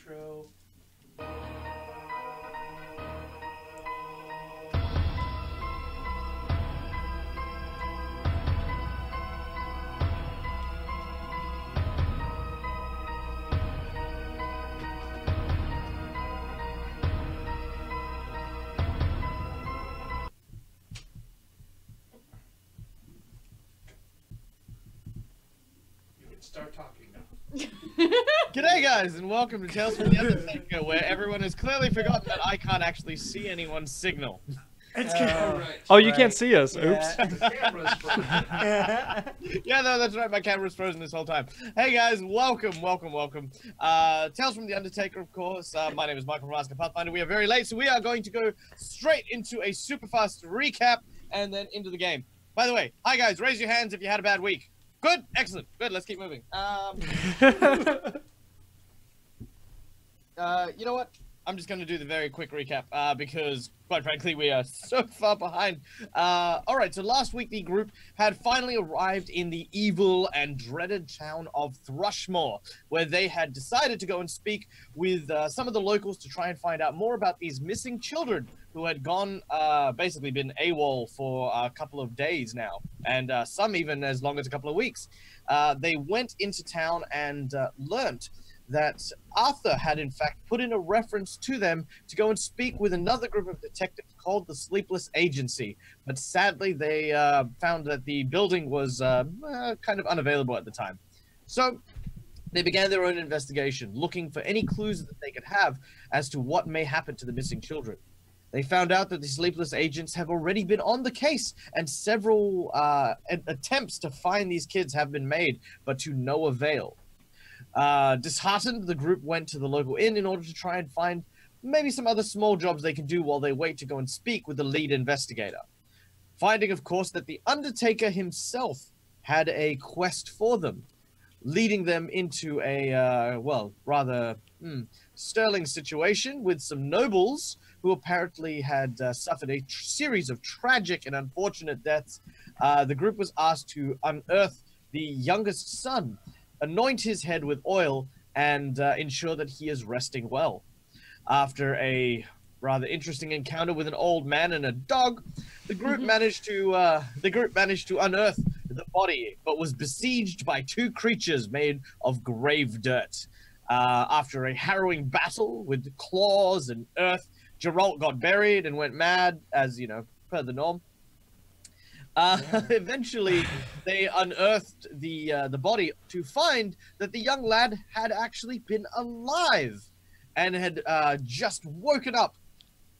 intro. Start talking now. G'day guys, and welcome to Tales from the Undertaker, where everyone has clearly forgotten that I can't actually see anyone's signal. It's right. Oh, you can't see us. Yeah. Oops. The camera's frozen. Yeah, no, that's right. My camera's frozen this whole time. Hey guys, welcome. Tales from the Undertaker, of course. My name is Michael from Pathfinder. We are very late, so we are going to go straight into a super fast recap and then into the game. By the way, hi guys, raise your hands if you had a bad week. Good, excellent, good. Let's keep moving. You know what? I'm just going to do the very quick recap because, quite frankly, we are so far behind. All right, so last week the group had finally arrived in the evil and dreaded town of Thrushmore, where they had decided to go and speak with some of the locals to try and find out more about these missing children who had gone, basically been AWOL for a couple of days now, and some even as long as a couple of weeks. They went into town and learnt that Arthur had in fact put in a reference to them to go and speak with another group of detectives called the Sleepless Agency, but sadly they found that the building was kind of unavailable at the time. So they began their own investigation, looking for any clues that they could have as to what may happen to the missing children. They found out that the Sleepless Agents have already been on the case, and several attempts to find these kids have been made, but to no avail. Disheartened, the group went to the local inn in order to try and find maybe some other small jobs they can do while they wait to go and speak with the lead investigator. Finding, of course, that the Undertaker himself had a quest for them, leading them into a, well, rather sterling situation with some nobles who apparently had suffered a series of tragic and unfortunate deaths. The group was asked to unearth the youngest son, anoint his head with oil, and ensure that he is resting well. After a rather interesting encounter with an old man and a dog, the group managed to unearth the body, but was besieged by two creatures made of grave dirt. After a harrowing battle with claws and earth, Geralt got buried and went mad, as you know, per the norm. Eventually, they unearthed the body to find that the young lad had actually been alive and had just woken up.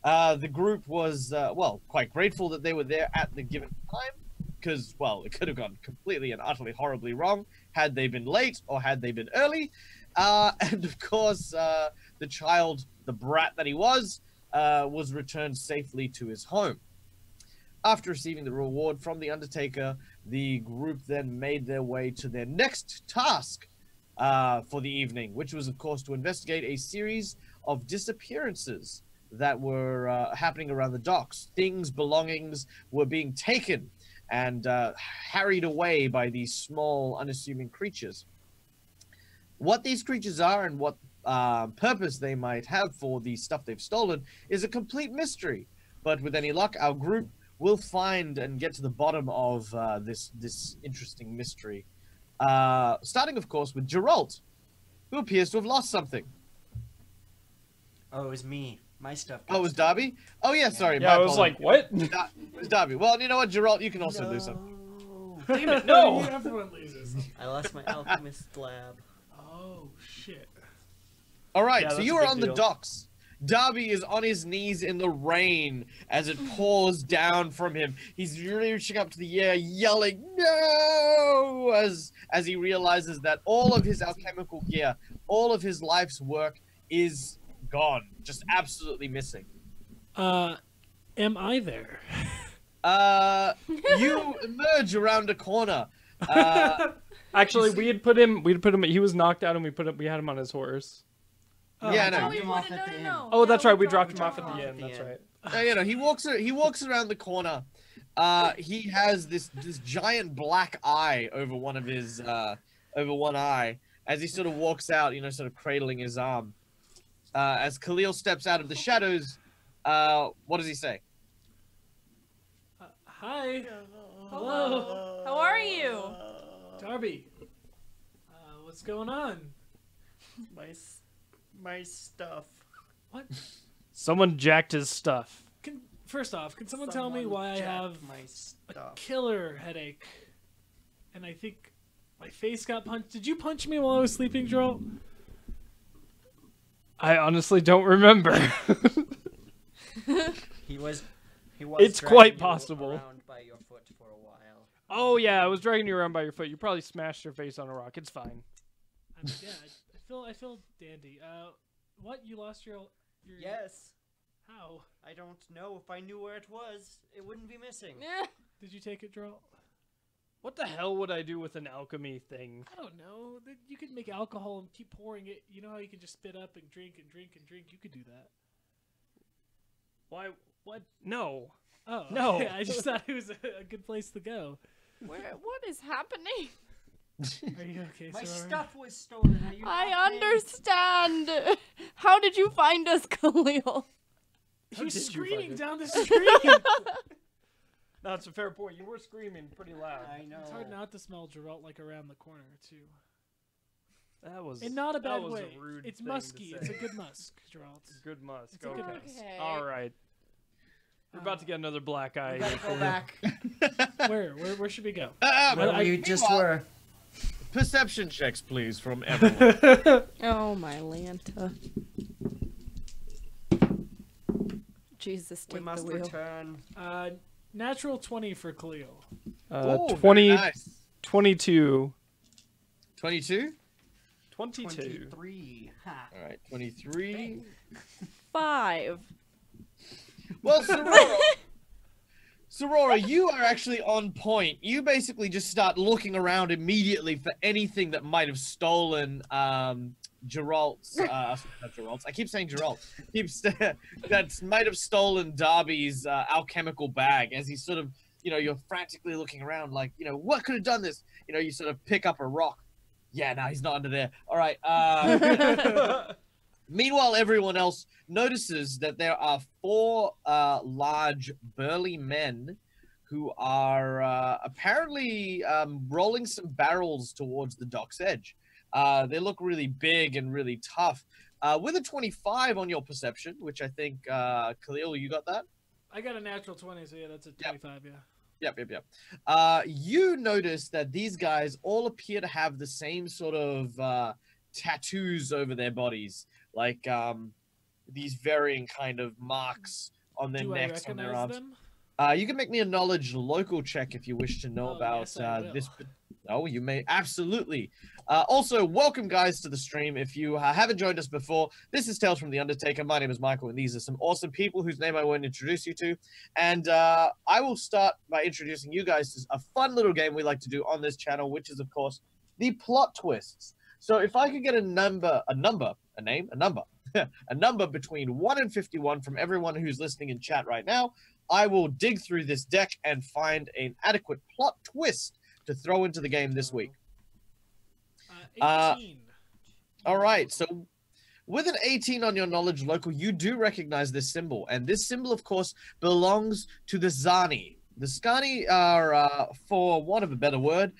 The group was, well, quite grateful that they were there at the given time, because, well, it could have gone completely and utterly horribly wrong had they been late or had they been early. And, of course, the child, the brat that he was returned safely to his home. After receiving the reward from the Undertaker, the group then made their way to their next task for the evening, which was, of course, to investigate a series of disappearances that were happening around the docks. Things, belongings were being taken and harried away by these small, unassuming creatures. What these creatures are and what purpose they might have for the stuff they've stolen is a complete mystery. But with any luck, our group will find and get to the bottom of this interesting mystery. Starting, of course, with Geralt, who appears to have lost something. Oh, it was me. My stuff. Oh, it was Darby? Oh, yeah, sorry. Yeah, I was like, what? It was Darby. Well, you know what, Geralt, you can also lose something. Damn it, No. Everyone loses. I lost my alchemist lab. Oh, shit. All right, Yeah, so that's you a are big on the deal. docks. Darby is on his knees in the rain as it pours down from him. He's reaching up to the air, yelling, "No!" as he realizes that all of his alchemical gear, all of his life's work is gone, just absolutely missing. Am I there? You emerge around a corner. Actually, we'd put him. He was knocked out, and we had him on his horse. Yeah, No, no. we off wouldn't. at the No. Oh, that's No, right. We dropped him off at him the off end. at the That's end. right. You know, he walks around the corner. He has this giant black eye over one eye as he sort of walks out, you know, sort of cradling his arm. as Khalil steps out of the shadows, what does he say? Hi. Hello. How are you? Darby. What's going on? My stuff. What? Someone jacked his stuff. First off, can someone tell me why I jacked have my a stuff. killer headache? And I think my face got punched. Did you punch me while I was sleeping, Joel? I honestly don't remember. He was. It's dragging quite you possible. Around by your foot for a while. Oh yeah, I was dragging you around by your foot. You probably smashed your face on a rock. It's fine. Yeah, I feel dandy. What? You lost your Yes. How? I don't know. If I knew where it was, it wouldn't be missing. Did you take it, Joel? What the hell would I do with an alchemy thing? I don't know. You could make alcohol and keep pouring it. You know how you can just spit up and drink and drink and drink? You could do that. Why? What? No. Oh, No. okay. I just thought it was a good place to go. What is happening? Are you okay, My Soror? stuff was stolen. Are you I not paying? understand. How did you find us, Khalil? He was did you find screaming it? down the street. No, it's a fair point. You were screaming pretty loud. I know. It's hard not to smell Geralt like around the corner too, That was. in not a that bad was way. A rude It's thing to musky. It's a say. good musk, Geralt. Good musk. It's a good Okay. musk. Okay. All right. We're about to get another black eye. We gotta go back. Where should we go? Where you just meanwhile, were. Perception checks, please, from everyone. Oh my Lanta. Jesus, We take must the wheel. return. Natural 20 for Cleo. Ooh, 20, very nice. 22. 22? 22. 23. Ha. All right, 23. 5. Well, Sorora, you are actually on point. You basically just start looking around immediately for anything that might have stolen Geralt's, not Geralt's, I keep saying Geralt, that might have stolen Darby's alchemical bag as he's sort of, you're frantically looking around like, what could have done this? You sort of pick up a rock. Yeah, no, he's not under there. All right. Meanwhile, everyone else notices that there are 4 large, burly men who are apparently rolling some barrels towards the dock's edge. They look really big and really tough. With a 25 on your perception, which I think, Khalil, you got that? I got a natural 20, so yeah, that's a 25, yeah. Yep. You notice that these guys all appear to have the same sort of tattoos over their bodies, like these varying kind of marks on their Do I necks, on their recognize arms. them? You can make me a knowledge local check if you wish to know Oh, about yes, I will. this. Oh, you may absolutely. Also, welcome guys to the stream. If you haven't joined us before, this is Tales from the Undertaker. My name is Michael, and these are some awesome people whose name I won't introduce you to. And I will start by introducing you guys to a fun little game we like to do on this channel, which is, of course, the plot twists. So if I could get a number between 1 and 51 from everyone who's listening in chat right now, I will dig through this deck and find an adequate plot twist to throw into the game this week. 18. All right, so with an 18 on your knowledge local, you do recognize this symbol, and this symbol, of course, belongs to the Zani. The Skani are, for want of a better word,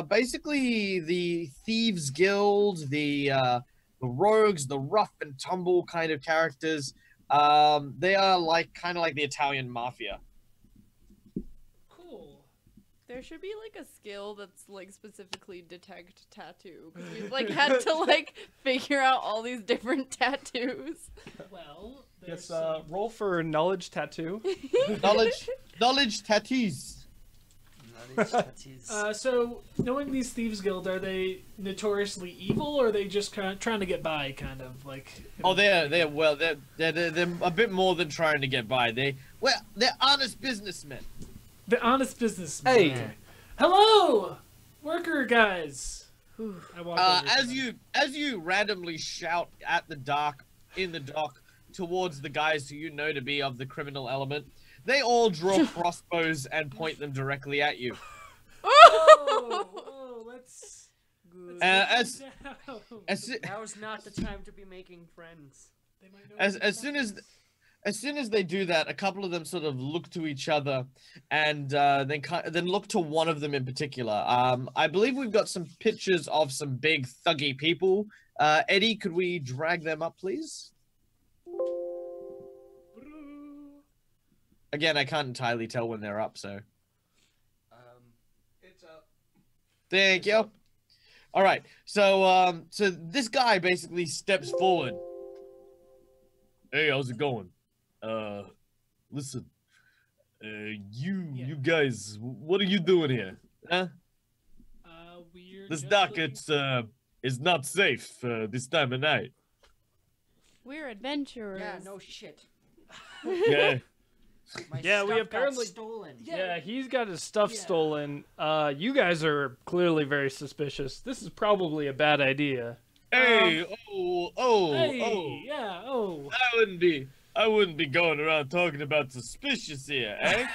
basically the Thieves Guild, the rogues, the rough and tumble kind of characters. They are kind of like the Italian mafia. Cool. There should be like a skill that's like specifically detect tattoo, because we've like had to like figure out all these different tattoos. Well, Yes, there's roll for knowledge tattoo. Knowledge tattoos. so knowing these thieves guild, are they notoriously evil, or are they just kind of trying to get by, kind of like? Oh, they're a bit more than trying to get by. They're honest businessmen. The honest businessman. Hey. Okay. Hello, worker guys. I walk over to them. As you randomly shout at the dock towards the guys who you know to be of the criminal element, they all draw crossbows and point them directly at you. Oh, let's as Down. Now is not the time to be making friends. They might know as soon as they do that, a couple of them sort of look to each other, and then look to one of them in particular. I believe we've got some pictures of some big thuggy people. Eddie, could we drag them up, please? Again, I can't entirely tell when they're up, so. It's up. Thank you. All right, so so this guy basically steps forward. Hey, how's it going? Listen, you guys, what are you doing here? Huh? We're This just dock, looking- it's not safe this time of night. We're adventurers. Yeah, no shit. Yeah. My Yeah, we stuff apparently- got stolen. Yeah, he's got his stuff Yeah. stolen. You guys are clearly very suspicious. This is probably a bad idea. Hey, Hey, oh. yeah, oh. I wouldn't be going around talking about suspicious here, eh?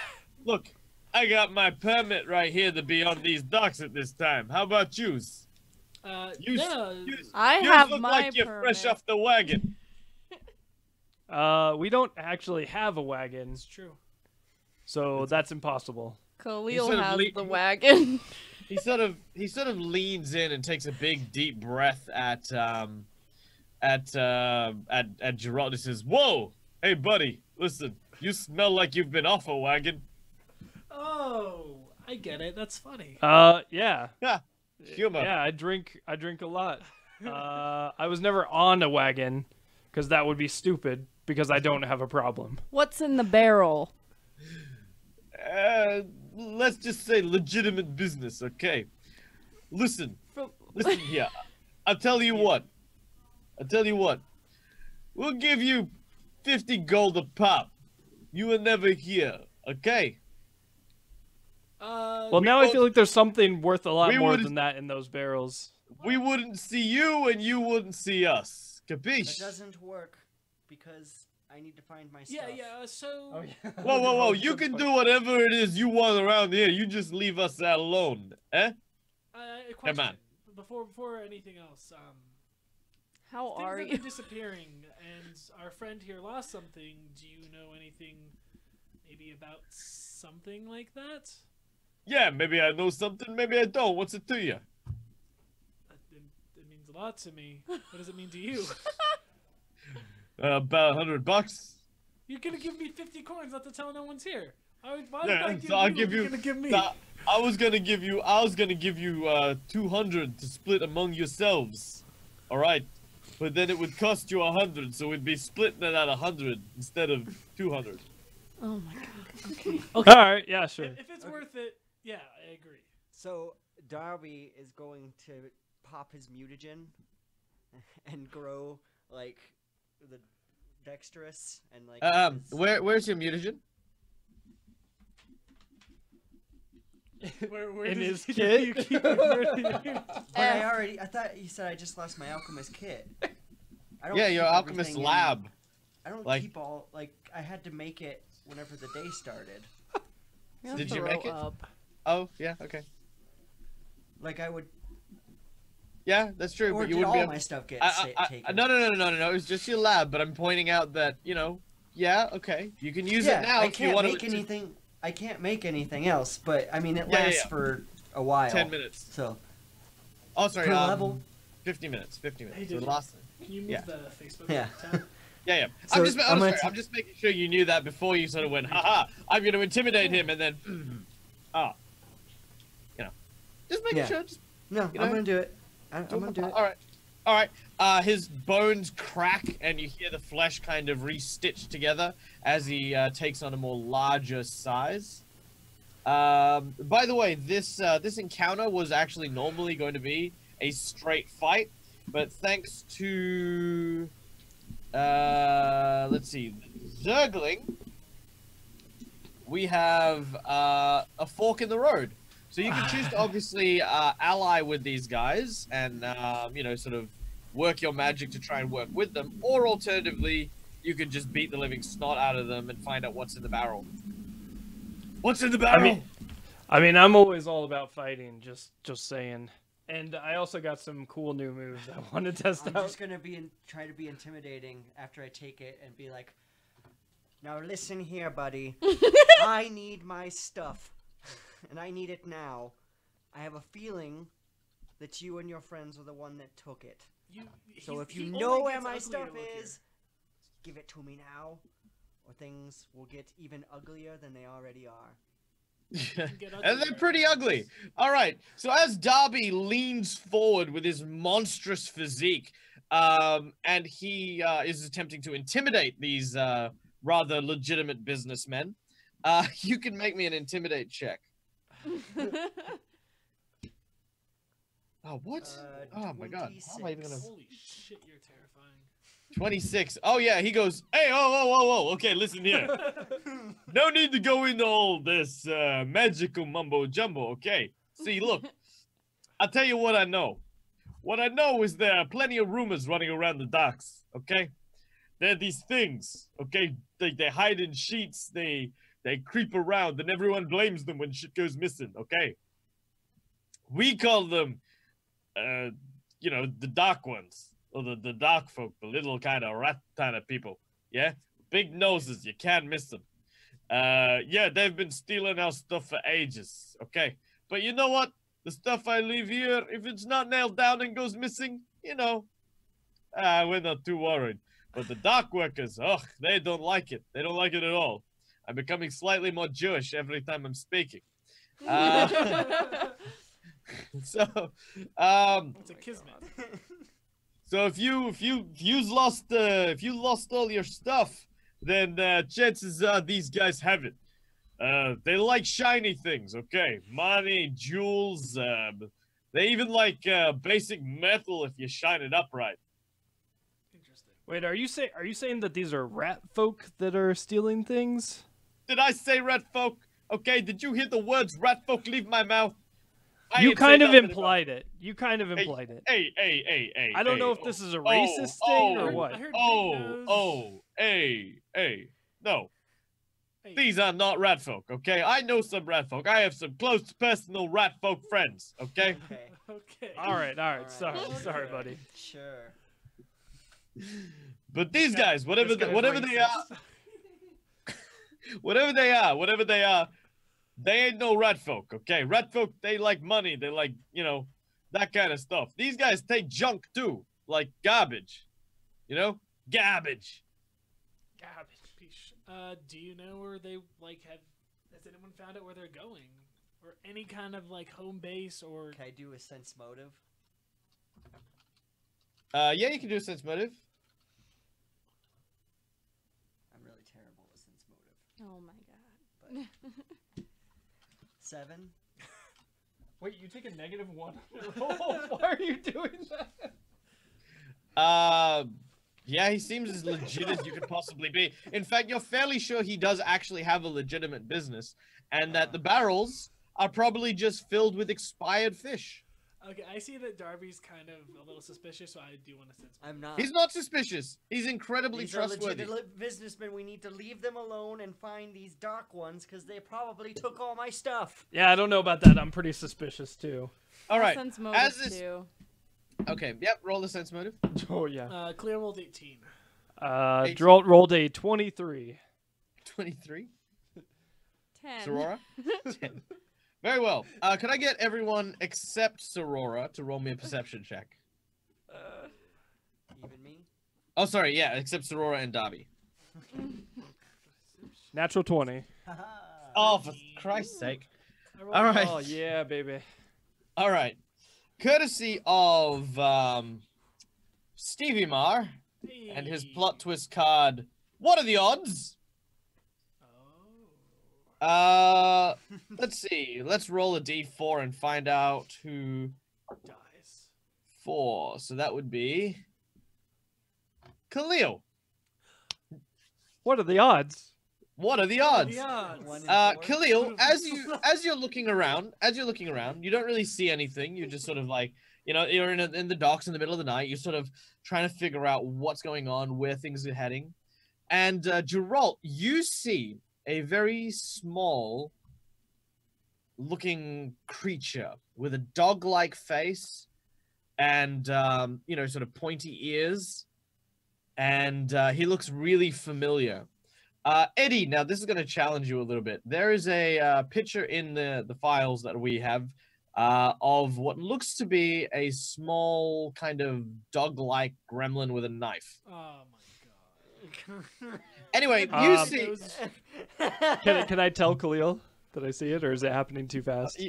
Look, I got my permit right here to be on these docks at this time. How about yous? You I yous have look my like you're permit. fresh off the wagon. We don't actually have a wagon, It's true. so that's impossible. Khalil sort of has le- the wagon. He sort of leans in and takes a big deep breath at Gerald. He says, "Whoa, hey buddy, listen, you smell like you've been off a wagon." Oh, I get it. That's funny. Yeah. Yeah, humor. Yeah, I drink a lot. I was never on a wagon, because that would be stupid, because I don't have a problem. What's in the barrel? Let's just say legitimate business, okay? Listen here. I'll tell you what. We'll give you 50 gold a pop. You were never here, okay? Well, now I feel like there's something worth a lot we more would- than that in those barrels. We wouldn't see you and you wouldn't see us. That Capiche? doesn't work because I need to find my stuff. Yeah, so... Whoa. You can do whatever it is you want around here. You just leave us alone, eh? A question. on. Before anything else, How things are have you? been disappearing, and our friend here lost something. Do you know anything, maybe about something like that? Yeah, maybe I know something, maybe I don't. What's it to you? It means a lot to me. What does it mean to you? About $100. You're gonna give me 50 coins not to tell no one's here. Why would Yeah, I give so I'll you? give You're you. gonna give me. so I was gonna give you 200 to split among yourselves. All right, but then it would cost you 100, so we'd be splitting it at 100 instead of 200. Oh my god. Okay. All right, yeah, sure. If it's worth it, yeah, I agree. So Darby is going to pop his mutagen and grow like the dexterous and like. his- Where's your mutagen? Where In does his you kit? keep it? Where do you- But I thought you said I just lost my alchemist kit. I don't Yeah, your keep alchemist everything in- lab. I don't like- keep all like I had to make it whenever the day started. You'll Did you throw make it? up. Oh, yeah, okay. Like I would, Yeah, that's true. or but you did wouldn't be all able... my stuff get No, taken? no. It was just your lab, but I'm pointing out that, yeah, okay. You can use Yeah, it now I if you can't want make to. anything. I can't make anything else, but I mean it Yeah, lasts yeah. for a while. 10 minutes. So Oh, sorry. per level. 50 minutes. 50 minutes. Hey, So dude. the last. Can you move Yeah. the Facebook Yeah. tab? Yeah. So I'm I'm gonna I'm just making sure you knew that before you sort of went, haha, I'm going to intimidate him, and then, just making Yeah. sure. Just No, You I'm know? gonna do it. I'm do gonna do it. All right. His bones crack, and you hear the flesh kind of re-stitched together as he takes on a more larger size. By the way, this encounter was actually normally going to be a straight fight, but thanks to let's see, Zergling, we have a fork in the road. So you can choose to obviously ally with these guys and sort of work your magic to try and work with them, or alternatively, you could just beat the living snot out of them and find out what's in the barrel. What's in the barrel? I mean, I'm always all about fighting. Just saying. And I also got some cool new moves I want to test I'm out. just gonna try to be intimidating after I take it and be like, "Now listen here, buddy. I need my stuff, and I need it now. I have a feeling that you and your friends were the one that took it. So if you know where my stuff is, give it to me now, or things will get even uglier than they already are." And they're pretty ugly. All right. So as Darby leans forward with his monstrous physique, and he is attempting to intimidate these rather legitimate businessmen, you can make me an intimidate check. Oh, what? Oh my god. How am I even gonna... Holy shit, you're terrifying. 26. Oh yeah, he goes, "Hey, whoa. Okay, listen here. No need to go into all this magical mumbo jumbo, okay? See, look, I'll tell you what I know. What I know is there are plenty of rumors running around the docks, okay? There are these things, okay? They hide in sheets, they creep around, and everyone blames them when shit goes missing, okay? We call them, you know, the dark ones. Or the dark folk, the little kind of rat kind of people, yeah? Big noses, you can't miss them. Yeah, they've been stealing our stuff for ages, okay? But you know what? The stuff I leave here, if it's not nailed down and goes missing, you know, we're not too worried. But the dock workers, ugh, they don't like it. They don't like it at all. I'm becoming slightly more Jewish every time I'm speaking. So, It's a kismet. So if you lost all your stuff, then chances are these guys have it. They like shiny things, okay? Money, jewels. They even like basic metal if you shine it up right. Interesting. Wait, are you saying that these are rat folk that are stealing things? Did I say rat folk? Okay, did you hear the words rat folk leave my mouth? You kind of implied it. You kind of implied it. Hey. I don't know if this is a racist thing or what. I heard big nose. Hey. No, Hey, these are not rat folk, okay? I know some rat folk. I have some close personal rat folk friends, okay? Okay. okay. All right. Alright. Sorry, buddy. Sure. But these guys, whatever This guy's they are, whatever they are, they ain't no rat folk, okay? Rat folk, they like money. They like, you know, that kind of stuff. These guys take junk too, like garbage. You know? Garbage. Do you know where they has anyone found out where they're going? Or any kind of like home base or Can I do a sense motive? Yeah, you can do a sense motive. I'm really terrible at sense motive. Oh my god. 7. Wait, you take a -1 roll? Why are you doing that? Yeah, he seems as legit as you could possibly be. In fact, you're fairly sure he does actually have a legitimate business, and that the barrels are probably just filled with expired fish. Okay, I see that Darby's kind of a little suspicious, so I do want to sense. I'm not. He's not suspicious. He's incredibly These are trustworthy. legitimate businessmen. We need to leave them alone and find these dark ones because they probably took all my stuff. Yeah, I don't know about that. I'm pretty suspicious too. All right. Sense motive As this... too. Okay. Yep. Roll the sense motive. Oh yeah. Clear rolled 18. 18. Rolled a 23. 23. 10. Sorora. 10. Very well. Could I get everyone except Sorora to roll me a perception check? Even me? Oh, sorry. Yeah, except Sorora and Darby. Natural 20. Oh, for Christ's sake. All right. Oh yeah, baby. All right. Courtesy of Stevie Marr and his plot twist card. What are the odds? Let's see. Let's roll a d4 and find out who Dies. 4. So that would be Khalil. What are the odds? What are the odds? Yeah. 1 in 4. Khalil, as you're looking around, you don't really see anything. You're just sort of like, you know, you're in the docks in the middle of the night. You're sort of trying to figure out what's going on, where things are heading. And Geralt, you see a very small looking creature with a dog-like face and you know, sort of pointy ears, and he looks really familiar. Eddie, now this is going to challenge you a little bit. There is a picture in the files that we have of what looks to be a small kind of dog-like gremlin with a knife. Oh my god. Anyway, you Um, see. Those- Can I tell Khalil that I see it, or is it happening too fast?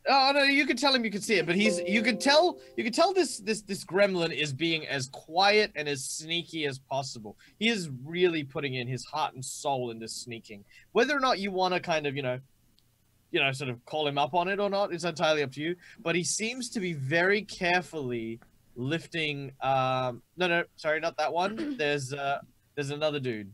Oh no, you can tell him you can see it, but you can tell this gremlin is being as quiet and as sneaky as possible. He is really putting in his heart and soul into sneaking. Whether or not you want to kind of, you know, sort of call him up on it or not, it's entirely up to you. But he seems to be very carefully lifting no, sorry, not that one. There's another dude.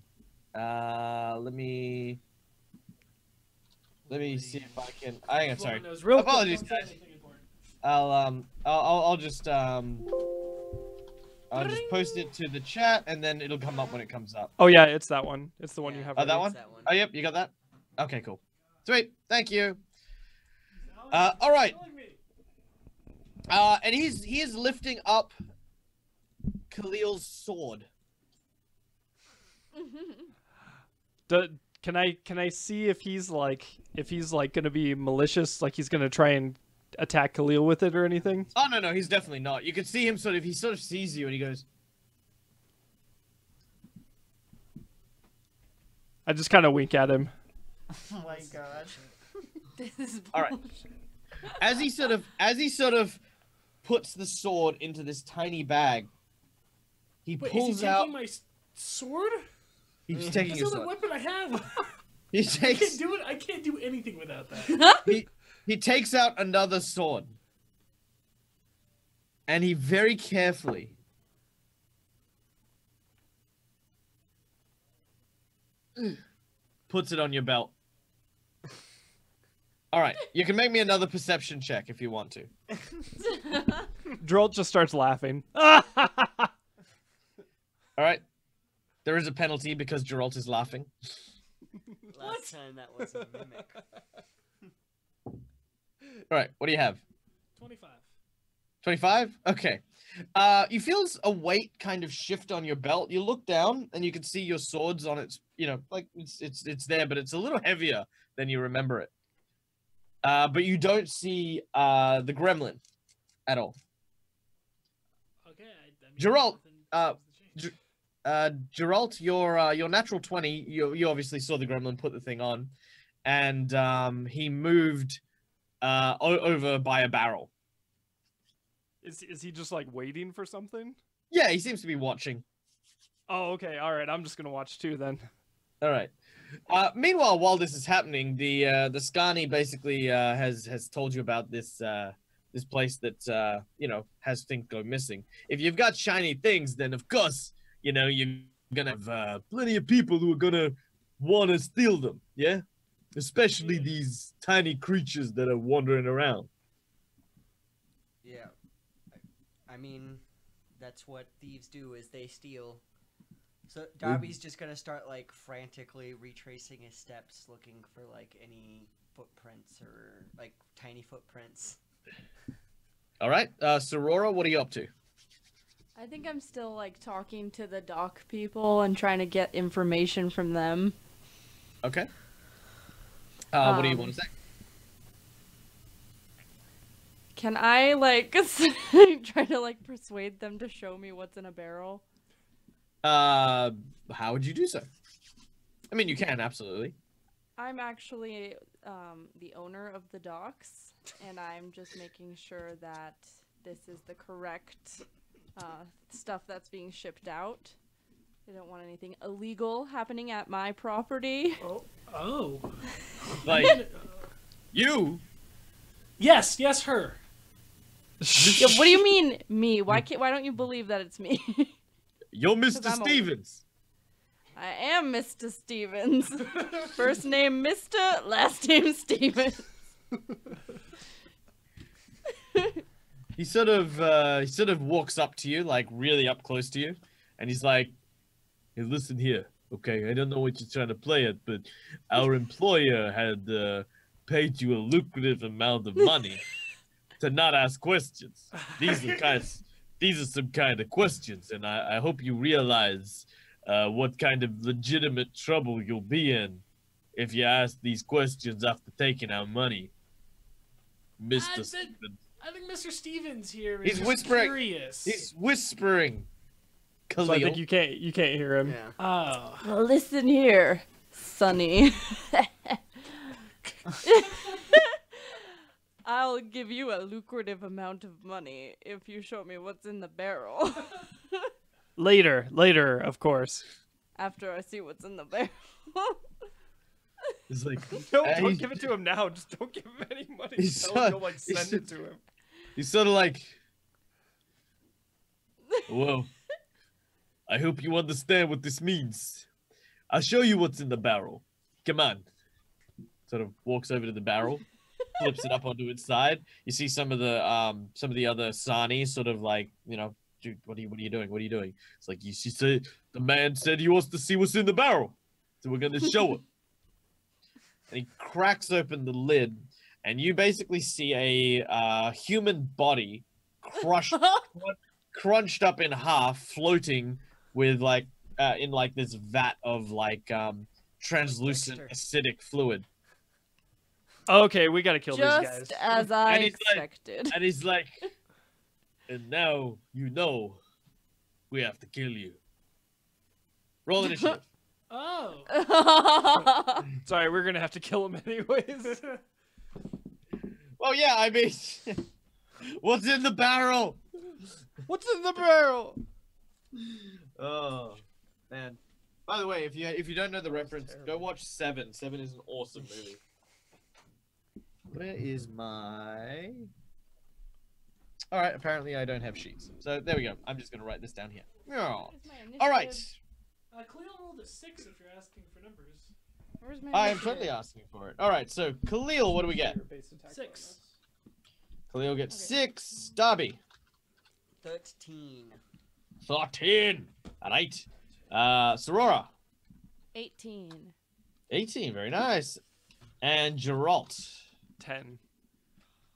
Let me see if I can. I'm sorry. Blowing those real quick, Apologies, don't say guys. anything important. I'll just post it to the chat, and then it'll come up when it comes up. Oh yeah, it's that one. It's the one you Yeah. have. Oh, that ready. one? That one. Oh, yep, you got that. Okay, cool. Sweet, thank you. Alex, All right. killing me. And he is lifting up Khalil's sword. Can I see if he's like gonna be malicious, like he's gonna try and attack Khalil with it or anything? Oh no, he's definitely not. You can see him he sort of sees you and he goes, I just kind of wink at him. Oh my god. This is all right. As he sort of puts the sword into this tiny bag, he Wait, pulls is he out. taking my sword? He's taking That's your the only sword. weapon I have. He I takes. can't do it. I can't do anything without that. He takes out another sword. And he very carefully puts it on your belt. All right, you can make me another perception check if you want to. Drolt just starts laughing. All right. There is a penalty because Geralt is laughing. Last time that was a mimic. All right, what do you have? 25. 25? Okay. You feel a weight kind of shift on your belt. You look down and you can see your sword's on its, like it's there, but it's a little heavier than you remember it. But you don't see the gremlin at all. Okay. I mean, Geralt, nothing seems to change. Geralt, your natural 20, you obviously saw the gremlin put the thing on, and he moved over by a barrel. Is he just like waiting for something? Yeah, he seems to be watching. Oh, okay. All right. I'm just gonna watch too then. All right. Meanwhile, while this is happening, the Skani basically has told you about this this place that has things go missing. If you've got shiny things, then of course you're gonna have plenty of people who are gonna want to steal them. Yeah, especially these tiny creatures that are wandering around. Yeah. I mean, that's what thieves do, is they steal. So Darby's just gonna start like frantically retracing his steps, looking for like any footprints or like tiny footprints. All right, Sorora, what are you up to? I think I'm still like talking to the dock people and trying to get information from them. Okay. What do you want to say? Can I like try to like persuade them to show me what's in a barrel? How would you do so? I mean, you can absolutely. I'm actually the owner of the docks, and I'm just making sure that this is the correct stuff that's being shipped out. I don't want anything illegal happening at my property. Oh. Like you. Yes, her. Yeah, what do you mean me? Why don't you believe that it's me? You're Mr. 'Cause I'm a- Stevens. I am Mr. Stevens. First name Mr., last name Stevens. He sort of walks up to you, like really up close to you, and he's like, "Hey, listen here, okay? I don't know what you're trying to play at, but our employer had paid you a lucrative amount of money to not ask questions. These are some kind of questions, and I hope you realize what kind of legitimate trouble you'll be in if you ask these questions after taking our money, Mr. Stevens. I think Mr. Stevens here is He's whispering. curious. He's whispering. So I think Khalil. you can't hear him. Yeah. Oh. Well, listen here, Sonny. I'll give you a lucrative amount of money if you show me what's in the barrel. Later, of course. After I see what's in the barrel. He's like, Don't give it to him now. Just don't give him any money. He's Tell so- him you'll, like, send it to him. he's sort of like, well, I hope you understand what this means. I'll show you what's in the barrel. Come on. Sort of walks over to the barrel, flips it up onto its side. You see some of the other Sani sort of like, you know, dude, what are you doing? What are you doing? It's like, you see, the man said he wants to see what's in the barrel, so we're gonna show him. And he cracks open the lid, and you basically see a human body crunched up in half, floating with like in like this vat of like translucent acidic fluid. Okay, we gotta kill these guys. Just as I And he's like- expected. And he's like, and now you know we have to kill you. Roll initiative. Oh. Sorry, we're gonna have to kill him anyways. Well, yeah, I mean, what's in the barrel? What's in the barrel? Oh, man. By the way, if you don't know the reference, go watch Seven. Seven is an awesome movie. Where is my... All right, apparently I don't have sheets. So there we go. I'm just going to write this down here. Oh. All right. Khalil rolled a 6 if you're asking for numbers. Where's my I am initiative? totally asking for it. All right, so Khalil, what do we get? 6. Khalil gets 6. Darby, 13. 13. All right. Sorora, 18. 18. Very nice. And Geralt, 10.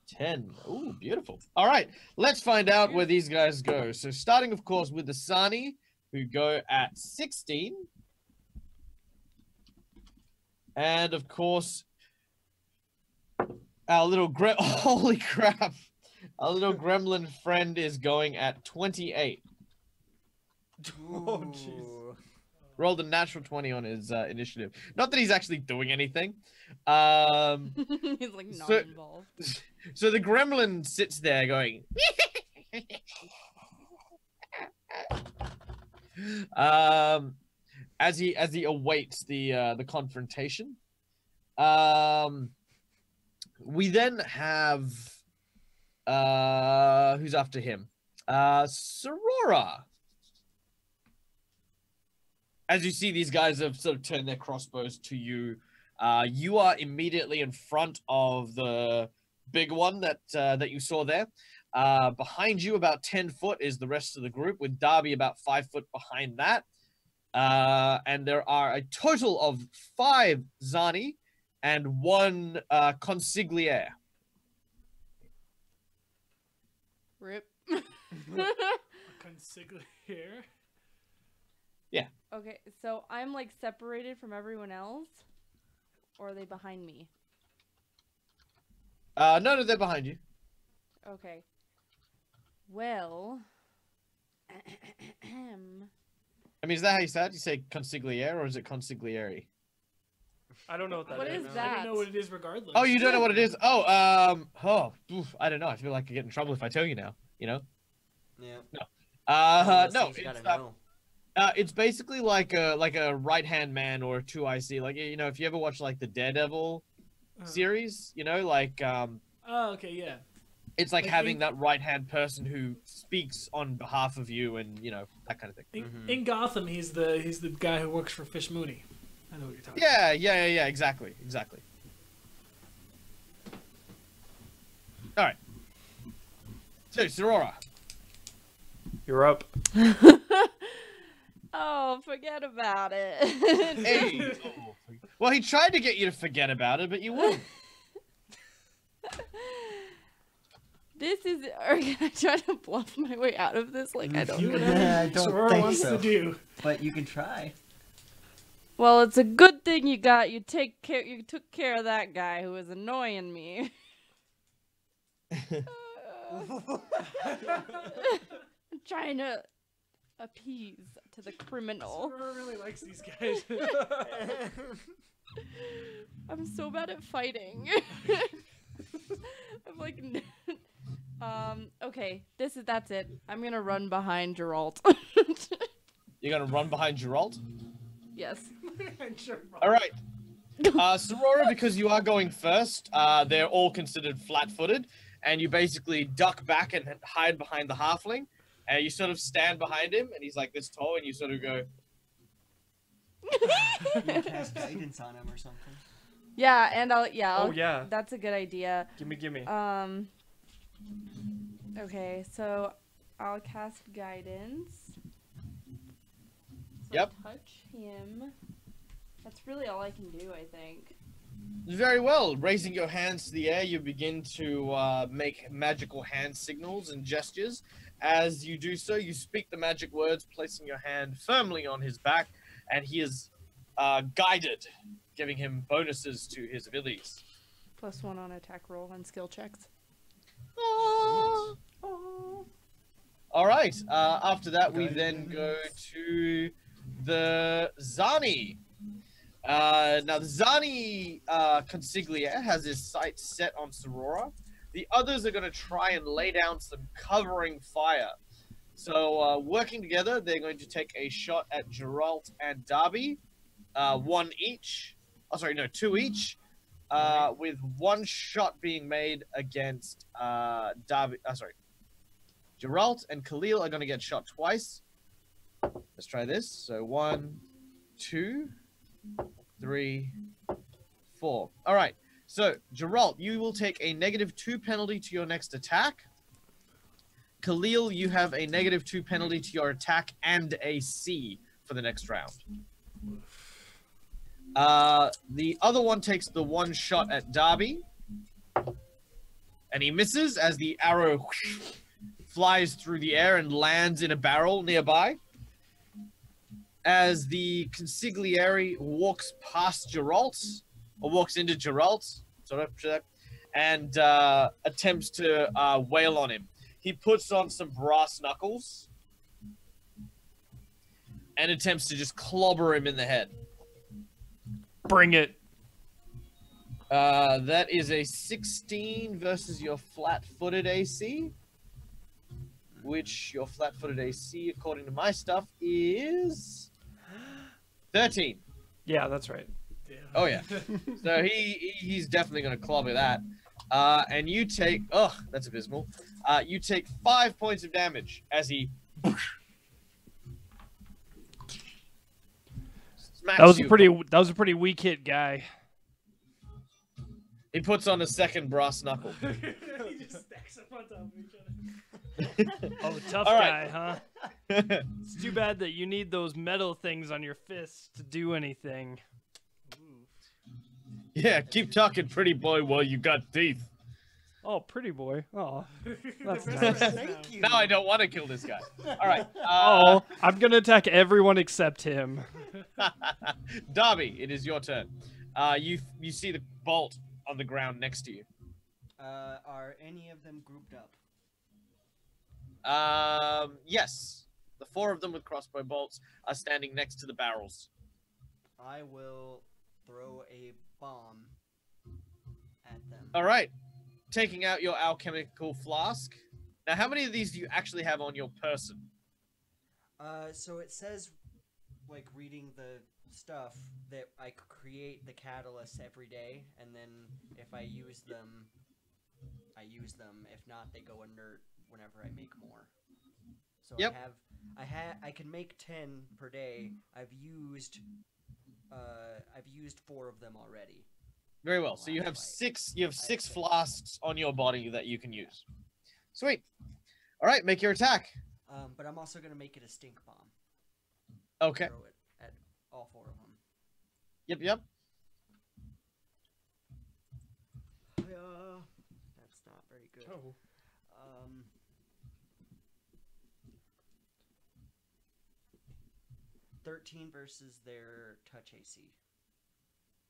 10. Ooh, beautiful. All right, let's find out where these guys go. So starting, of course, with the Sani, who go at 16. And, of course, our little holy crap. Our little gremlin friend is going at 28. Oh, jeez. Ooh. Rolled a natural 20 on his initiative. Not that he's actually doing anything. He's like not So- involved. So the gremlin sits there going. As he awaits the confrontation. We then have who's after him? Sorora. As you see, these guys have sort of turned their crossbows to you. You are immediately in front of the big one that you saw there. Behind you, about 10 foot, is the rest of the group, with Darby about 5 foot behind that. And there are a total of 5 Zani and 1 consigliere. Rip. Consigliere here. Okay, so I'm like separated from everyone else? Or are they behind me? No, they're behind you. Okay. Well. I mean, is that how you say it? You say consigliere or is it consigliere? I don't know what that What is. is I that? don't know what it is regardless. Oh, you don't know what it is? Oh, I don't know. I feel like I get in trouble if I tell you now. You know? Yeah. No, Those things you gotta know. it's basically like a right hand man or a 2IC. Like, you know, if you ever watch like the Daredevil series, you know, like Oh, okay, yeah. it's like Like having in- that right hand person who speaks on behalf of you, and you know, that kind of thing. In Gotham, he's the guy who works for Fish Mooney. I know what you're talking Yeah, exactly. All right. So, Sorora. You're up. Oh, forget about it. Hey. Well, he tried to get you to forget about it, but you wouldn't. This is. Or can I try to bluff my way out of this? Like I don't. Do know. whatever I don't Sorora think wants so. to do. But you can try. Well, it's a good thing you took care of that guy who was annoying me. I'm trying to appease to the criminal. Sorora really likes these guys. I'm so bad at fighting. I'm like, okay, that's it. I'm gonna run behind Geralt. You're gonna run behind Geralt? Yes. All right. Sorora, because you are going first, they're all considered flat-footed, and you basically duck back and hide behind the halfling, and you sort of stand behind him, and he's like this tall, and you sort of go, You can cast guidance on him or something. Yeah, and I'll Oh, yeah. That's a good idea. Gimme. Okay, so I'll cast guidance. So Yep. touch him. That's really all I can do, I think. very well. Raising your hands to the air, you begin to make magical hand signals and gestures. As you do so, you speak the magic words, placing your hand firmly on his back, and he is guided, giving him bonuses to his abilities. +1 on attack roll and skill checks. All right. After that, we then go to the Zani. Now, the Zani consigliere has his sights set on Sorora. The others are going to try and lay down some covering fire. So, working together, they're going to take a shot at Geralt and Darby. One each. Oh, sorry, no, two each. With one shot being made against Darby. Sorry. Geralt and Khalil are going to get shot twice. Let's try this. So 1, 2, 3, 4. All right. So Geralt, you will take a -2 penalty to your next attack. Khalil, you have a -2 penalty to your attack and AC for the next round. The other one takes the one shot at Darby. And he misses as the arrow flies through the air and lands in a barrel nearby. As the consigliere walks past Geralt, or walks into Geralt, and attempts to wail on him. He puts on some brass knuckles and attempts to just clobber him in the head. Bring it. That is a 16 versus your flat-footed AC. Which your flat-footed AC, according to my stuff, is 13. Yeah, that's right. Oh yeah. So he's definitely gonna clobber that. And you take that's abysmal. You take 5 points of damage as he smacks That was you. a pretty weak hit, guy. He puts on a second brass knuckle. He just stacks up on top of each other. Oh, tough All guy, right. huh? It's too bad that you need those metal things on your fists to do anything. Yeah, keep talking, pretty boy, while you got teeth. Oh, pretty boy. Oh, that's They're nice. best friends Thank now. you. Now I don't want to kill this guy. All right. Oh, I'm gonna attack everyone except him. Darby, it is your turn. You see the bolt on the ground next to you. Are any of them grouped up? Yes. The 4 of them with crossbow bolts are standing next to the barrels. I will throw a bomb at them. All right. Taking out your alchemical flask. Now, how many of these do you actually have on your person? So it says, like, reading the stuff, that I create the catalysts every day, and then if I use them, I use them. If not, they go under whenever I make more. So Yep. I can make 10 per day. I've used 4 of them already. Very well. So you have Flashlight. 6. You have 6 flasks on your body that you can use. Sweet. All right. Make your attack. But I'm also gonna make it a stink bomb. Okay. Throw it at all 4 of them. Yep. That's not very good. Oh. 13 versus their touch AC.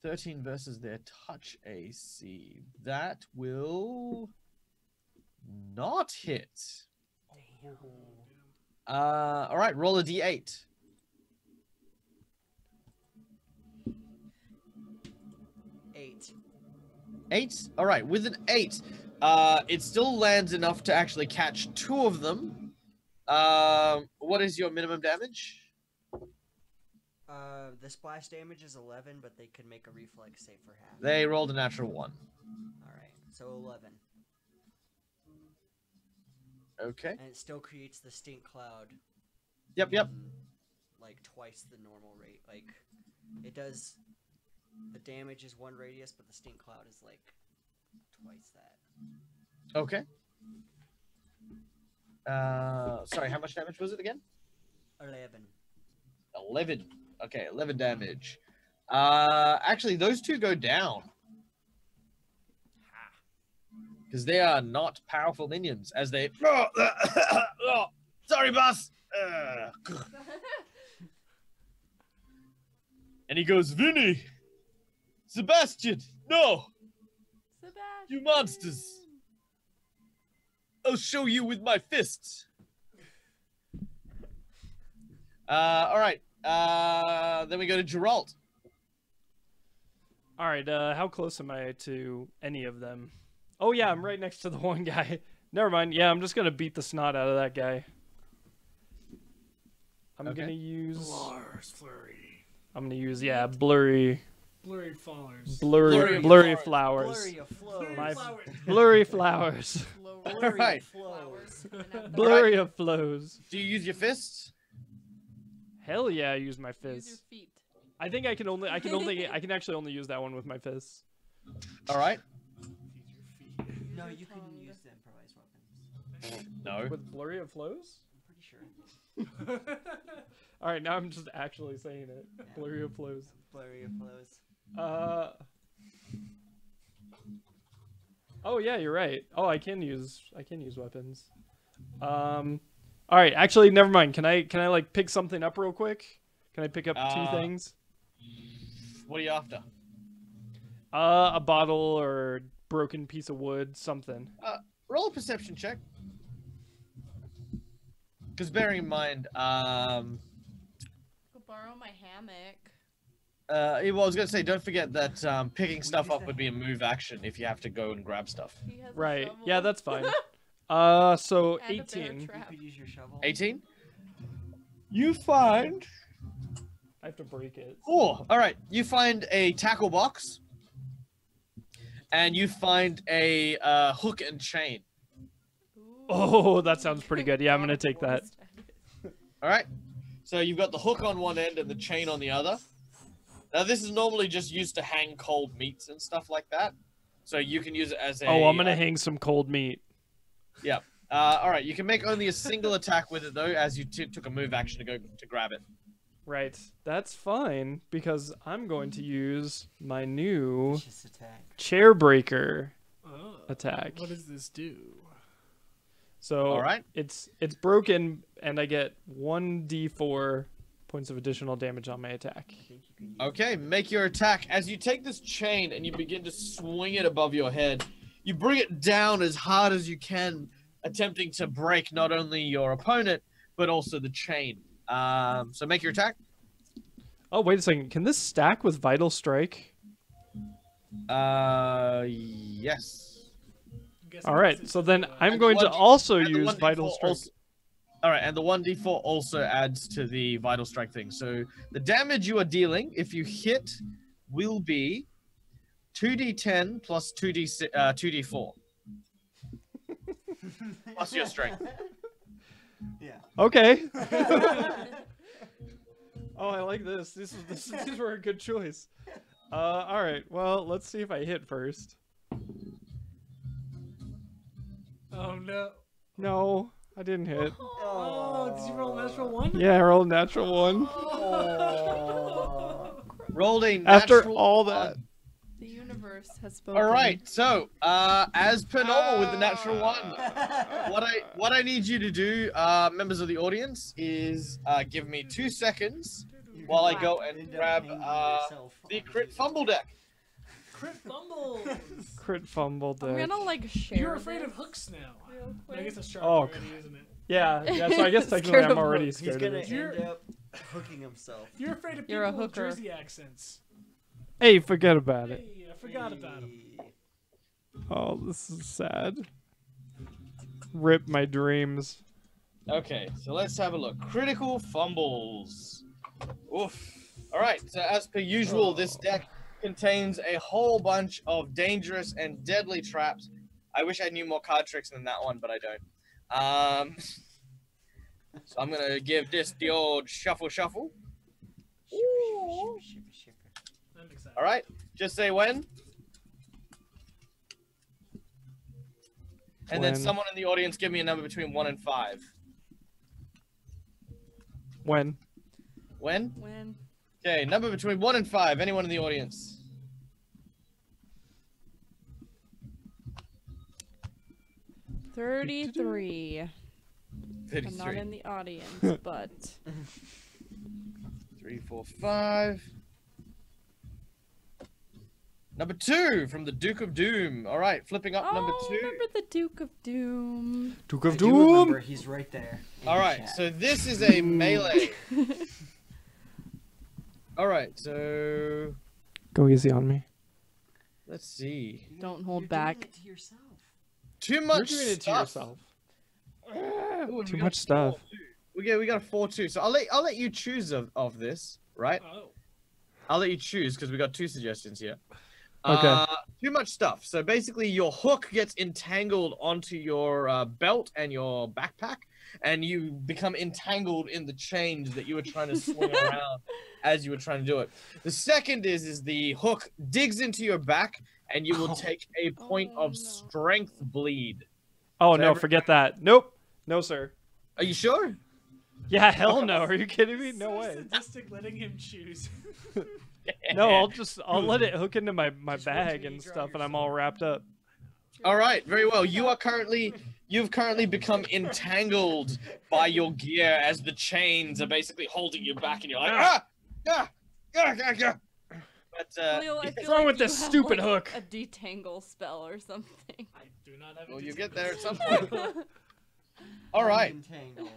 13 versus their touch AC. That will not hit. All right, roll a d8. 8. 8. All right, with an 8, it still lands enough to actually catch 2 of them. What is your minimum damage? The splash damage is 11, but they can make a reflex save for half. They rolled a natural 1. All right, so 11. Okay. And it still creates the stink cloud. Yep. Like twice the normal rate. Like it does. The damage is 1 radius, but the stink cloud is like twice that. Okay. Sorry, how much damage was it again? 11. 11. Okay, 11 damage. Actually, those 2 go down. Because they are not powerful minions, as they... Oh, sorry, boss! And he goes, Vinny! Sebastian! No! Sebastian. You monsters! I'll show you with my fists! Alright. Then we go to Geralt. All right, how close am I to any of them? Oh yeah, I'm right next to the one guy. Never mind. Yeah, I'm just gonna beat the snot out of that guy. I'm Okay. gonna use. Lars Flurry. I'm gonna use blurry Blurry Fallers. flowers. Flurry of flows. My- Flowers. blurry flowers. Flurry of Alright. flows. Blurry of flows. Do you use your fists? Hell yeah, I use my Use your fists. feet. I think I can actually only use that one with my fists. Alright. No, you can use the improvised weapons. No. With blurry of flows? I'm pretty sure. All right, now I'm just actually saying it. Yeah. Blurry of flows. Flurry of flows. Oh yeah, you're right. Oh, I can use weapons. All right, actually, never mind. Can I like pick something up real quick? Can I pick up 2 things? What are you after? A bottle or broken piece of wood, something. Roll a perception check. Because bearing in mind, Go borrow my hammock. well, I was going to say, don't forget that picking stuff up would be a move action if you have to go and grab stuff. He has a Right. shovel. Yeah, that's fine. So And a bear 18. You trap. could use your shovel. 18? You find... I have to break it. Oh, all right. You find a tackle box. And you find a hook and chain. Ooh. Oh, that sounds pretty good. Yeah, I'm gonna take that. All right. So you've got the hook on one end and the chain on the other. Now, this is normally just used to hang cold meats and stuff like that. So you can use it as a... Oh, I'm gonna hang some cold meat. Yeah. All right. You can make only a single attack with it, though, as you took a move action to go to grab it. Right. That's fine, because I'm going to use my new Vicious attack. chair breaker Oh, attack. what does this do? So All right. it's broken, and I get 1d4 points of additional damage on my attack. I think you can use Okay, make your attack. As you take this chain and you begin to swing it above your head, you bring it down as hard as you can, attempting to break not only your opponent, but also the chain. So make your attack. Oh, wait a second. Can this stack with Vital Strike? Yes. I'm guessing All right. this So is, then I'm And going the to 1d also and the use 1d4 Vital Strike. also- all right, and the 1d4 also adds to the vital strike thing. So the damage you are dealing, if you hit, will be 2d10 plus 2d4 plus your strength. Yeah. Okay. Oh, I like this. These were a good choice. All right. Well, let's see if I hit first. Oh no. No, I didn't hit. Oh, did you roll a natural one? Yeah, I rolled a natural 1. Rolled a After natural all one. that. The universe has spoken. All right, so as per normal with the natural 1, what I need you to do, members of the audience, is give me 2 seconds while I Wow. go and End up grab hanging yourself the on crit the- fumble deck. Crit fumbles. Crit fumble I'm deck. gonna like share. You're afraid of this hooks now. real No, I quick. guess that's sharp Oh, already, God. isn't it? Yeah, so I guess technically Scared I'm of already hooks. He's scared gonna of it. You're- end up hooking himself. You're afraid of You're a people with hooker. Jersey accents. Hey, forget about it. Hey, I forgot about him. Oh, this is sad. Rip my dreams. Okay, so let's have a look. Critical fumbles. Oof. All right, so as per usual, this deck contains a whole bunch of dangerous and deadly traps. I wish I knew more card tricks than that one, but I don't. So I'm gonna give this the old shuffle. Shipper. I'm excited. All right, just say when. And then When. someone in the audience give me a number between 1 and 5. When? When? When? Okay, number between 1 and 5. Anyone in the audience? 33. I'm not 33. in the audience, but 3, 4, 5. Number 2 from the Duke of Doom. All right, flipping up number 2. remember the Duke of Doom? Duke I of do remember Doom. he's right there. in All the right, chat. so this is a melee. All right, so Go easy on me. let's see. Don't hold You're back. Doing it to yourself. Too You're much doing it to stuff. yourself. Ooh, and Too we got much stuff. 4-2. We got a 4-2. So I'll let you choose of this, right? Oh. I'll let you choose because we got 2 suggestions here. Okay. Too much stuff. So basically, your hook gets entangled onto your belt and your backpack, and you become entangled in the chains that you were trying to swing around as you were trying to do it. The second is the hook digs into your back, and you will take a point Oh, of no. strength bleed. Oh So no, forget that. Nope. No, sir. Are you sure? Yeah, hell no. Are you kidding me? No So way. sadistic letting him choose. No, I'll let it hook into my Just wait bag till you and draw stuff, and I'm yourself. all wrapped up. All right, very well. You've currently become entangled by your gear as the chains are basically holding you back, and you're like, ah. But Leo, I yeah. feel wrong like with you this have, stupid like, hook? A detangle spell or something. I do not have a Well, you disease. get there at some point. All right, Untangle.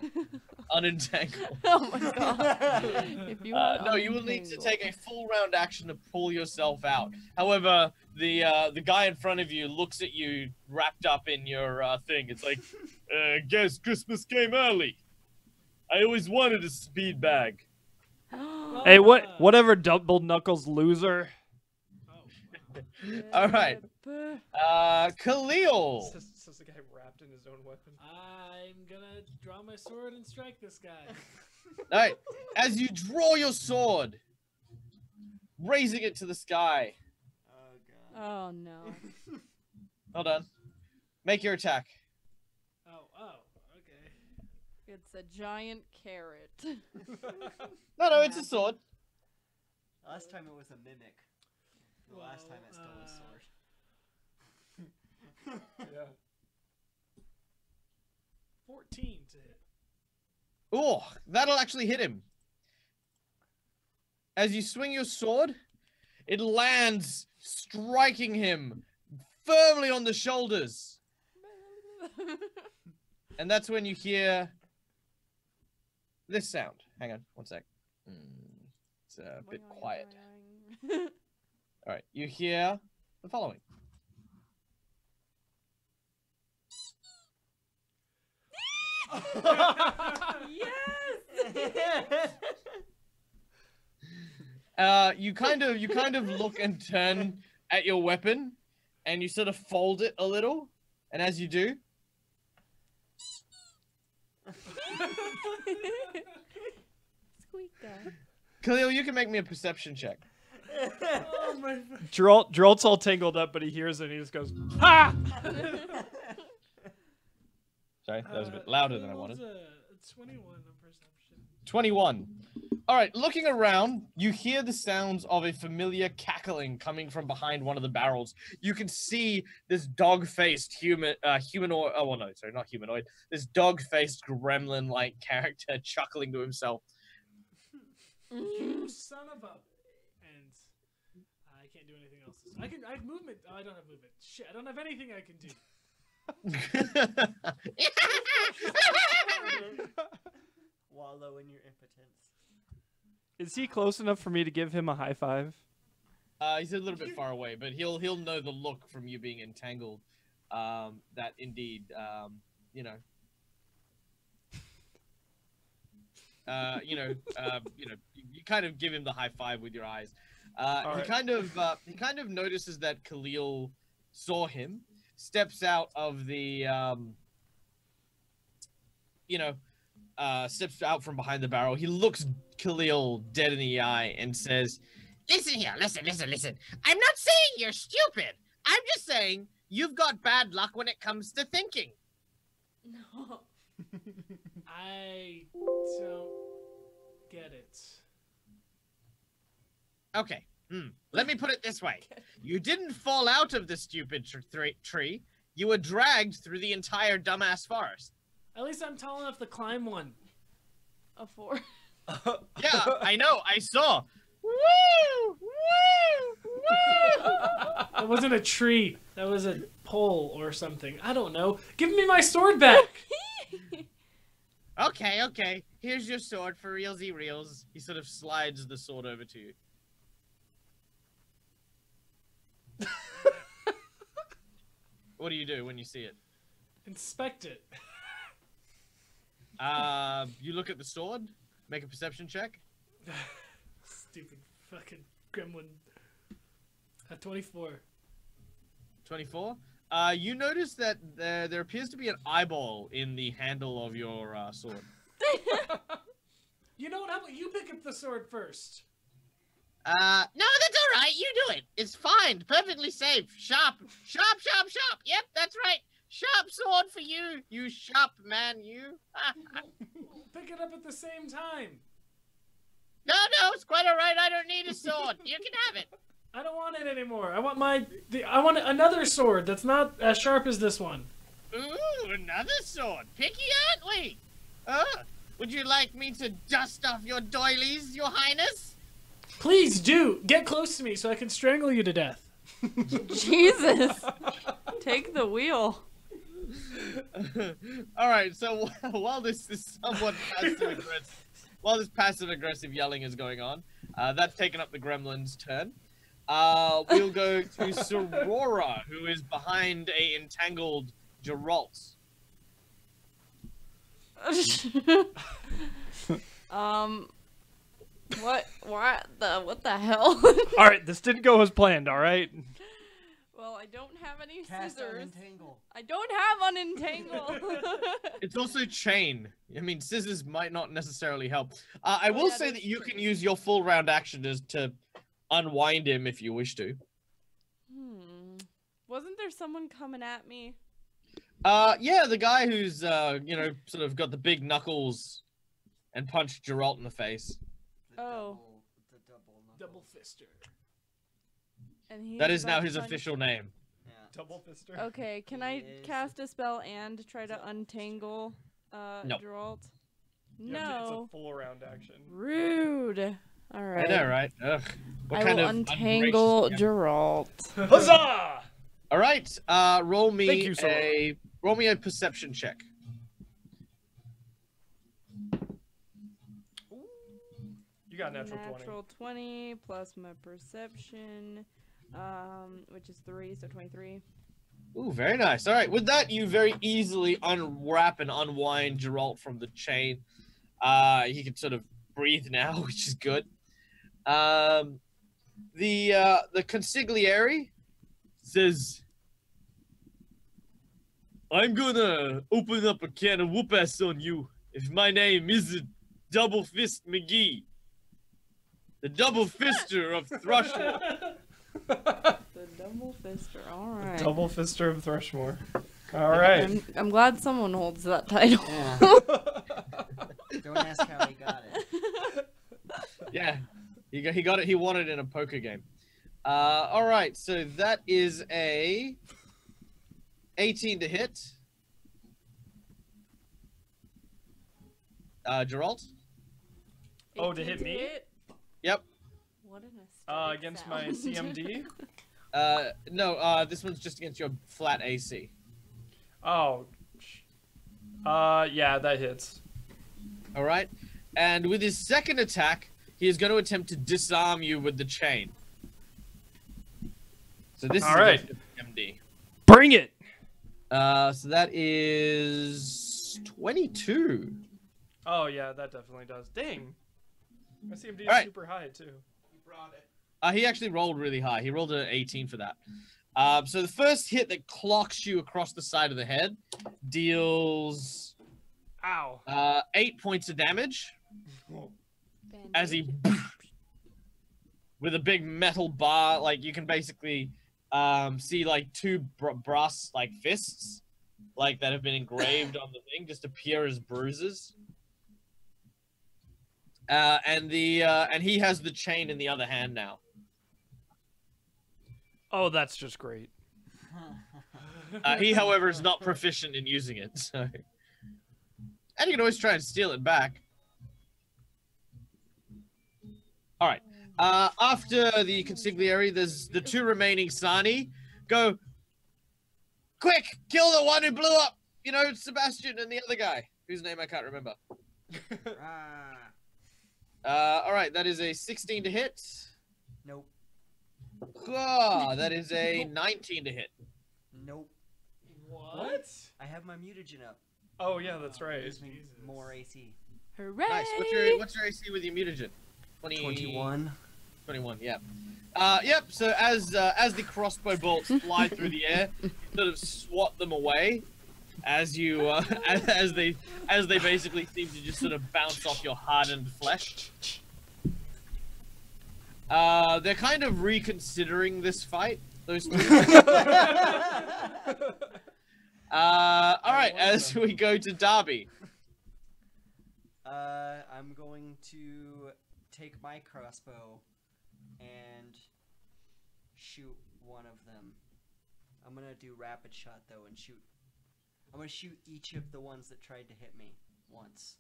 unentangle. Oh my god. If you want No, you will need to unentangle. take a full round action to pull yourself out. However, the guy in front of you looks at you wrapped up in your thing. It's like, guess Christmas came early. I always wanted a speed bag. Hey, whatever, double knuckles loser. Oh. All right. Khalil. Says the guy wrapped in his own weapon. I'm gonna draw my sword and strike this guy. All right. As you draw your sword, raising it to the sky. Oh god. Oh no. Hold on. Make your attack. Oh, okay. It's a giant carrot. No, it's a sword. Last time it was a mimic. The last time it stole a sword. Yeah. 14 to hit. Oh, that'll actually hit him. As you swing your sword, it lands, striking him firmly on the shoulders. And that's when you hear this sound. Hang on, one sec. It's a bit quiet. All right, you hear the following. Yes. You kind of look and turn at your weapon, and you sort of fold it a little, and as you do, Squeak that. Khalil, you can make me a perception check. Oh my. Geralt's all tangled up, but he hears it and he just goes, ha! Sorry, that was a bit louder than I wanted. 21 on perception. 21. All right, looking around, you hear the sounds of a familiar cackling coming from behind one of the barrels. You can see this dog-faced humanoid. Oh, well, no, sorry, not humanoid. This dog-faced gremlin-like character chuckling to himself. You son of a... And I can't do anything else. I have movement. Oh, I don't have movement. Shit, I don't have anything I can do. Wallow in your impotence. Is he close enough for me to give him a high five? He's a little bit far away, but he'll know the look from you being entangled. That indeed, you know, you kind of give him the high five with your eyes. He kind of notices that Khalil saw him, steps out of the, steps out from behind the barrel. He looks Khalil dead in the eye and says, "Listen here, listen. I'm not saying you're stupid. I'm just saying you've got bad luck when it comes to thinking." No. I don't get it. Okay. Let me put it this way. You didn't fall out of the stupid tree. You were dragged through the entire dumbass forest. At least I'm tall enough to climb one. A 4. Yeah, I know. I saw. Woo! Woo! Woo! That wasn't a tree. That was a pole or something. I don't know. Give me my sword back. Okay. Here's your sword for realsy reals. He sort of slides the sword over to you. What do you do when you see it? Inspect it. You look at the sword. Make a perception check. Stupid fucking gremlin. 24. 24. You notice that there appears to be an eyeball in the handle of your sword. You know what? How about you pick up the sword first? No, that's all right. You do it. It's fine. Perfectly safe. Sharp. Yep, that's right. Sharp sword for you. You sharp man, you. Pick it up at the same time. No, it's quite all right. I don't need a sword. You can have it. I don't want it anymore. I want I want another sword that's not as sharp as this one. Ooh, another sword. Picky, aren't we? Would you like me to dust off your doilies, your highness? Please do. Get close to me so I can strangle you to death. Jesus. Take the wheel. All right, so while this is somewhat passive-aggressive, while this passive-aggressive yelling is going on, that's taken up the gremlin's turn. We'll go to Sorora, who is behind a entangled Geralt. What the hell? All right, this didn't go as planned. All right. Well, I don't have any Cast scissors. unentangle. I don't have unentangle. It's also chain. I mean, scissors might not necessarily help. I will say that you can use your full round action to unwind him if you wish to. Wasn't there someone coming at me? Yeah, the guy who's, sort of got the big knuckles and punched Geralt in the face. Oh. The Double fister. And he's That is now about to his punch- official name. Yeah. Double fister. Okay, can I cast a spell and try to untangle No. Geralt? Yeah, No. it's a full round action. Rude. All right. I know, right? Ugh. What I kind will of untangle ungracious- Geralt. Huzzah! All right. Roll me Thank you, sir. roll me a perception check. You got natural 20. Natural 20 plus my perception, which is 3, so 23. Ooh, very nice. All right. With that, you very easily unwrap and unwind Geralt from the chain. He can sort of breathe now, which is good. The consigliere says, "I'm gonna open up a can of whoop-ass on you if my name isn't Double Fist McGee. The double fister of Thrushmore." The double fister, alright. Double fister of Thrushmore. All right. I'm glad someone holds that title. Yeah. Don't ask how he got it. Yeah, he got it. He won it in a poker game. All right, so that is a 18 to hit. Geralt? Oh, to hit 18 me? hit? Yep. What an aesthetic Against sound. my CMD. No, this one's just against your flat AC. Oh. Yeah, that hits. All right. And with his second attack, he is going to attempt to disarm you with the chain. So this All is right. against the MD. Bring it. So that is 22. Oh yeah, that definitely does. Dang. My CMD is Alright. super high too. He actually rolled really high. He rolled an 18 for that. So the first hit that clocks you across the side of the head deals Ow. 8 points of damage as he with a big metal bar. Like you can basically see like two brass like fists like that have been engraved on the thing just appear as bruises. And he has the chain in the other hand now. Oh, that's just great. He, however, is not proficient in using it. So, and you can always try and steal it back. All right. After the consigliere, there's the two remaining Sani. Go quick, kill the one who blew up. You know, Sebastian and the other guy whose name I can't remember. All right, that is a 16 to hit. Nope. That is a 19 to hit. Nope. What? I have my mutagen up. Oh yeah, that's right. Gives me more AC. Hooray! Nice. What's your AC with your mutagen? 21. 21. Yeah. Yep. So as the crossbow bolts fly through the air, you sort of swat them away, as you as they basically seem to just sort of bounce off your hardened flesh. They're kind of reconsidering this fight. Those two. All right. As we go to Darby. I'm going to take my crossbow and shoot one of them. I'm gonna do rapid shot though and shoot. I'm gonna shoot each of the ones that tried to hit me once.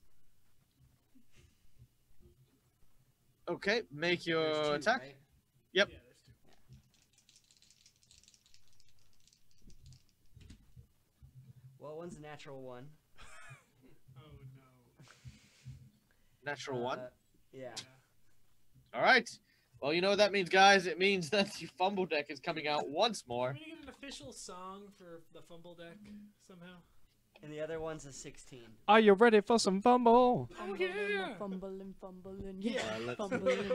Okay, make There's your two, attack. right? Yep. Yeah, there's two. Well, one's a natural one. Oh no. Natural one. Yeah. All right. Well, you know what that means, guys. It means that the fumble deck is coming out once more. Can we get an official song for the fumble deck somehow? And the other one's a 16. Are you ready for some fumble? Oh yeah. Fumbling, yeah. let's-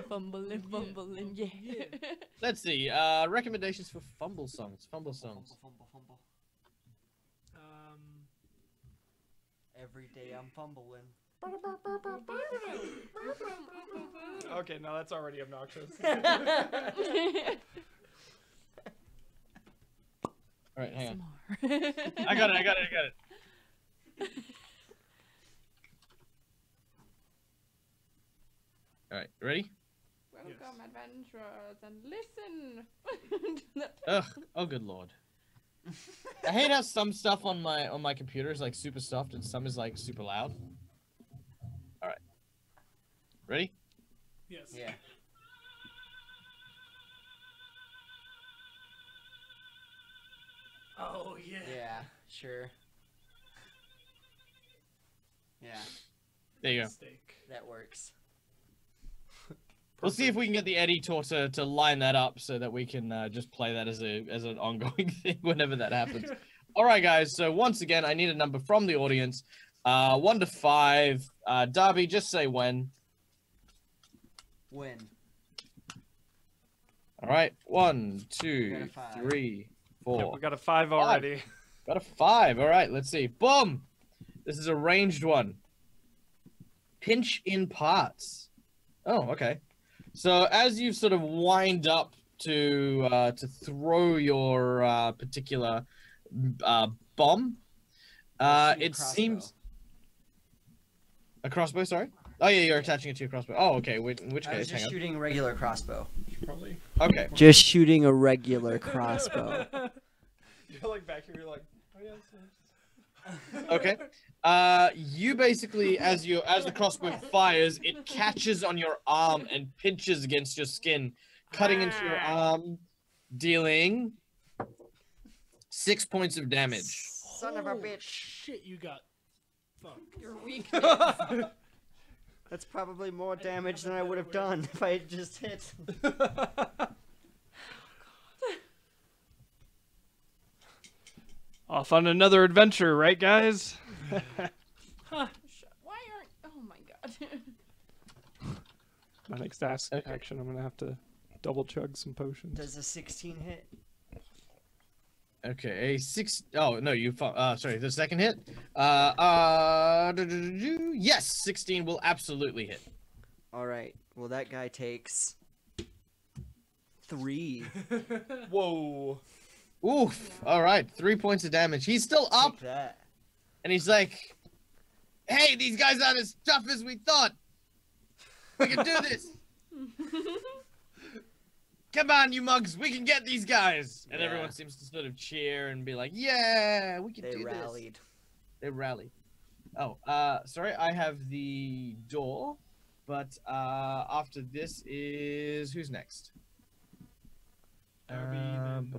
Fumbling, yeah. Let's see. Recommendations for fumble songs. Fumble songs. Fumble. Um. Every day I'm fumbling. Okay, now that's already obnoxious. All right, hang on. I got it. All right, ready? Welcome, adventurers, and listen. Ugh. Oh, good lord. I hate how some stuff on my computer is like super soft and some is like super loud. All right. Ready? Yes. Yeah. Oh yeah. Yeah, sure. Yeah, There you go. Mistake. that works. We'll see if we can get the editor to line that up so that we can just play that as an ongoing thing whenever that happens. All right, guys. So once again, I need a number from the audience. 1 to 5. Darby, just say when. Win. All right. 1, got 2, a 5. 3, Yep, 4. we got a 5 already. Got a 5. All right. Let's see. Boom. This is a ranged one. Pinch in parts. Oh, okay. So as you sort of wind up to throw your particular bomb, it seems a crossbow. Sorry. Oh yeah, you're attaching it to your crossbow. Oh, okay. In which I was case, hang just on. shooting a regular crossbow. Probably. Okay. Just shooting a regular crossbow. You're like back here, you're like, oh yeah, Okay. You basically, as the crossbow fires, it catches on your arm and pinches against your skin, cutting into your arm, dealing 6 points of damage. Son of a Holy bitch. Shit, you got. Fuck. Your weakness. That's probably more damage than I would have done if I had just hit. Off on another adventure, right, guys? Why aren't? Oh my god. My next action, I'm gonna have to double chug some potions. Does a 16 hit? Okay, a 6. Oh no, sorry, the second hit. Yes, 16 will absolutely hit. All right. Well, that guy takes 3. Whoa. Oof. All right, 3 points of damage. He's still up, Take that. and he's like, "Hey, these guys aren't as tough as we thought. We can do this. Come on, you mugs, we can get these guys." And Yeah. everyone seems to sort of cheer and be like, "Yeah, we can They do rallied. this." They rallied. Oh, sorry, I have the door, but after this is who's next? Darby, then-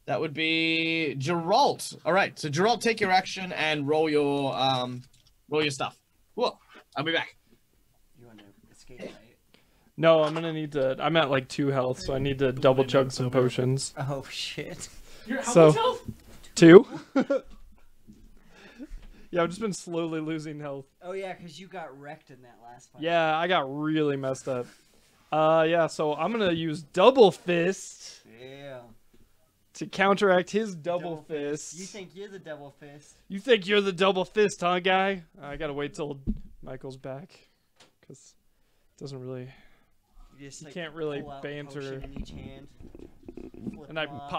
That would be Geralt. All right, so Geralt, take your action and roll your stuff. Whoa, I'll be back. You want to escape, right? No, I'm gonna need to. I'm at like 2 health, so I need to double chug some potions. Oh, shit. You're how So- much health? 2? Yeah, I've just been slowly losing health. Oh, yeah, because you got wrecked in that last fight. Yeah, I got really messed up. Yeah, so I'm gonna use double fist Yeah. to counteract his double fist. You think you're the double fist? You think you're the double fist, huh, guy? I gotta wait till Michael's back, because it doesn't really. You just, You like, can't really pull out banter. potion in each hand. Flip And I them off.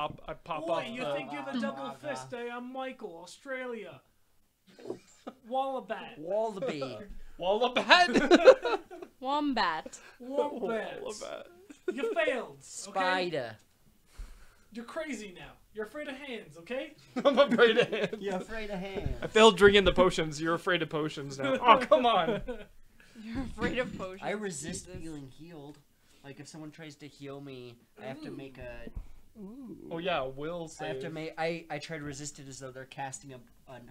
pop Boy, off. you think you're the double fist? I'm Michael, Australia. Wallabat. Wallaby. Wallabat. Wombat. Wombat. Wallabat. You failed. Okay? Spider. You're crazy now. You're afraid of hands, okay? I'm afraid of hands. You're afraid of hands. I failed drinking the potions. You're afraid of potions now. Oh, come on. You're afraid of potions. I resist Jesus. feeling healed. Like, if someone tries to heal me, I have to make a... Oh yeah, will I save. have to make... I try to resist it as though they're casting a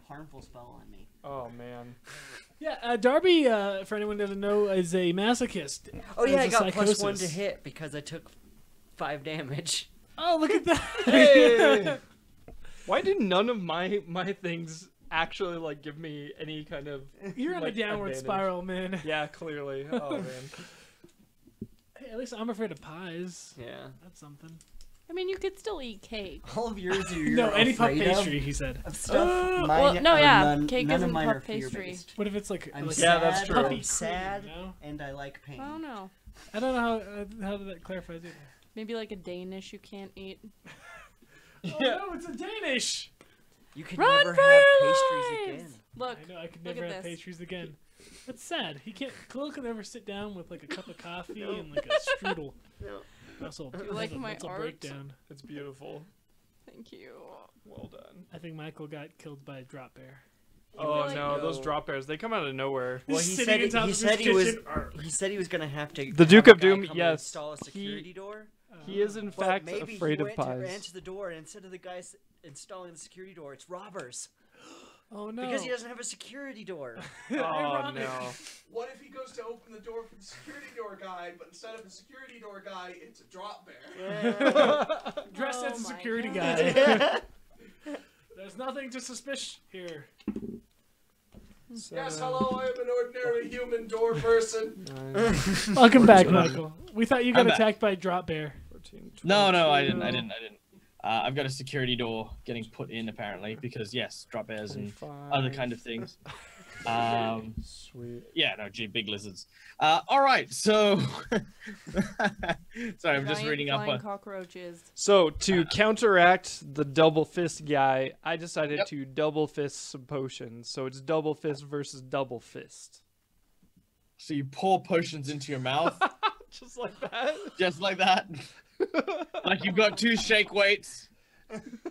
harmful spell on me. Oh man. Yeah, Darby, for anyone who doesn't know, is a masochist. Oh, yeah, Has I a got +1 to psychosis. hit because I took 5 damage. Oh, look at that. Hey! Why did none of my things actually like give me any kind of? You're on like, a downward advantage? spiral, man. Yeah, clearly. Oh man. Hey, at least I'm afraid of pies. Yeah. That's something. I mean, you could still eat cake. All of yours are you're No, any puff afraid pastry, he said. of stuff. well, Mine no, are yeah, none, cake none of isn't mine puff are pastry. fear-based. What if it's like, I'm like Yeah, sad, that's true. puppy I'm cream, sad, you know? and I like pain. I don't know. I don't know how that clarifies it. Maybe like a Danish you can't eat. Oh Yeah. no, it's a Danish! You could Run never for have your pastries lives! again. Look, I know, I could look never at have this. pastries again. That's sad. Khalil can never sit down with like a cup of coffee and like a strudel. No. That's all. you like my that's a art? breakdown. It's beautiful. Thank you. Well done. I think Michael got killed by a drop bear. Oh like- no, those drop bears, they come out of nowhere. Well, He's he sitting said on top he of said his he was kitchen. he said he was gonna have to. The have Duke a of guy Doom, come and yes, Install a security door. He is in But fact maybe afraid he of went pies. ran to the door, and instead of the guys installing the security door, it's robbers Oh no! because he doesn't have a security door. Oh Ironic. no. What if he goes to open the door for the security door guy, but instead of a security door guy, it's a drop bear? Yeah. Dressed Oh as a my security God. guy. There's nothing to suspicious here. Yes, hello, I am an ordinary human door person. 9, Welcome back, Michael. We thought you got I'm back. attacked by a drop bear. 14, No, I 22, didn't. I've got a security door getting put in apparently because yes, drop bears and 25. other kind of things. Sweet. Yeah, no, gee, big lizards. All right, so sorry, I'm just Giant reading up flying on. cockroaches. So to counteract the double fist guy, I decided Yep. to double fist some potions. So it's double fist versus double fist. So you pour potions into your mouth, Just like that. just like that, like you've got 2 shake weights.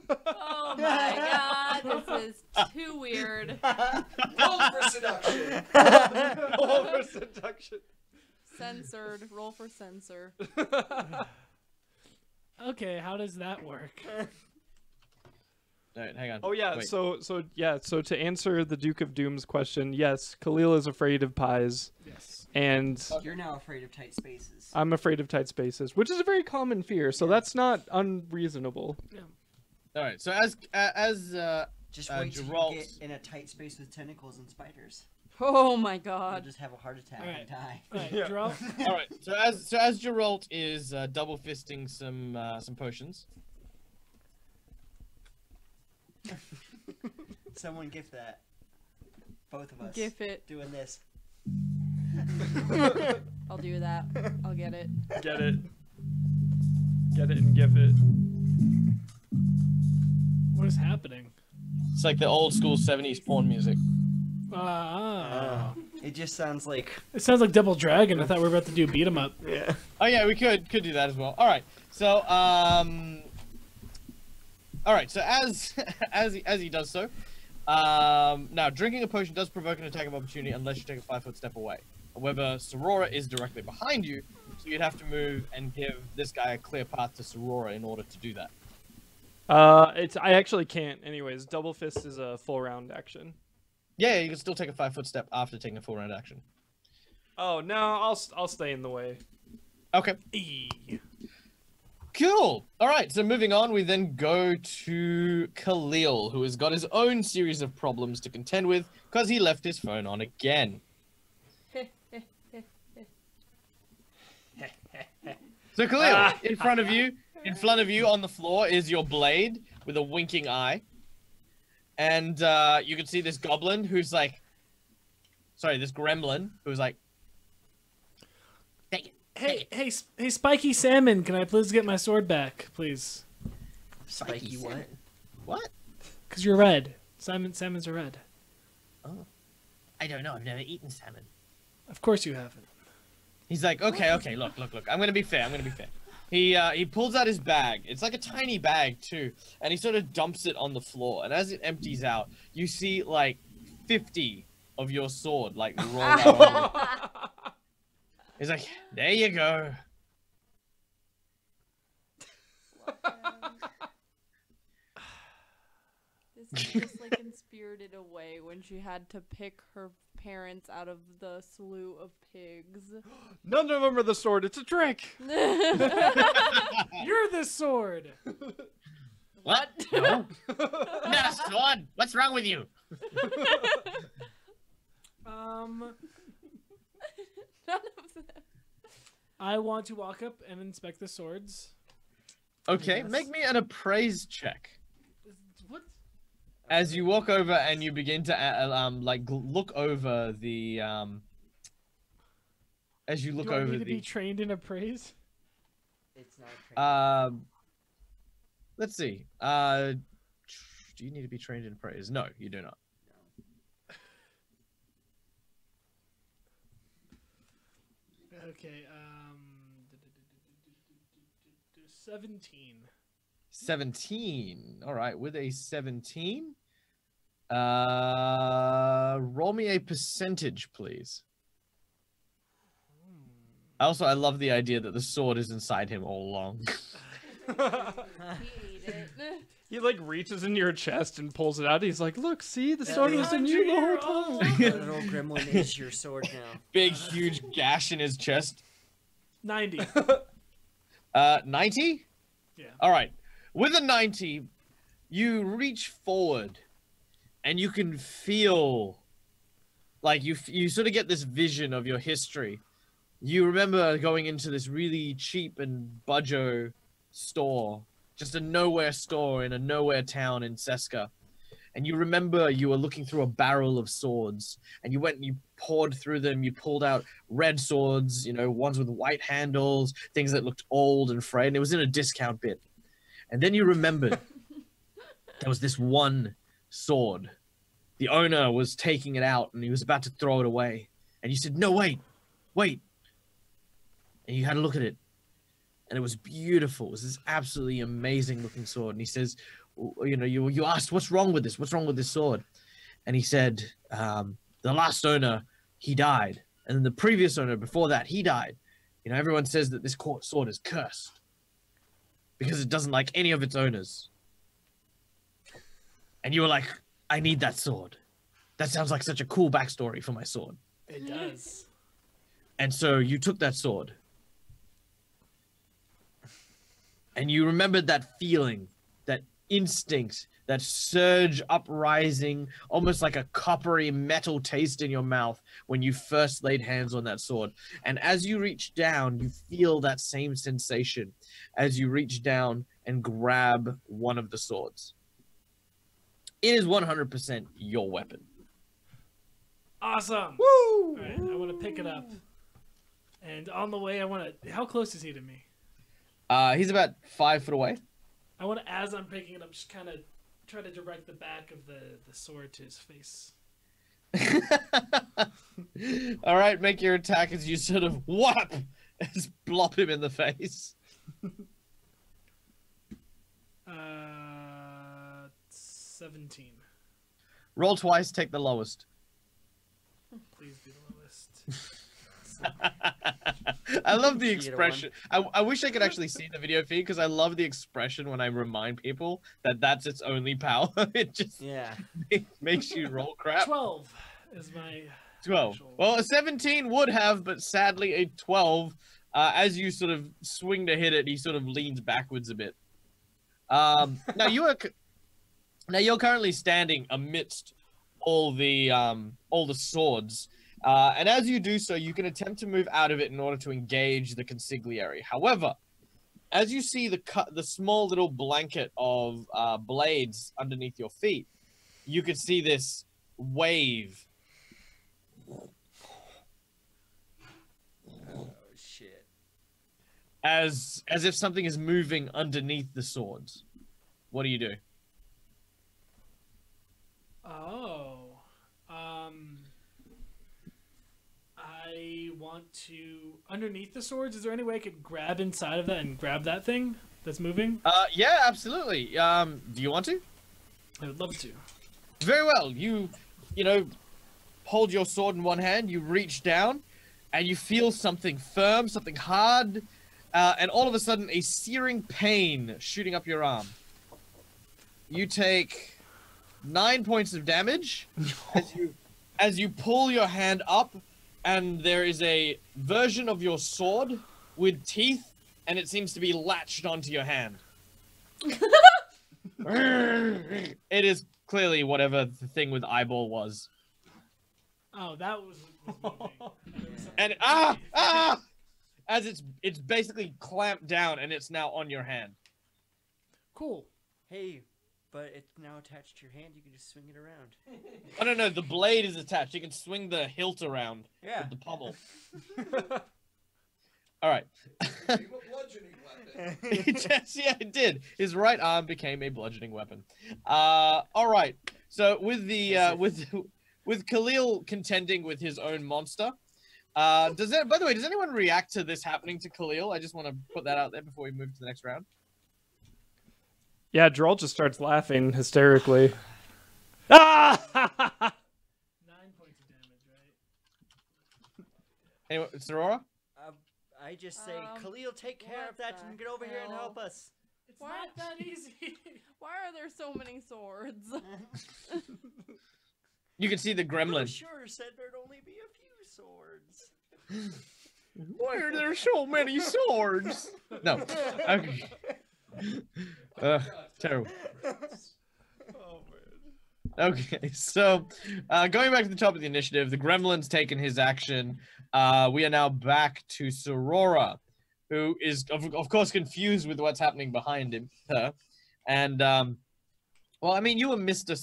Oh my god, this is too weird. Roll for seduction. Roll for seduction. Censored. Roll for censor. Okay, how does that work? All right, hang on. Oh yeah, Wait. so to answer the Duke of Doom's question, yes, Khalil is afraid of pies, Yes. and You're now afraid of tight spaces. I'm afraid of tight spaces, which is a very common fear. So that's not unreasonable. All right. So Just wait till Geralt- you get in a tight space with tentacles and spiders. Oh my You'll god. just have a heart attack Alright. and die. Alright, Yeah. draw. all right. So as Geralt is double fisting some potions. Someone gift that. Both of us. Gif it. Doing this. I'll do that. I'll get it. Get it. Get it and gif it. What is happening? It's like the old school 70s porn music. It just sounds like. It sounds like Double Dragon. I thought we were about to do beat 'em up. Yeah. Oh yeah, we could do that as well. All right. So all right. So as he does so, now drinking a potion does provoke an attack of opportunity unless you take a 5-foot step away. However, Sorora is directly behind you, so you'd have to move and give this guy a clear path to Sorora in order to do that. I actually can't. Anyways, double fist is a full round action. Yeah, you can still take a 5-foot step after taking a full round action. Oh no, I'll stay in the way. Okay. Cool. All right. So moving on, we then go to Khalil, who has got his own series of problems to contend with because he left his phone on again. So Khalil, in front of you on the floor is your blade with a winking eye, and you can see this goblin who's like, sorry, this gremlin who's like, take it. Hey, Spiky Salmon, can I please get my sword back, please? Spiky what? What? Because you're red. Salmons are red. Oh, I don't know. I've never eaten salmon. Of course you haven't. He's like, okay, look. I'm gonna be fair. He pulls out his bag. It's like a tiny bag too, and he sort of dumps it on the floor. And as it empties out, you see like 50 of your sword like roll out. He's like, there you go. This is just like in Spirited Away when she had to pick her parents out of the slew of pigs. None of them are the sword. It's a trick. You're the sword. What? No. Not a sword. What's wrong with you? None of them. I want to walk up and inspect the swords. Okay, Yes. make me an appraise check. What? As you walk over and you begin to look over the as you look Do I over need to the be trained in appraise? It's not a trick. let's see. Do you need to be trained in appraise? No, you do not. Okay, 17. 17. All right, with a 17, roll me a percentage, please. Also, I love the idea that the sword is inside him all along. He ate it. He like reaches into your chest and pulls it out. He's like, "Look, see, the sword was in you the whole time." The little gremlin is your sword now. Big, huge gash in his chest. 90. 90? Yeah. All right. With a 90, you reach forward and you can feel like you sort of get this vision of your history. You remember going into this really cheap and budget store, just a nowhere store in a nowhere town in Seska. And you remember you were looking through a barrel of swords, and you went and you poured through them. You pulled out red swords, ones with white handles, things that looked old and frayed, and it was in a discount bin. And then you remembered there was this one sword. The owner was taking it out, and he was about to throw it away. And you said, "No, wait. And you had a look at it, and it was beautiful. It was this absolutely amazing looking sword. And he says, you asked, what's wrong with this? What's wrong with this sword? And he said, the last owner, he died. And then the previous owner before that, he died. Everyone says that this sword is cursed because it doesn't like any of its owners. And you were like, I need that sword. That sounds like such a cool backstory for my sword. It does. And so you took that sword. And you remembered that feeling, that instinct, that surge uprising, almost like a coppery metal taste in your mouth when you first laid hands on that sword. And as you reach down, you feel that same sensation as you reach down and grab one of the swords. It is 100% your weapon. Awesome. Woo! All right, I want to pick it up. And on the way, I want to... How close is he to me? He's about 5 foot away. I want to, as I'm picking it up, just kind of try to direct the back of the sword to his face. All right, make your attack as you sort of whap, just blop him in the face. 17. Roll twice, take the lowest. Please be the lowest. I love the expression. I wish I could actually see the video feed because I love the expression when I remind people that that's its only power. It just makes you roll crap. 12 is my 12. actual- Well, a 17 would have, but sadly a 12. As you sort of swing to hit it, he sort of leans backwards a bit. Now you're currently standing amidst all the swords. And as you do so, you can attempt to move out of it in order to engage the consigliere. However, as you see the small little blanket of blades underneath your feet, you can see this wave. Oh shit! As if something is moving underneath the swords. What do you do? Oh. I want to... Underneath the swords, is there any way I could grab inside of that and grab that thing that's moving? Yeah, absolutely. Do you want to? I would love to. Very well. You hold your sword in one hand, you reach down, and you feel something firm, something hard, and all of a sudden a searing pain shooting up your arm. You take 9 points of damage as you pull your hand up, and there is a version of your sword with teeth, and it seems to be latched onto your hand. It is clearly whatever the thing with eyeball was. Oh, that was moving. And as it's basically clamped down and it's now on your hand. Cool. Hey, but it's now attached to your hand. You can just swing it around. Oh no, the blade is attached. You can swing the hilt around Yeah. with the pommel. All right. Became a bludgeoning weapon. It did. His right arm became a bludgeoning weapon. All right. So with the with Khalil contending with his own monster, by the way, does anyone react to this happening to Khalil? I just want to put that out there before we move to the next round. Yeah, Droll just starts laughing hysterically. Ah! 9 points of damage, right? Anyway, Sorora? I just say, Khalil, take care what of that the and get over here and hell? help us. It's not that easy. Why are there so many swords? You can see the The gremlin. sure said there'd only be a few swords. Why are there so many swords? No. Okay. Terrible. Okay, so going back to the top of the initiative, the gremlin's taken his action. We are now back to Sorora, who is of course confused with what's happening behind her. And well, I mean, you were Mr.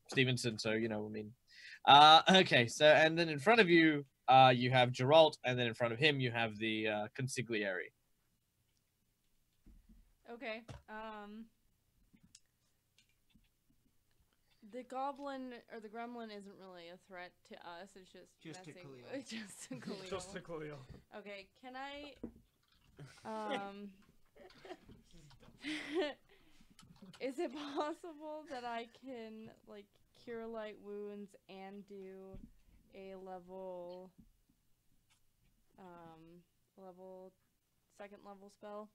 Stevenson, so you know, I mean. Okay, so and then in front of you, you have Geralt, and then in front of him, you have the consigliere. Okay. The goblin or the gremlin isn't really a threat to us. It's just to messing. Khalil. Just to Khalil. Just to Khalil. Okay. Can I? Is Is it possible that I can like cure light wounds and do a second level spell?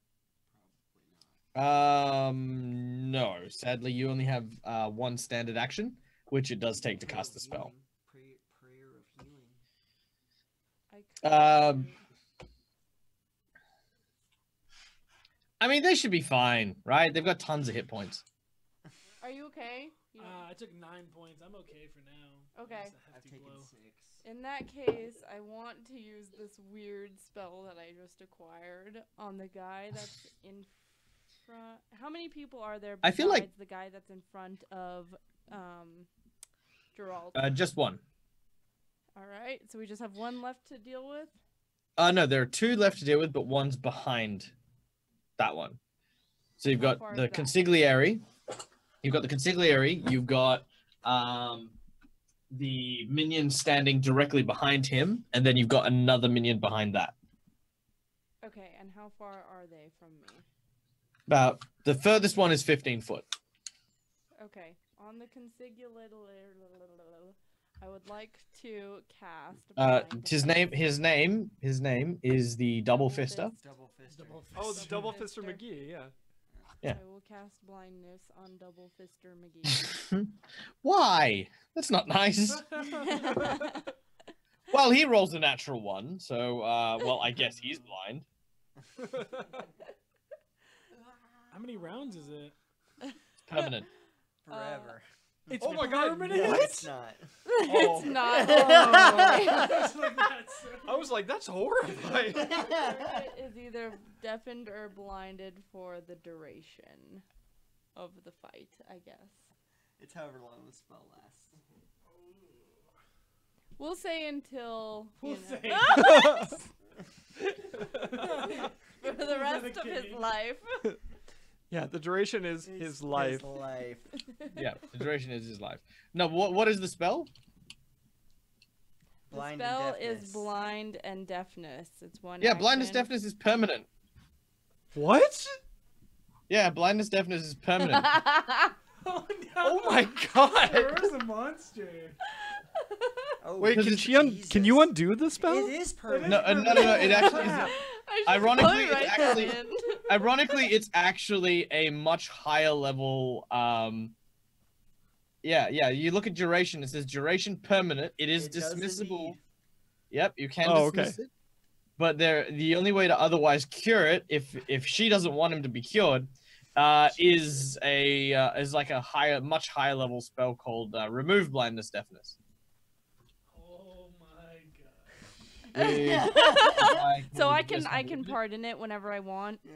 No. Sadly, you only have one standard action, which it does take to cast the spell. Prayer of healing. I could. I mean, they should be fine, right? They've got tons of hit points. Are you okay? You I took 9 points. I'm okay for now. Okay. That was a I've hefty taken blow. 6. In that case, I want to use this weird spell that I just acquired on the guy that's in front. How many people are there I besides feel like- the guy that's in front of Geralt? Just one. All right, so we just have one left to deal with. No, there are 2 left to deal with, but one's behind that one. So you've How got far the is that? consigliere. You've got the consigliere. You've got the minion standing directly behind him, and then you've got another minion behind that. Okay, and how far are they from me? About the furthest one is 15 foot. Okay, on the consigliere, I would like to cast. Blind His name is the Double Double Fister. Fist. Double fist. Oh, the double Fister Fister. McGee, yeah. Yeah. I will cast blindness on Double Fister McGee. Why? That's not nice. Well, he rolls a natural 1, so well, I guess he's blind. How many rounds is it? Permanent. Forever. It's Oh my God, permanent? No, it's not. It's not. It's like that, so- I was like, that's horrifying. Spirit is either deafened or blinded for the duration of the fight, I guess. It's however long the spell lasts. We'll say until We'll know, say. for the rest of his kidding. life. Yeah, the duration is his life. His life. Yeah, the duration is his life. No, what is the spell? The Blind and spell deafness. is blind and deafness. It's one. Yeah, blindness, action. deafness is permanent. What? Yeah, blindness, deafness is permanent. Oh no! Oh my God! Where's the monster? Oh, Wait, Because can Jesus. can you undo the spell? It is permanent. No, no, it actually is. I should Ironically, put it it's right actually- back in. Ironically, it's actually a much higher level. Yeah. You look at duration. It says duration permanent. It is It does dismissible. indeed. Yep, you can Oh, dismiss it. But the only way to otherwise cure it, if she doesn't want him to be cured, is like a much higher level spell called remove blindness, deafness. Oh my god. So I can pardon it whenever I want. Yeah.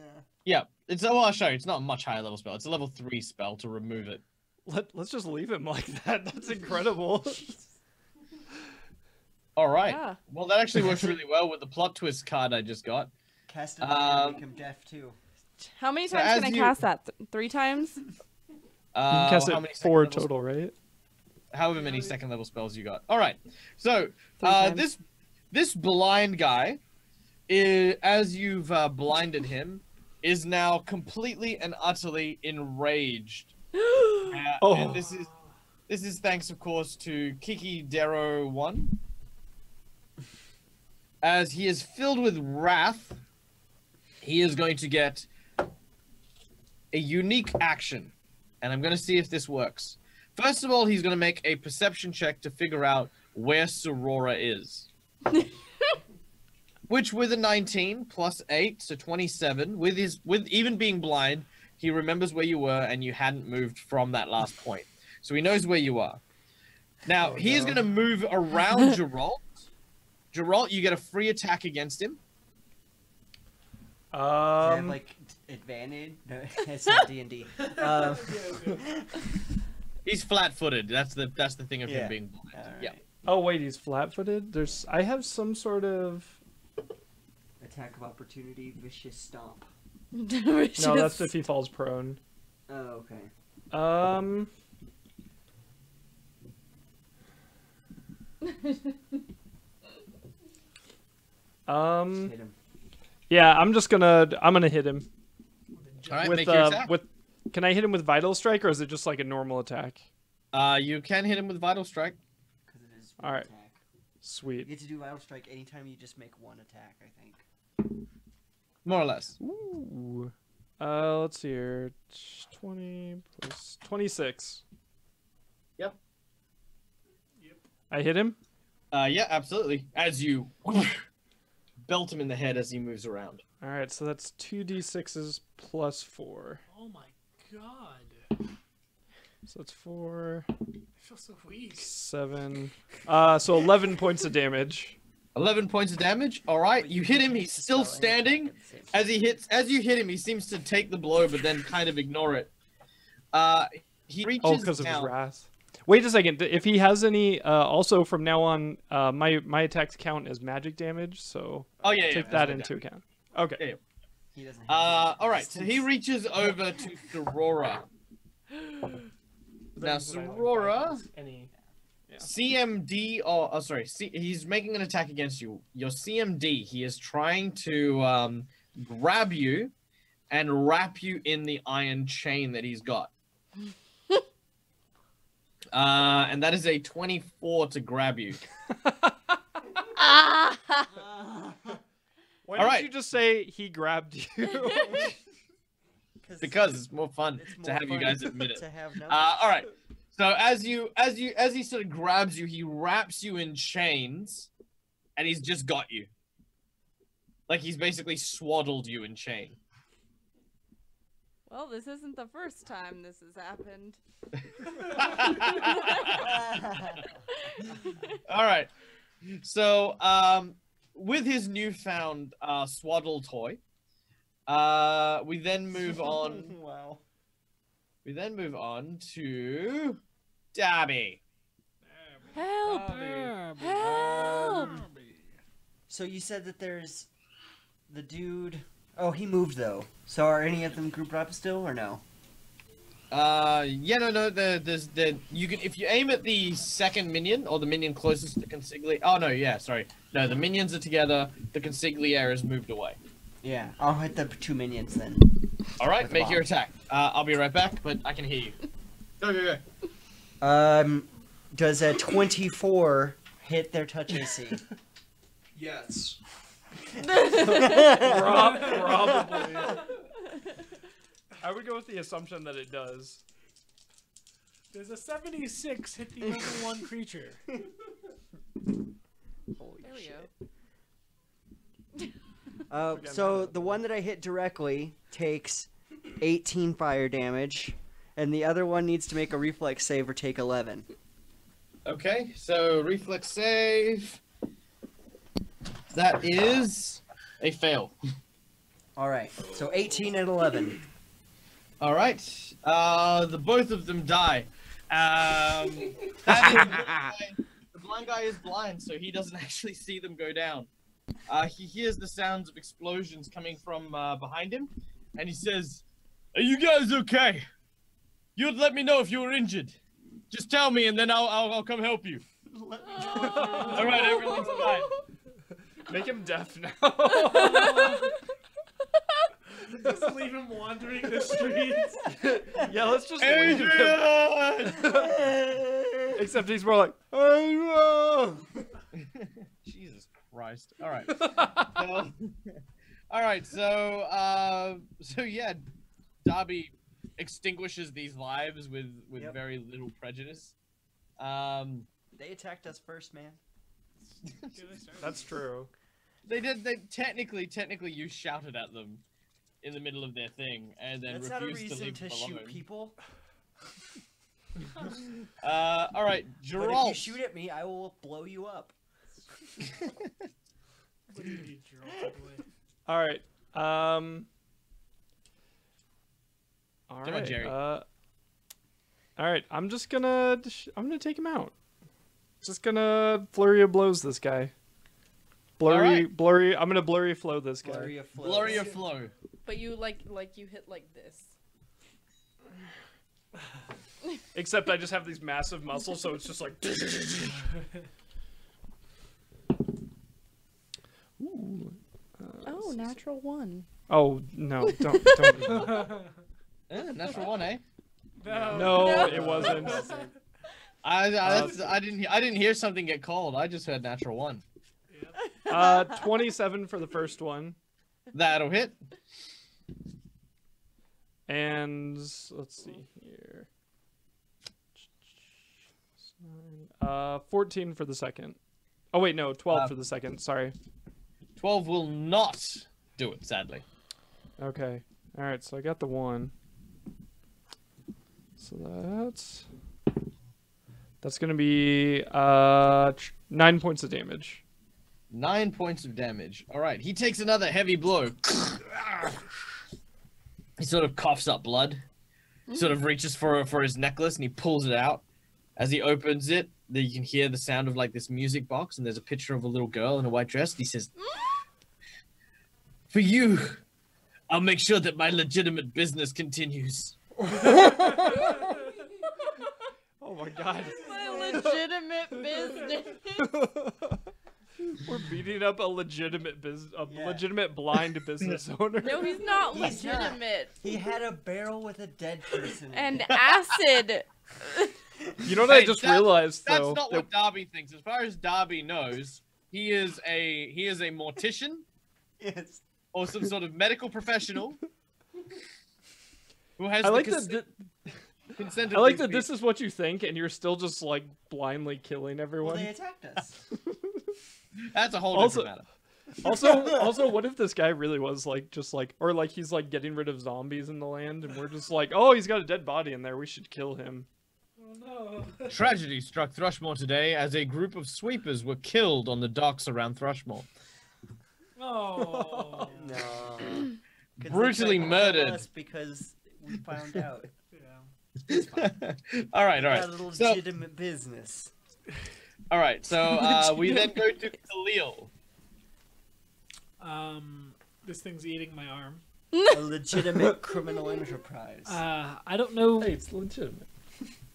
Yeah, I'll show you. It's not a much higher level spell. It's a level 3 spell to remove it. Let's just leave him like that. That's incredible. All right. Yeah. Well, that actually works really well with the plot twist card I just got. Cast it on Um, make him deaf too. How many So times as can I you- cast that? 3 times? You can cast how it many 4 second level total, right? however many second level spells you got. All right. So 3 times. this blind guy, as you've blinded him, is now completely and utterly enraged. Oh. And this is thanks, of course, to Kiki Dero 1, as he is filled with wrath. He is going to get a unique action, and I'm going to see if this works. First of all, he's going to make a perception check to figure out where Sorora is. Which, with a 19 plus 8, so 27, with even being blind, he remembers where you were and you hadn't moved from that last point. So he knows where you are. Now, he is going to move around Geralt. Geralt, you get a free attack against him. Do you have like advantage? No, it's not D&D. He's flat-footed. That's the thing of Yeah. him being blind. Alright. Yeah. Oh wait, he's flat-footed. I have some sort of. Attack of opportunity, vicious stomp. No, that's if he falls prone. Oh, okay. Hit him. Yeah, I'm gonna hit him All right, with make your attack. with Can I hit him with Vital Strike, or is it just like a normal attack? You can hit him with Vital Strike. Because it is All one right. attack. You Sweet. get to do Vital Strike anytime you just make one attack, I think. More or less. Ooh. Let's see here. 20 plus 26. Yep. I hit him. Yeah, absolutely. As you belt him in the head as he moves around. All right, so that's 2d6s plus 4. Oh my god. So that's 4, I feel so weak. 7. So 11 points of damage. 11 points of damage. All right, you hit him. He's still standing. As you hit him, he seems to take the blow, but then kind of ignore it. He reaches Oh, because of his down. wrath. Wait a second. If he has any, also from now on, my attacks count as magic damage. So Oh yeah, take that into account. Okay. Yeah. He doesn't have All right. So he reaches over to Sorora. Now, Sorora, Any? CMD, or sorry, he's making an attack against you. Your CMD, he is trying to grab you and wrap you in the iron chain that he's got. And that is a 24 to grab you. Ah! Why All did right. you just say he grabbed you? Because it's more fun It's to more have you fun guys admit it. to have numbers. All right. So as he sort of grabs you, he wraps you in chains, and he's just got you. Like he's basically swaddled you in chain. Well, this isn't the first time this has happened. All right. So with his newfound swaddle toy, we then move on. Wow. We then move on to Darby. Help! Help! So you said that there's the dude. Oh, he moved though. So are any of them grouped up still or no? Yeah, no. You can, if you aim at the second minion or the minion closest to consigliere. Oh no, yeah, sorry. No, the minions are together. The consigliere is moved away. Yeah, I'll hit the 2 minions then. All right, With make bomb. your attack. I'll be right back, but I can hear you. Go. Does a 24 hit their touch AC? Yes. Probably. I would go with the assumption that it does. Does a 76 hit the level 1 creature? Holy There we shit. go. So the one that I hit directly takes 18 fire damage, and the other one needs to make a reflex save or take 11. Okay, so reflex save. That is a fail. All right, so 18 and 11. All right, the both of them die. The blind guy is blind, so he doesn't actually see them go down. He hears the sounds of explosions coming from behind him, and he says, "Are you guys okay? You'd let me know if you were injured. Just tell me, and then I'll come help you." All right, everything's fine. Make him deaf now. Just leave him wandering the streets. Yeah, let's just leave him. Adrian! Except he's more like, "Oh, Jesus Christ! All right. So, all right. So yeah, Darby extinguishes these lives with Yep. very little prejudice. They attacked us first, man. That's true." They did. They technically, you shouted at them in the middle of their thing, and then That's not a refused to reason leave to them shoot alone. people. All right, But if Geralt. you shoot at me, I will blow you up. What do you need, Gerald? Take away. All right. All Come on, right. Jerry. All right. I'm gonna take him out. Just gonna flurry of blows this guy. Blurry. I'm gonna blurry flow this guy. Flurry of flow. Blurry of flow. But you like you hit like this. Except I just have these massive muscles, so it's just like. Ooh. Oh, natural 1. Oh no! Don't. Natural one, eh? No, it wasn't. I didn't hear something get called. I just heard natural one. 27 for the first one. That'll hit. And let's see here. 14 for the second. Oh wait, no, 12 for the second. Sorry. 12 will not do it, sadly. Okay. All right, so I got the 1. So that's going to be 9 points of damage. 9 points of damage. All right, he takes another heavy blow. He sort of coughs up blood. He sort of reaches for his necklace and he pulls it out. As he opens it, you can hear the sound of like this music box, and there's a picture of a little girl in a white dress. And he says, "For you, I'll make sure that my legitimate business continues." Oh my god. My legitimate business. We're beating up a legitimate legitimate blind business owner. No, he's not He's not. legitimate. He had a barrel with a dead person. in And it. acid. You know what I Hey, just realized That's though? not what Darby thinks. As far as Darby knows, he is a mortician Yes. or some sort of medical professional who has I the like consent I like of that these this is what you think, and you're still just like blindly killing Well, everyone. they attacked us. people. That's a whole Also- different matter. Also, what if this guy really was like just like, or like he's like getting rid of zombies in the land, and we're just like, oh, he's got a dead body in there, we should kill him. Oh no. Tragedy struck Thrushmore today as a group of sweepers were killed on the docks around Thrushmore. Oh. No. 'Cause they Brutally tried to kill murdered. us because we found out. Yeah. all right. Got a legitimate business. All right. So we then go to Khalil. This thing's eating my arm. A legitimate criminal enterprise. I don't know. Hey, it's legitimate.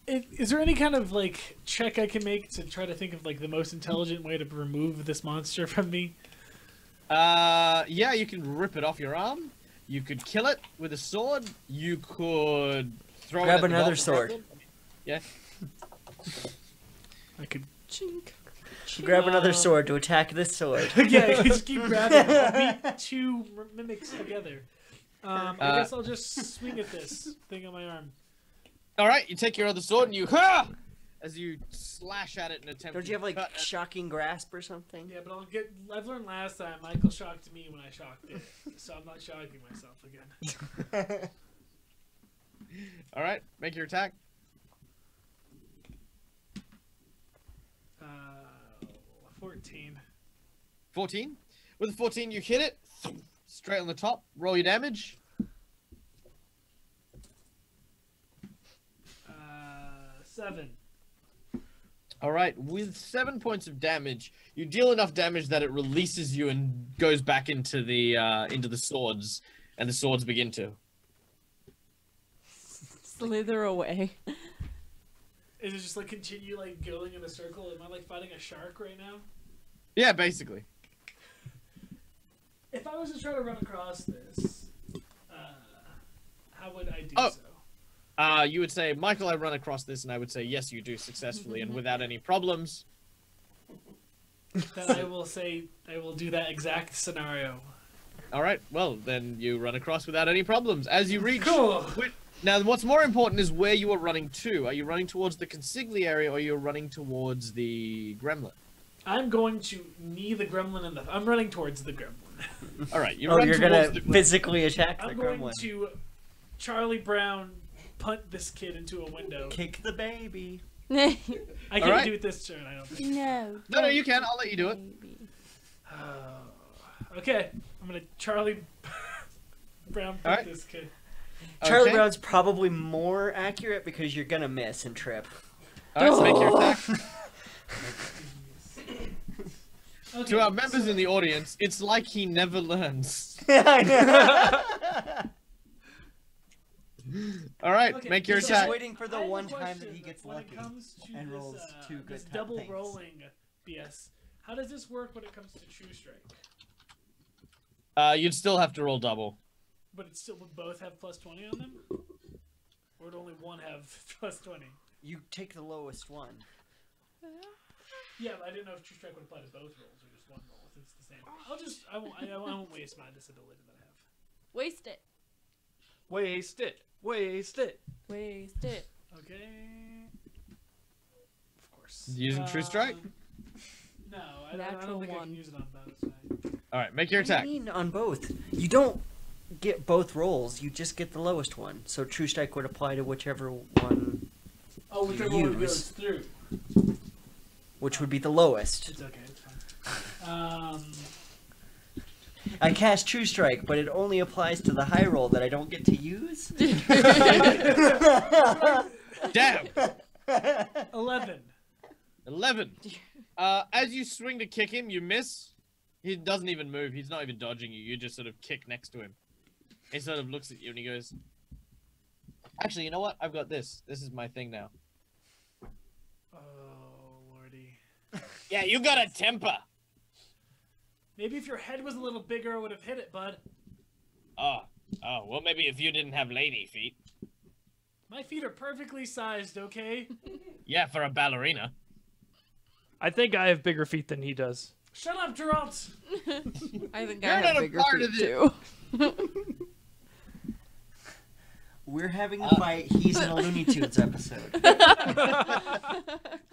Is there any kind of like check I can make to try to think of like the most intelligent way to remove this monster from me? Yeah, you can rip it off your arm. You could kill it with a sword. You could throw Grab it at the another dog sword. problem. Yeah. I could. Chink. Grab another sword to attack this sword. Yeah, just keep grabbing. I'll beat two mimics together. I guess I'll just swing at this thing on my arm. All right. You take your other sword and you as you slash at it and attempt. Don't to you have like cut at- shocking grasp or something? Yeah, but I've learned last time Michael shocked me when I shocked it, so I'm not shocking myself again. All right. Make your attack. 14. 14. With a 14, you hit it straight on the top. Roll your damage. 7. All right, with 7 points of damage, you deal enough damage that it releases you and goes back into the swords, and the swords begin to. Slither away. Is it just like continue like going in a circle? Am I like fighting a shark right now? Yeah, basically. If I was to try to run across this, how would I do Oh. so? You would say, Michael, I run across this, and I would say, yes, you do successfully and without any problems. Then I will say I will do that exact scenario. All right, well, then you run across without any problems. As you reach... Cool. Now, what's more important is where you are running to. Are you running towards the consigli area, or are you running towards the gremlin? I'm going to knee the gremlin in the. I'm running towards the gremlin. All right, you Oh, run you're towards gonna the gremlin. physically attack the I'm going gremlin. to Charlie Brown punt this kid into a window. Kick the baby. I can't Alright. do it this turn. I don't think. No. No, you can. I'll let you do it. Baby. Okay, I'm gonna Charlie Brown punt Alright. this kid. Charlie Okay. Brown's probably more accurate because you're gonna miss and trip. All right, so make your attack. Okay, To our members in the audience, it's like he never learns. I know. All right, Okay, make your He's attack. just waiting for the I have a one time question that he gets when lucky. it comes to and this, rolls two good this top double things. rolling BS. How does this work when it comes to True Strike? You'd still have to roll double. But it still would both have plus 20 on them. Or would only one have plus 20? You take the lowest one. Yeah, but I didn't know if True Strike would apply to both rolls or just one roll. If it's the same. I won't waste my disability that I have. Waste it. Waste it. Waste it. Waste it. Okay. Of course. Using True Strike? No, I Natural don't think I one. can use it on both. So. All right, make your What do you attack. mean on both? You don't get both rolls. You just get the lowest one. So True Strike would apply to whichever one, Oh, whichever one use. goes through. which would be the lowest. It's okay. It's fine. I cast True Strike, but it only applies to the high roll that I don't get to use. Damn. 11. 11. As you swing to kick him, you miss. He doesn't even move. He's not even dodging you. You just sort of kick next to him. He sort of looks at you and he goes, actually, you know what? I've got this. This is my thing now. Oh, lordy. Yeah, you got a temper. Maybe if your head was a little bigger, I would have hit it, bud. Oh, well, maybe if you didn't have lady feet. My feet are perfectly sized, okay? Yeah, for a ballerina. I think I have bigger feet than he does. Shut up, Geralt! I think You're I not have a bigger part feet of too. We're having a fight. He's in a Looney Tunes episode.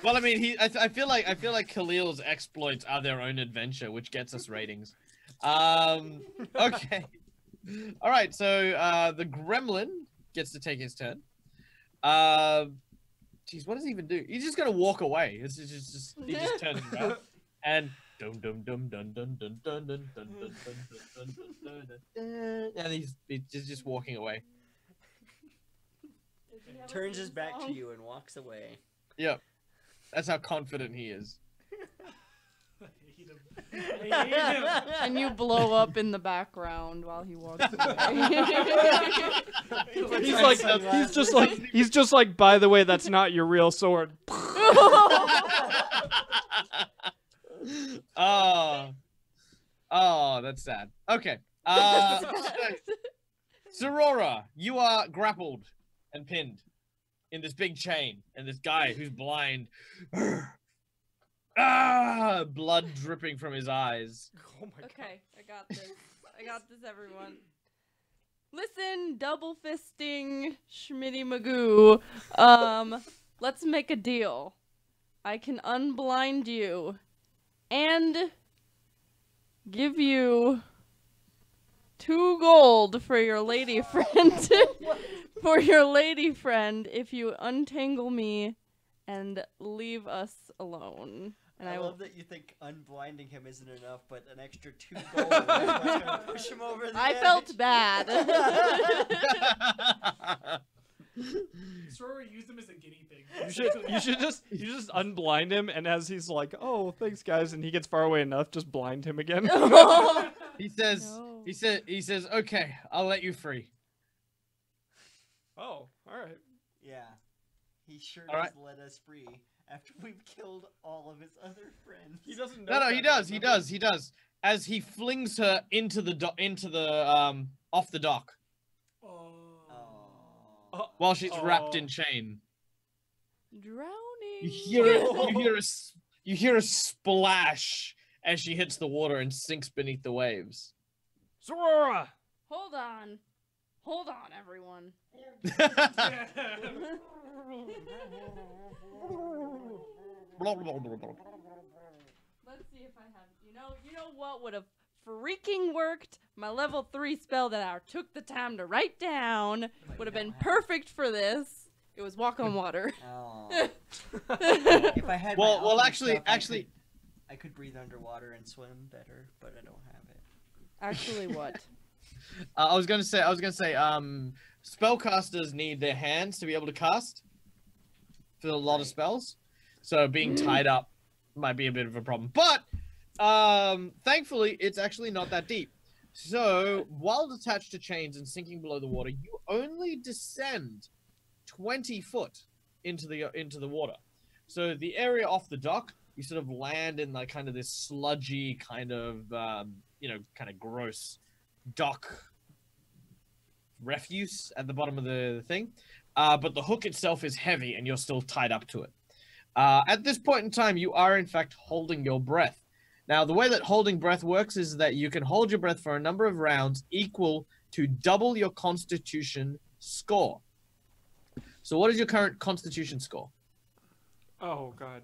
Well, I mean, I feel like Khalil's exploits are their own adventure, which gets us ratings. Okay. All right, so the gremlin gets to take his turn. Jeez, what does he even do? He's just gonna walk away. It's just he just turns around and dum dum dum dum dum dum dum dum dum dum dum dum, and he's just walking away. Turns his back to you and walks away. Yep, that's how confident he is. I hate him. I hate him. And you blow up in the background while he walks away. He's just like, by the way, that's not your real sword. Oh, that's sad. Okay. Zorora, you are grappled and pinned in this big chain, and this guy who's blind. Blood dripping from his eyes. Oh my Okay, I got this. I got this, everyone. Listen, double fisting Schmitty Magoo. Let's make a deal. I can unblind you and give you 2 gold for your lady friend. For your lady friend, if you untangle me and leave us alone. And I will. love that you think unblinding him isn't enough, but an extra 2 gold is what's gonna push him over the I edge. felt bad. Soror used him as a guinea pig. You should just unblind him, and as he's like, "Oh, thanks, guys," and he gets far away enough, just blind him again. He says, No. he says, okay, I'll let you free. Oh, all right. Yeah. He sure All does right. let us free after we've killed all of his other friends. He doesn't know. No, he that, does, he remember? does, he does. As he flings her into the off the dock Oh. Oh. while she's wrapped Oh. in chain. Drowning. You hear a splash as she hits the water and sinks beneath the waves. Zorora! Hold on. Hold on, everyone. Let's see if I have. You know what would have freaking worked? My level 3 spell that I took the time to write down would have been perfect for this. It was walk on water. Oh. If I had my well, alchemy actually, stuff, actually, I could breathe underwater and swim better, but I don't have it. Actually, what? I was gonna say, spellcasters need their hands to be able to cast for a lot of spells, so being tied up might be a bit of a problem. But thankfully, it's actually not that deep. So while attached to chains and sinking below the water, you only descend 20 foot into the water. So the area off the dock, you sort of land in like kind of this sludgy kind of kind of gross dock refuse at the bottom of the thing. but the hook itself is heavy and you're still tied up to it. At this point in time, you are in fact holding your breath. Now, the way that holding breath works is that you can hold your breath for a number of rounds equal to double your Constitution score. So what is your current Constitution score? Oh God.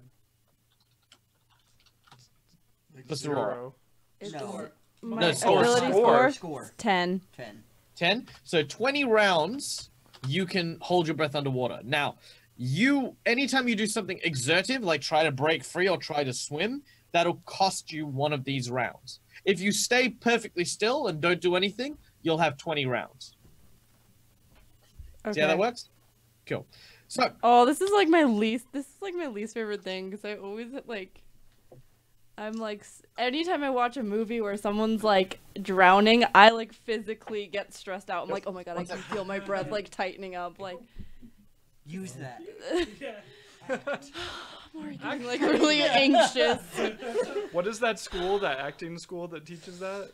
Plus Aurora. It's No. my score, ability score. score. 10. 10. 10. So 20 rounds, you can hold your breath underwater. Now, anytime you do something exertive, like try to break free or try to swim, that'll cost you one of these rounds. If you stay perfectly still and don't do anything, you'll have 20 rounds. Okay. See how that works? Cool. So, Oh, this is like my least favorite thing because I always I'm like anytime I watch a movie where someone's like drowning, I like physically get stressed out. I'm like, "Oh my God, I can feel my breath like tightening up." Like Use that. Yeah. I'm already getting like really anxious. What is that school? That acting school that teaches that?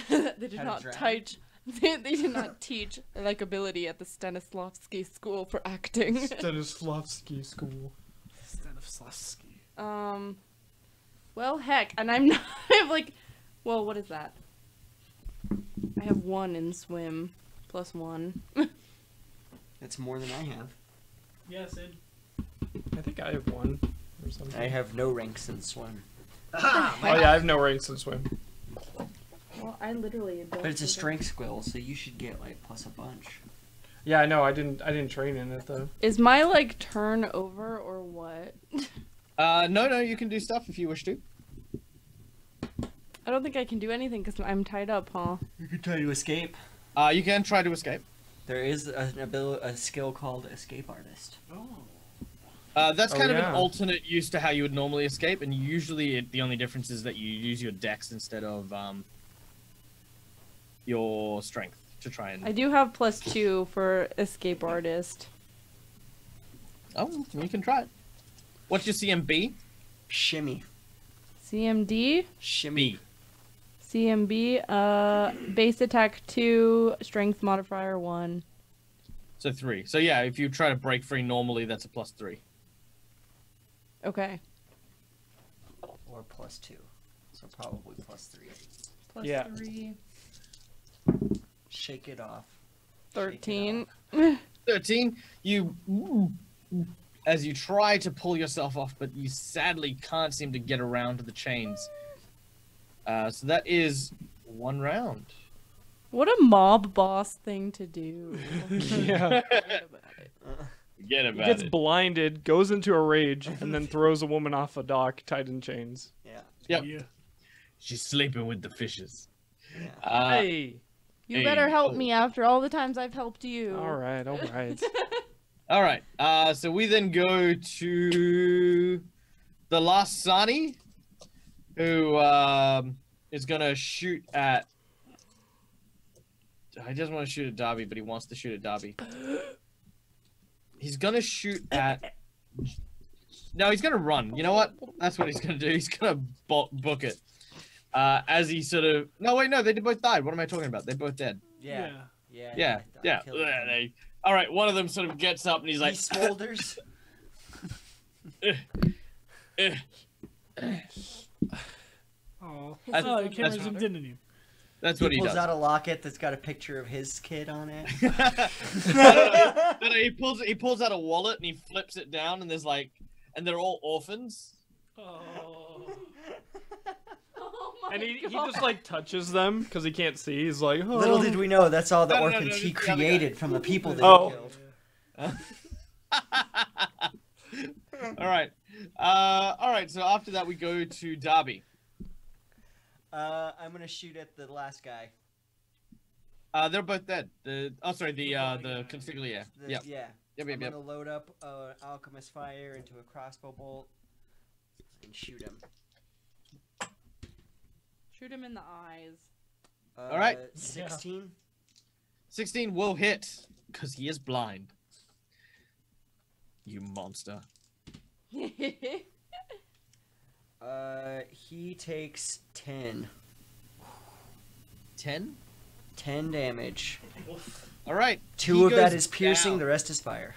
They did How to not drown? teach. They did not teach like ability at the Stanislavski School for Acting. Stanislavski School. Stanislavski. Well, heck, and I'm not. I have like, well, what is that? I have 1 in swim, +1. That's more than I have. Yeah, Sid. I think I have 1 or something. I have no ranks in swim. Oh yeah, I have no ranks in swim. Well, I literally don't. But it's a think strength skill, so you should get like plus a bunch. Yeah, I know. I didn't train in it though. Is my like turn over or what? no, you can do stuff if you wish to. I don't think I can do anything because I'm tied up, huh? You can try to escape. You can try to escape. There is a skill called Escape Artist. Oh. That's Oh, kind of yeah. an alternate use to how you would normally escape, and usually the only difference is that you use your dex instead of your strength to try and... I do have +2 for escape artist. Oh, you can try it. What's your CMB? Shimmy. CMD, Shimmy. CMB, base attack 2, strength modifier 1. So 3. So yeah, if you try to break free normally, that's a +3. Okay. Or +2. So probably +3. Yeah. +3. Shake it off. 13. 13, as you try to pull yourself off, but you sadly can't seem to get around to the chains. So that is 1 round. What a mob boss thing to do. Yeah. Forget He about gets it. blinded, goes into a rage, and then throws a woman off a dock tied in chains. Yeah. Yep. Yeah. She's sleeping with the fishes. Yeah. Hey. You Hey, better help oh. me after all the times I've helped you. All right. All right. All right. So we then go to the last Sani, who is gonna shoot at. He doesn't want to shoot at Darby, but he wants to shoot at Darby. He's gonna shoot at. No, he's gonna run. You know what? That's what he's gonna do. He's gonna book it. As he sort of. No, wait, no, they both died. What am I talking about? They're both dead. Yeah. Yeah. Yeah. Yeah. I killed him. All right, one of them sort of gets up and he's like. He smolders. Oh. That's- Oh, the camera that's- zoomed in on you. That's what he pulls does. out a locket that's got a picture of his kid on it. No, he pulls out a wallet and he flips it down and there's like, and they're all orphans. Oh. Oh my And he God. just like touches them because he can't see. He's like, oh. Little did we know that's all the No, no, no, orphans no, he just the other guy. created from the people that Oh. he killed. All right. All right. So after that, we go to Darby. I'm gonna shoot at the last guy. They're both dead. The consigliere. The- Yep. Yeah. Yep. I'm gonna load up alchemist fire into a crossbow bolt and shoot him. Shoot him in the eyes. All right. 16. 16 will hit because he is blind. You monster. He takes 10. 10. 10 damage. All right. Two He of that goes is piercing. down. The rest is fire.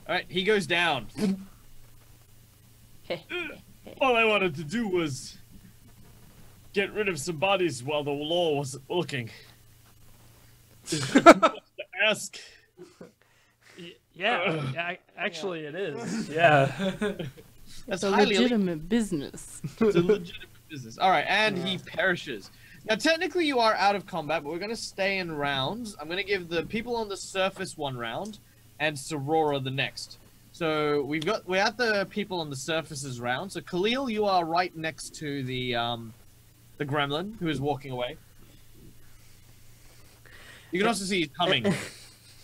Alright, he goes down. All I wanted to do was get rid of some bodies while the law was looking. To ask. Yeah, actually it is. Yeah. That's It's a highly legitimate business. It's a legitimate business. Alright, and he perishes. Now, technically you are out of combat, but we're going to stay in rounds. I'm going to give the people on the surface 1 round, and Sorora the next. So, we're at the people on the surfaces round. So, Khalil, you are right next to the gremlin, who is walking away. You can also see he's humming.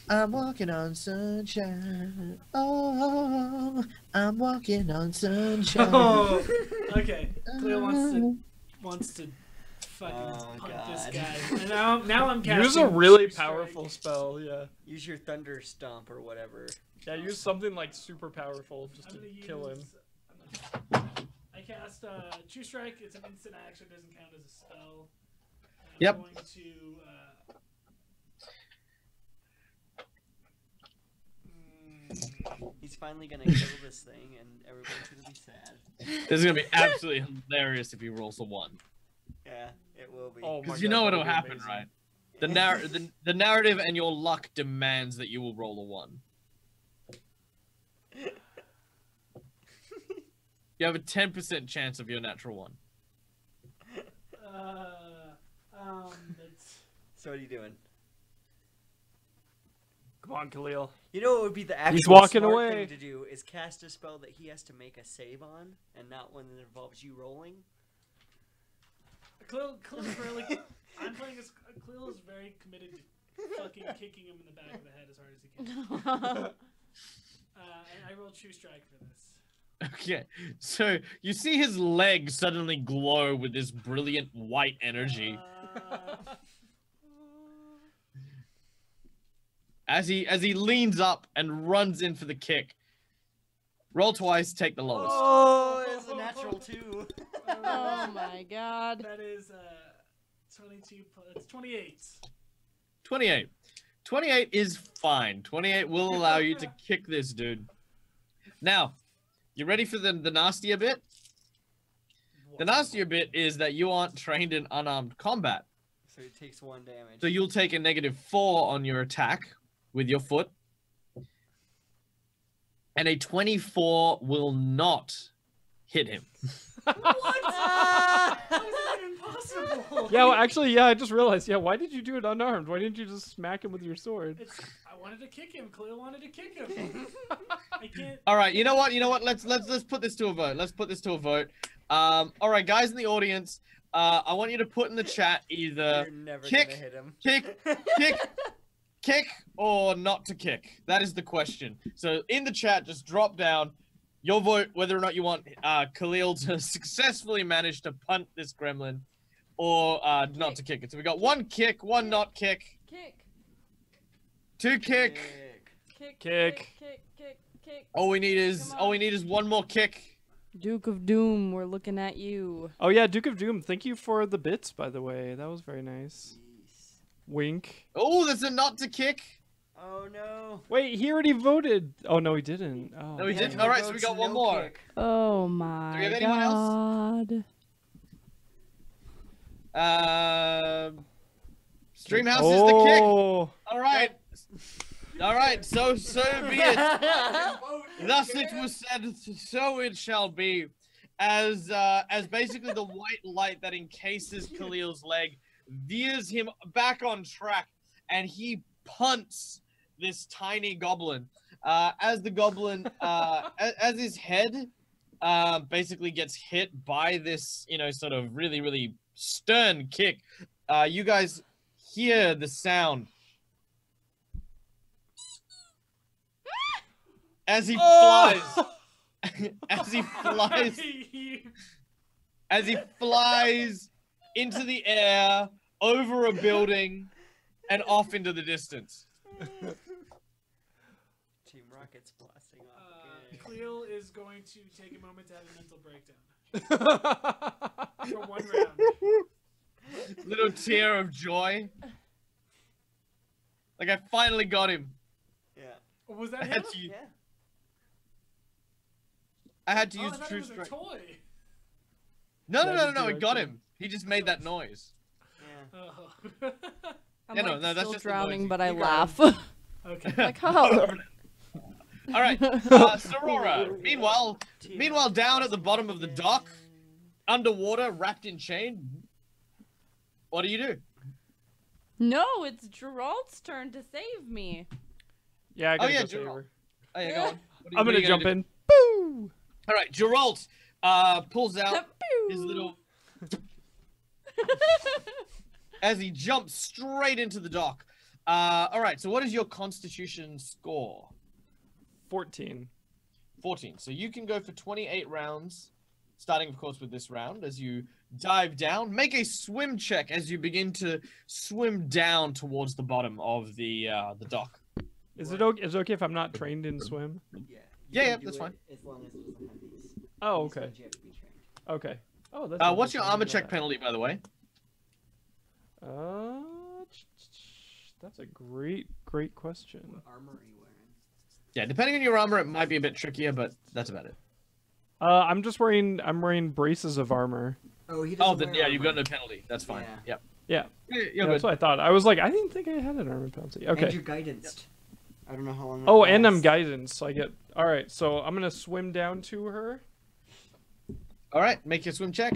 I'm walking on sunshine. Oh, I'm walking on sunshine. Oh, okay. Cleo wants to fucking punt this guy. And now I'm casting. Use a really True Strike. powerful spell, yeah. Use your thunder stomp or whatever. Yeah, use something like super powerful just I'm to gonna kill him. I cast True Strike. It's an instant action. Doesn't count as a spell. And Yep. I'm going to. He's finally gonna kill this thing, and everyone's gonna be sad. This is gonna be absolutely hilarious if he rolls a 1. Yeah, it will be. Oh my Because you God, know that'd what'll be happen, amazing. right? The narrative and your luck demands that you will roll a 1. You have a 10% chance of your natural 1. That's So what are you doing? Come on, Khalil. You know what would be the actual walking smart away. thing to do is cast a spell that he has to make a save on, and not one that involves you rolling. Khalil's really. I'm playing as Khalil is very committed to fucking kicking him in the back of the head as hard as he can. And I rolled True Strike for this. Okay, so you see his legs suddenly glow with this brilliant white energy. As he leans up and runs in for the kick. Roll twice, take the lowest. Oh, it's a natural 2. Oh my god. That is 22 plus 28. 28. 28 is fine. 28 will allow you to kick this dude. Now, you ready for the nastier bit? The nastier bit is that you aren't trained in unarmed combat. So he takes 1 damage. So you'll take a -4 on your attack with your foot. And a 24 will not hit him. How is that impossible? Yeah, well, actually, yeah, I just realized. Yeah, why did you do it unarmed? Why didn't you just smack him with your sword? I wanted to kick him. Khalil wanted to kick him. I can't. All right, you know what? Let's put this to a vote. Let's put this to a vote. All right, guys in the audience, I want you to put in the chat either You're never kick, gonna hit him. kick, or not to kick. That is the question. So in the chat, just drop down your vote whether or not you want Khalil to successfully manage to punt this gremlin, or not to kick it. So we got 1 kick, 1 not kick, Kick. 2 kick. Kick. Kick. Kick. All we need is Come on. 1 more kick. Duke of Doom, we're looking at you. Oh yeah, Duke of Doom. Thank you for the bits, by the way. That was very nice. Wink. Oh, there's a not to kick. Oh no. Wait, he already voted. Oh no, he didn't. Oh. No, he Yeah, didn't. no All right, so we votes, got 1 no more. kick. Oh Do we my have anyone else? god. Streamhouse is the kick. Oh. All right. All right, so be it. Thus it was said, so it shall be. As basically the white light that encases Khalil's leg veers him back on track, and he punts this tiny goblin. As the goblin, as his head basically gets hit by this, sort of really, really stern kick, you guys hear the sound as he flies. As he flies into the air, over a building, and off into the distance. Team Rocket's blasting off again. Khalil is going to take a moment to have a mental breakdown for 1 round. Little tear of joy. Like I finally got him. Yeah. Was that him? That's you. Yeah. I had to Oh, use I thought true it was a strength. toy. No, That no, no, is no, the it got right him. He just made that noise. Yeah. Oh. I'm Yeah, no, like no, that's still just the noise drowning, you- but I you got laugh. Okay. Like, oh. All right, Sorora. Meanwhile, down at the bottom of the dock, underwater, wrapped in chain. What do you do? No, it's Gerald's turn to save me. Yeah, I gotta yeah, go save Gerald. her. Oh, yeah, go on. What are I'm what are gonna you jump do? in. Boo! All right, Geralt pulls out his little as he jumps straight into the dock. All right, so what is your Constitution score? 14. 14. So you can go for 28 rounds, starting, of course, with this round. As you dive down, make a swim check as you begin to swim down towards the bottom of the dock. Is it okay if I'm not trained in swim? Yeah. Yeah, can yeah, do that's it fine. As long as it doesn't have these. Oh, These okay. ones you have to be trained. Okay. Oh, that's. What's your interesting. I armor didn't know check that. penalty, by the way? That's a great question. What armor are you wearing? Yeah, depending on your armor, it might be a bit trickier, but that's about it. I'm wearing braces of armor. Oh, he Oh, doesn't then wear yeah, you've got armor. no penalty. That's fine. Yeah. Yep. Yeah. You're Yeah, good. that's what I thought. I was like, I didn't think I had an armor penalty. Okay. And you're guidanced. I don't know how long. Oh, that and I'm lasts. guidance, so I get. All right, so I'm gonna swim down to her. All right, make your swim check.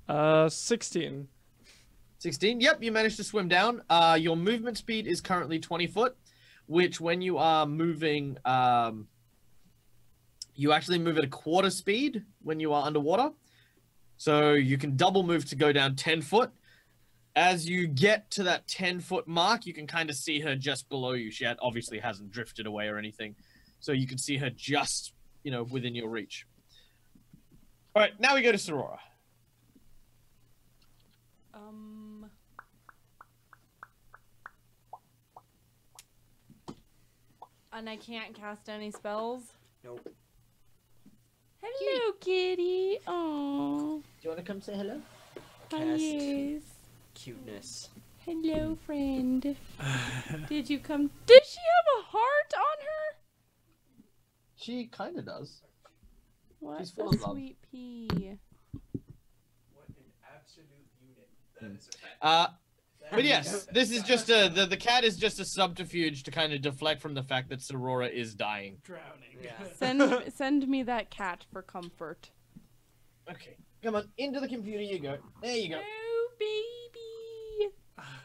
16. 16. Yep, you managed to swim down. Your movement speed is currently 20 foot, which when you are moving, you actually move at a quarter speed when you are underwater. So you can double move to go down 10 foot. As you get to that 10-foot mark, you can kind of see her just below you. She obviously hasn't drifted away or anything. So you can see her just, within your reach. All right, now we go to Sorora. And I can't cast any spells? Nope. Hello, kitty. Oh. Do you want to come say hello? Cast Yes. cuteness. Hello, friend. Did you come? Did she have a heart on her? She kind of does. What She's a full of love. sweet pea. What an absolute unit. That is a cat. But yes, this is just the cat is just a subterfuge to kind of deflect from the fact that Sorora is dying. Drowning. Yeah. Send me that cat for comfort. Okay, come on, into the computer you go. There you go. Oh, baby.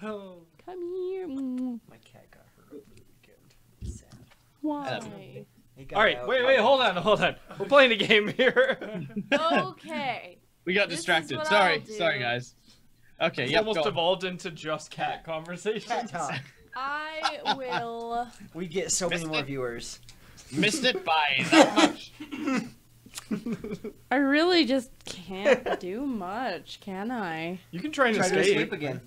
Oh. Come here. Mm. My cat got hurt over the weekend. Sad. Why? He got All right, out. wait, hold on. We're playing a game here. Okay. We got This is distracted. what Sorry, I'll do. sorry guys. Okay, It's yep, almost go on. evolved into just cat conversations. Cat talk. I will. We get so many Missed more it. viewers. Missed it by that much. I really just can't do much, can I? You can try and Try to escape. escape again.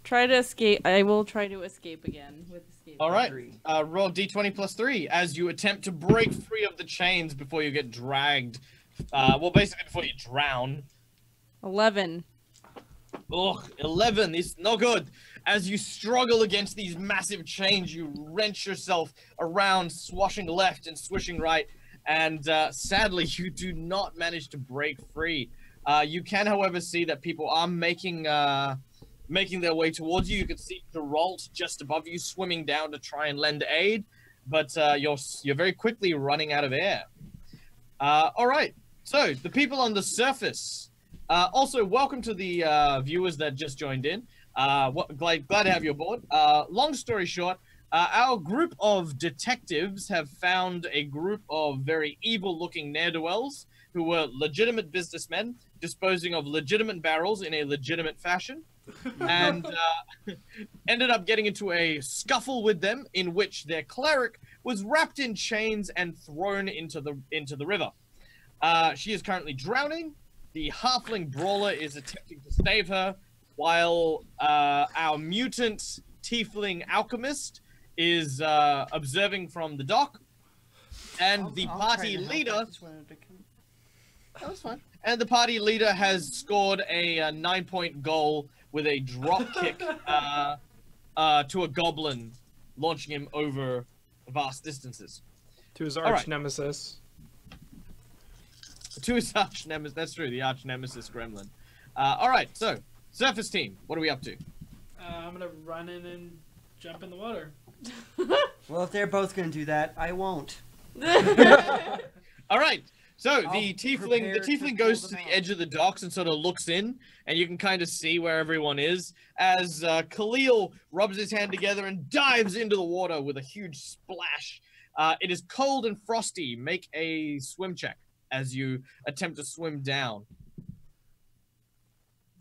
Try to escape. I will try to escape again with escape. All right, Three. roll d20 plus 3 as you attempt to break free of the chains before you get dragged. Well, basically before you drown. 11. Ugh, 11 is no good. As you struggle against these massive chains, you wrench yourself around, swashing left and swishing right, and sadly, you do not manage to break free. You can, however, see that people are making their way towards you. You can see Geralt just above you, swimming down to try and lend aid, but you're very quickly running out of air. All right, so the people on the surface. Also, welcome to the viewers that just joined in. Glad to have you aboard. Long story short, our group of detectives have found a group of very evil-looking ne'er-do-wells who were legitimate businessmen disposing of legitimate barrels in a legitimate fashion, and ended up getting into a scuffle with them in which their cleric was wrapped in chains and thrown into the river. She is currently drowning. The halfling brawler is attempting to save her, while our mutant tiefling alchemist is observing from the dock, and the I'll party try to help. leader. I just wanted to come- That was fun. And the party leader has scored a 9-point goal with a drop kick to a goblin, launching him over vast distances. To his All right. arch nemesis. To his arch nemesis. That's true. The arch nemesis gremlin. All right. So surface team, what are we up to? I'm gonna run in and jump in the water. Well, if they're both gonna do that, I won't. All right. So I'll the prepare to tiefling pull goes to them the out. edge of the docks and sort of looks in, and you can kind of see where everyone is as Khalil rubs his hand together and dives into the water with a huge splash. It is cold and frosty. Make a swim check as you attempt to swim down.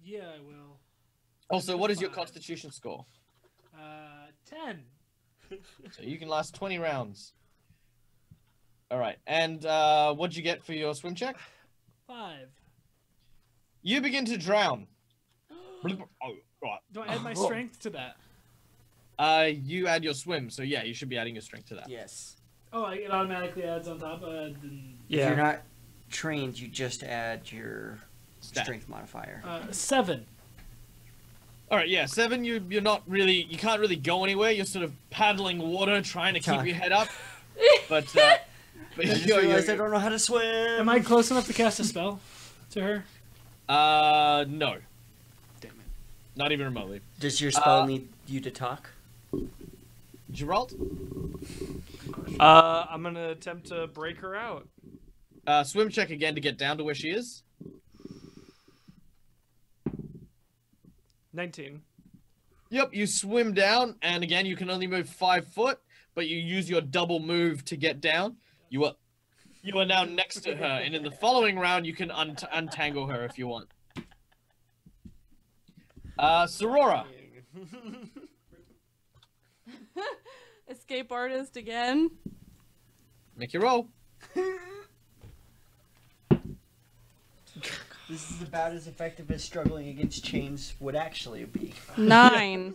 Yeah, I will. Also, what is your 5. constitution score? 10. So you can last 20 rounds. All right. And what'd you get for your swim check? 5. You begin to drown. Oh, right. Do I add my strength to that? You add your swim, so yeah, you should be adding your strength to that. Yes. Oh, it automatically adds on top. Then, If you're not trained, you just add your Stat. strength modifier. 7. All right, yeah, 7. You're not really. You can't really go anywhere. You're sort of paddling water, trying to keep your head up. But I just realized I don't know how to swim. Am I close enough to cast a spell to her? No, Damn it. not even remotely. Does your spell need you to talk? Geralt, I'm gonna attempt to break her out. swim check again to get down to where she is. 19. Yep, you swim down, and again, you can only move 5 foot, but you use your double move to get down. You are now next to her, and in the following round, you can untangle her if you want. Sorora, Escape artist again. make your roll. This is about as effective as struggling against chains would actually be. 9.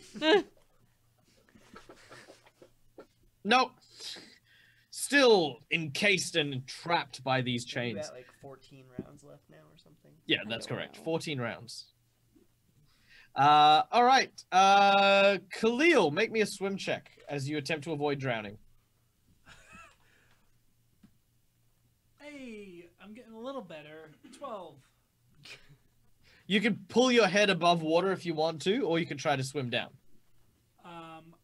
Nope. Still encased and trapped by these You chains. got like 14 rounds left now or something? Yeah, that's I don't correct. know. 14 rounds. All right. Khalil, make me a swim check as you attempt to avoid drowning. Hey, I'm getting a little better. 12. You can pull your head above water if you want to, or you can try to swim down.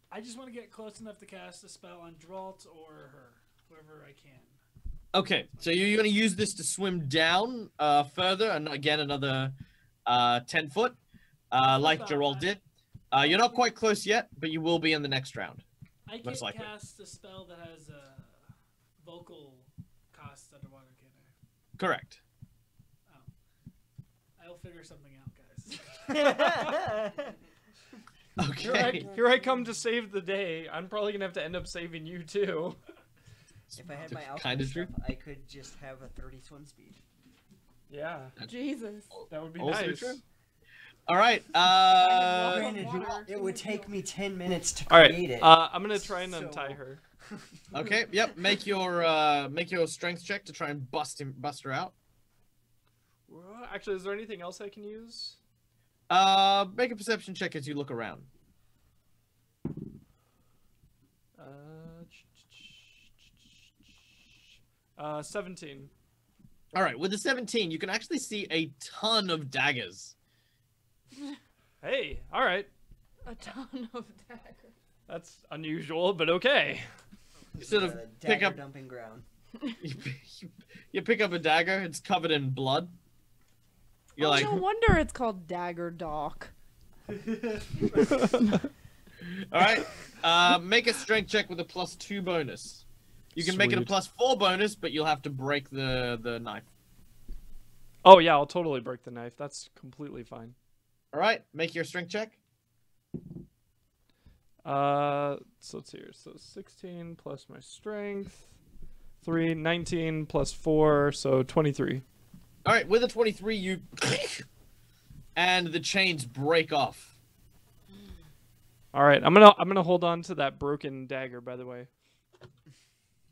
I just want to get close enough to cast a spell on Dralt or her, whoever I can. Okay, so you're going to use this to swim down further, and again another 10 foot, like about Gerald that. did. You're not quite close yet, but you will be in the next round. I can Most likely. cast a spell that has a vocal cost underwater, can I? Correct. I'll figure something out, guys. Okay. Here I come to save the day. I'm probably gonna have to end up saving you too. If I had my Kinda alchemy true. stuff, I could just have a 30 swim speed. Yeah, Jesus. that would be Also nice. true. All right. Granted, water. it would take me 10 minutes to All right, create it. I'm gonna try and So- untie her. Okay. Yep. Make your strength check to try and bust her out. Actually, is there anything else I can use? Make a perception check as you look around. 17. All right. With the 17, you can actually see a ton of daggers. Hey, all right. A ton of daggers. That's unusual, but okay. You sort of pick dagger up. dumping ground. You pick up a dagger. It's covered in blood. You're like, No wonder it's called Dagger Dock. all right. Make a strength check with a +2 bonus. You can make it a Sweet. +4 bonus, but you'll have to break the knife. Oh yeah, I'll totally break the knife. That's completely fine. All right. Make your strength check. So let's see here. So 16 plus my strength, 3, 19 plus 4, so 23. All right. With a 23, you and the chains break off. All right, I'm gonna hold on to that broken dagger. By the way.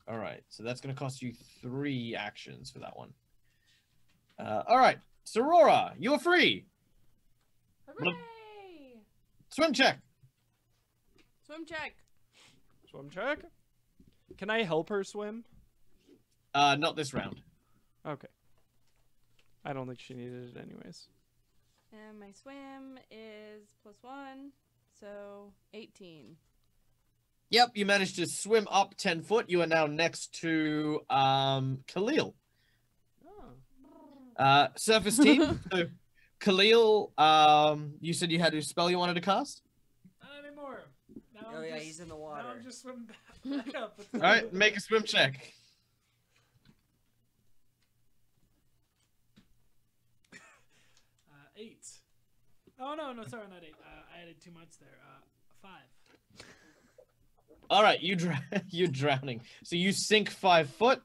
All right, so that's going to cost you 3 actions for that one. All right, Sorora, you are free. Hooray! Swim check. Swim check. Swim check. Can I help her swim? Not this round. Okay. I don't think she needed it anyways. And my swim is +1, so 18. Yep, you managed to swim up 10 foot. You are now next to Khalil. Oh. Surface team. So, Khalil, you said you had a spell you wanted to cast? Not anymore. Now Oh, I'm yeah, just, he's in the Now water. I'm just swimming back up. All right, make a swim check. 8. Oh no, sorry, not 8. I added 2 months there. 5. All right, you're drowning. So you sink 5 foot.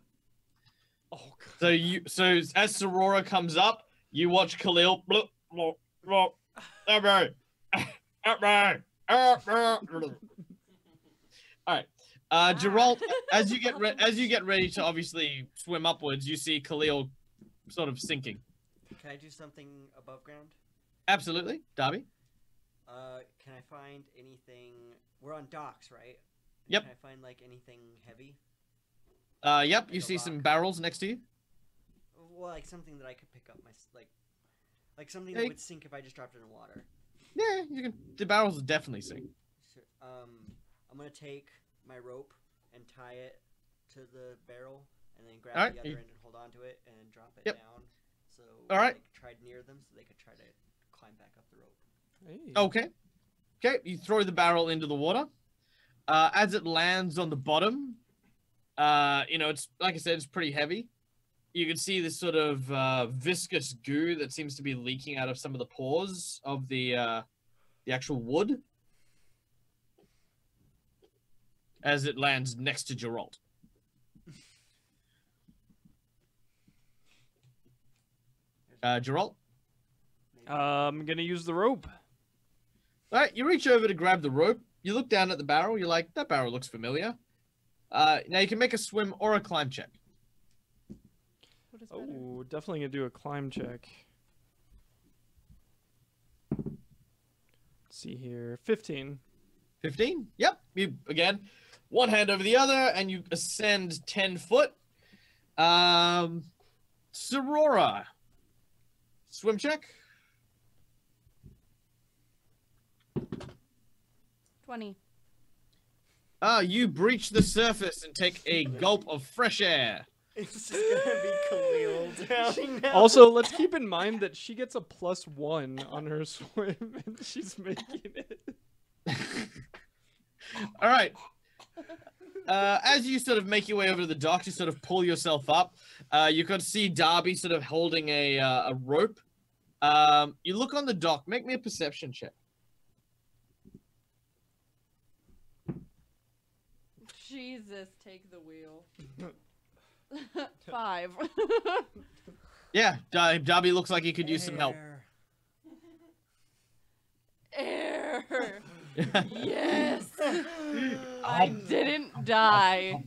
Oh god. So as Sorora comes up, you watch Khalil. Bloop, bloop, bloop, all right. Geralt, as you get ready to obviously swim upwards, you see Khalil sort of sinking. Can I do something above ground? Absolutely, Darby. Can I find anything? We're on docks, right? Yep. Can I find like anything heavy? Yep. Like You a see some rock? barrels next to you. Well, like something that I could pick up like something Hey. that would sink if I just dropped it in the water. Yeah, you can. The barrels will definitely sink. Sure. I'm gonna take my rope and tie it to the barrel, and then grab Alright. the other end and hold on to it, and then drop it Yep. down. So Alright. like tried near them, so they could try to climb back up the rope. Hey. Okay. Okay. You throw the barrel into the water. As it lands on the bottom, it's like I said, it's pretty heavy. You can see this sort of viscous goo that seems to be leaking out of some of the pores of the actual wood as it lands next to Geralt. Geralt? Maybe. I'm gonna use the rope. All right, you reach over to grab the rope. You look down at the barrel. You're like, that barrel looks familiar. Now you can make a swim or a climb check. What is better? Oh, definitely gonna do a climb check. Let's see here, 15. 15? Yep. You, again, one hand over the other, and you ascend 10 foot. Sorora. Swim check. 20. You breach the surface and take a gulp of fresh air. It's just gonna be Khalil drowning now. Also, let's keep in mind that she gets a +1 on her swim, and she's making it. All right. As you sort of make your way over to the dock, you sort of pull yourself up. You could see Darby sort of holding a rope. You look on the dock. Make me a perception check. Jesus, take the wheel. 5. Yeah, Darby looks like he could use some help. Air. Air. Yes. I didn't die.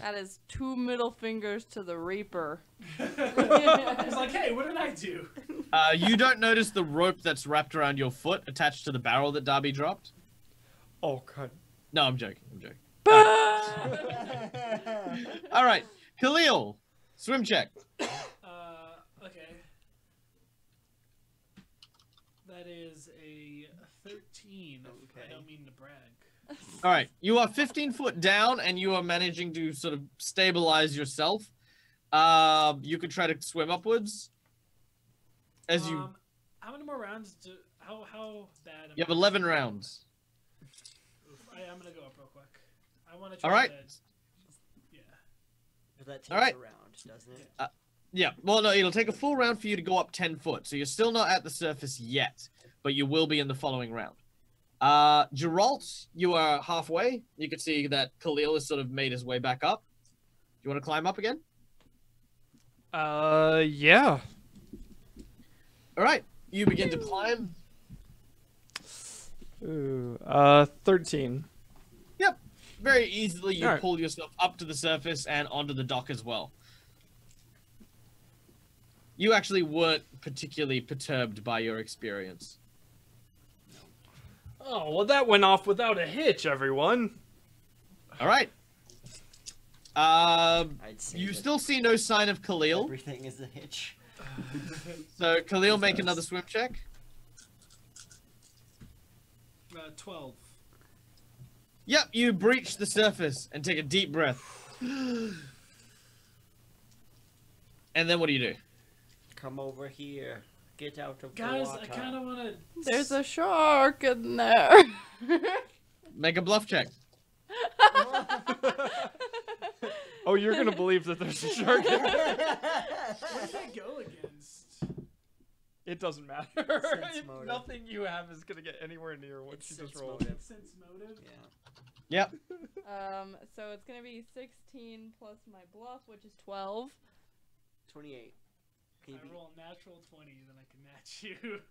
That is 2 middle fingers to the Reaper. I was like, hey, what did I do? You don't notice the rope that's wrapped around your foot attached to the barrel that Darby dropped? Oh god. No, I'm joking. All right, Khalil, swim check. Okay. That is a 13. Okay. I don't mean to brag. All right, you are 15 foot down, and you are managing to sort of stabilize yourself. You could try to swim upwards. As you How many more rounds do? How bad? you have 11 rounds. Oof, I'm gonna go up real quick. I want to try. All right. Yeah. But that takes Alright. a round, doesn't it? Yeah, well, no, it'll take a full round for you to go up 10 foot, so you're still not at the surface yet, but you will be in the following round. Geralt, you are halfway. You can see that Khalil has sort of made his way back up. Do you want to climb up again? Yeah. All right, you begin to climb. Ooh, 13. Yep, very easily you Alright. pull yourself up to the surface and onto the dock as well. You actually weren't particularly perturbed by your experience. Oh, well, that went off without a hitch, everyone. All right. I'd say You that still see no sign of Khalil. everything is a hitch. So Khalil, make another swim check. 12. Yep, you breach the surface and take a deep breath. And then what do? Come over here. Get out of Guys, the water. I kind of want to. There's a shark in there. Make a bluff check. Oh, you're gonna believe that there's a shark in there. What does that go against? It doesn't matter. Sense motive. Nothing you have is gonna get anywhere near what It's you just sense rolled. motive. Sense motive? Yeah. Yep. So it's gonna be 16 plus my bluff, which is 12. 28. Can you If be... I roll a natural 20, then I can match you.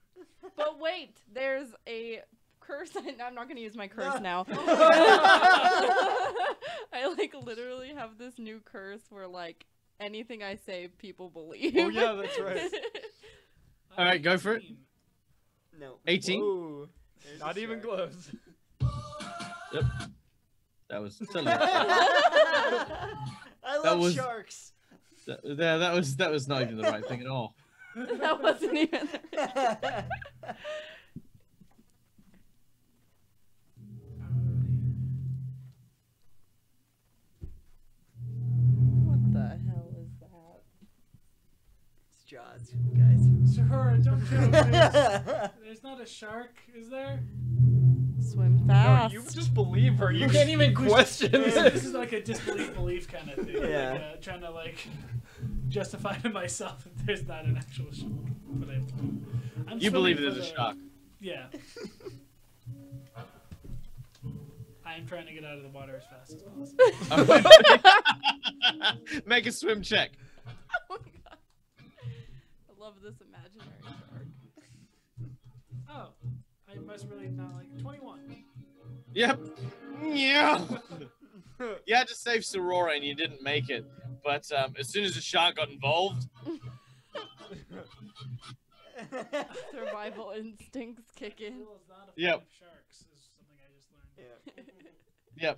But wait, there's a curse. I'm not gonna use my curse now. I like literally have this new curse where like anything I say, people believe. Oh yeah, that's right. All right, go for it. 19. No. 18. Ooh, There's not a even shark. close. Yep. That was totally. I love was- sharks. that was not even the right thing at all. That wasn't even. What the hell is that? It's Jaws, guys. Sure, don't joke. There's not a shark, is there? Swim No, fast. you just believe her. You can't even question This this. is like a disbelief belief kind of thing. Yeah. Like, trying to like justify to myself that there's not an actual shark. But I'm You believe swimming there's for a the- shark. Yeah. I'm trying to get out of the water as fast as possible. Make a swim check. Oh my god. I love this imaginary shark. Oh, I must really not like 21. Yep. Yeah. You had to save Sorora and you didn't make it. But as soon as the shark got involved, Survival instincts kick in. Bill is not a fan Yep. of sharks. Is something I just learned. Yeah.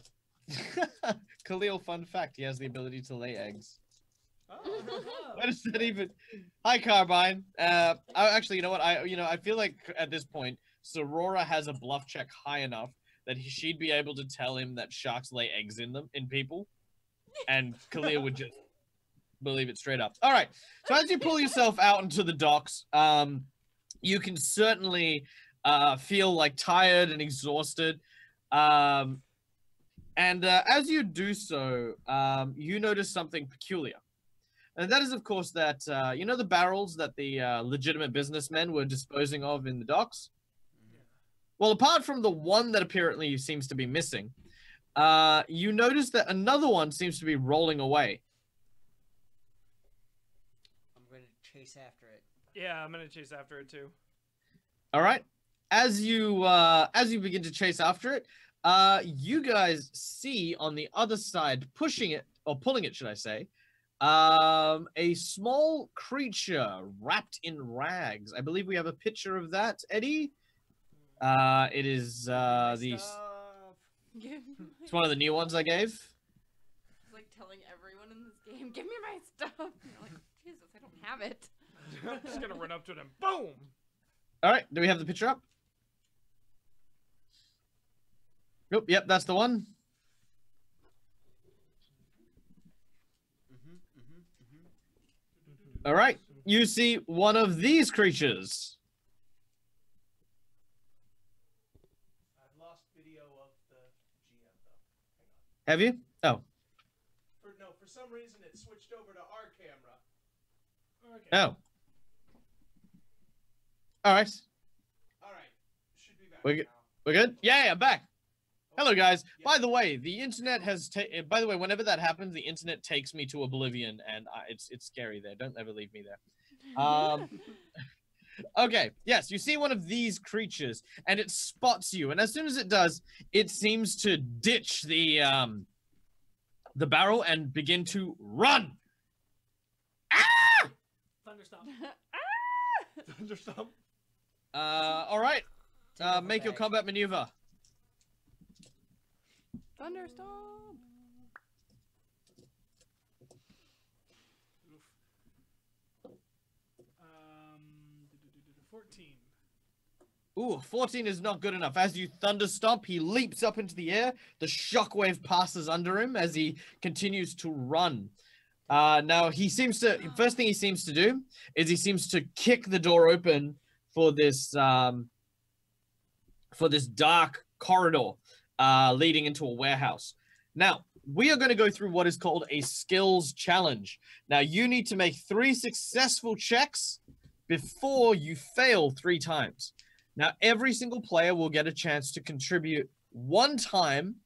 yep. Khalil, fun fact, he has the ability to lay eggs. Oh. What is that even? Hi, Carbine. Actually, you know what? I feel like at this point, Sorora has a bluff check high enough that she'd be able to tell him that sharks lay eggs in people, and Khalil would just believe it straight up. All right. So as you pull yourself out into the docks, you can certainly feel like tired and exhausted. And as you do so, you notice something peculiar. And that is, of course, that, you know the barrels that the legitimate businessmen were disposing of in the docks? Well, apart from the one that apparently seems to be missing, you notice that another one seems to be rolling away. I'm going to chase after it. Yeah, I'm gonna chase after it too. All right. As you begin to chase after it, you guys see on the other side, pushing it, or pulling it, should I say, a small creature wrapped in rags. I believe we have a picture of that, Eddie. It is it's one of the new ones I gave. It's like telling everyone in this game, give me my stuff. And you're like, Jesus, I don't have it. I'm just gonna run up to it and boom. All right, do we have the picture up? Nope, yep, that's the one. All right, you see one of these creatures. I've lost video of the GM though. Hang on. Have you? Oh, For some reason it switched over to our camera. Okay. oh. All right, All right, should be back We're now. we're good. Yeah, I'm back. Hello, guys. Yeah. By the way, the internet has. By the way, whenever that happens, the internet takes me to oblivion, and it's scary there. Don't ever leave me there. Okay. Yes, you see one of these creatures, and it spots you, and as soon as it does, it seems to ditch the barrel and begin to run. Thunderstorm. Thunderstorm. All right. Make your combat maneuver. Thunderstorm. 14. Ooh, 14 is not good enough. As you thunder stomp, he leaps up into the air. The shockwave passes under him as he continues to run. Now first thing he seems to do is he seems to kick the door open for this dark corridor leading into a warehouse. Now, we are going to go through what is called a skills challenge. Now, you need to make 3 successful checks before you fail 3 times. Now, every single player will get a chance to contribute 1 time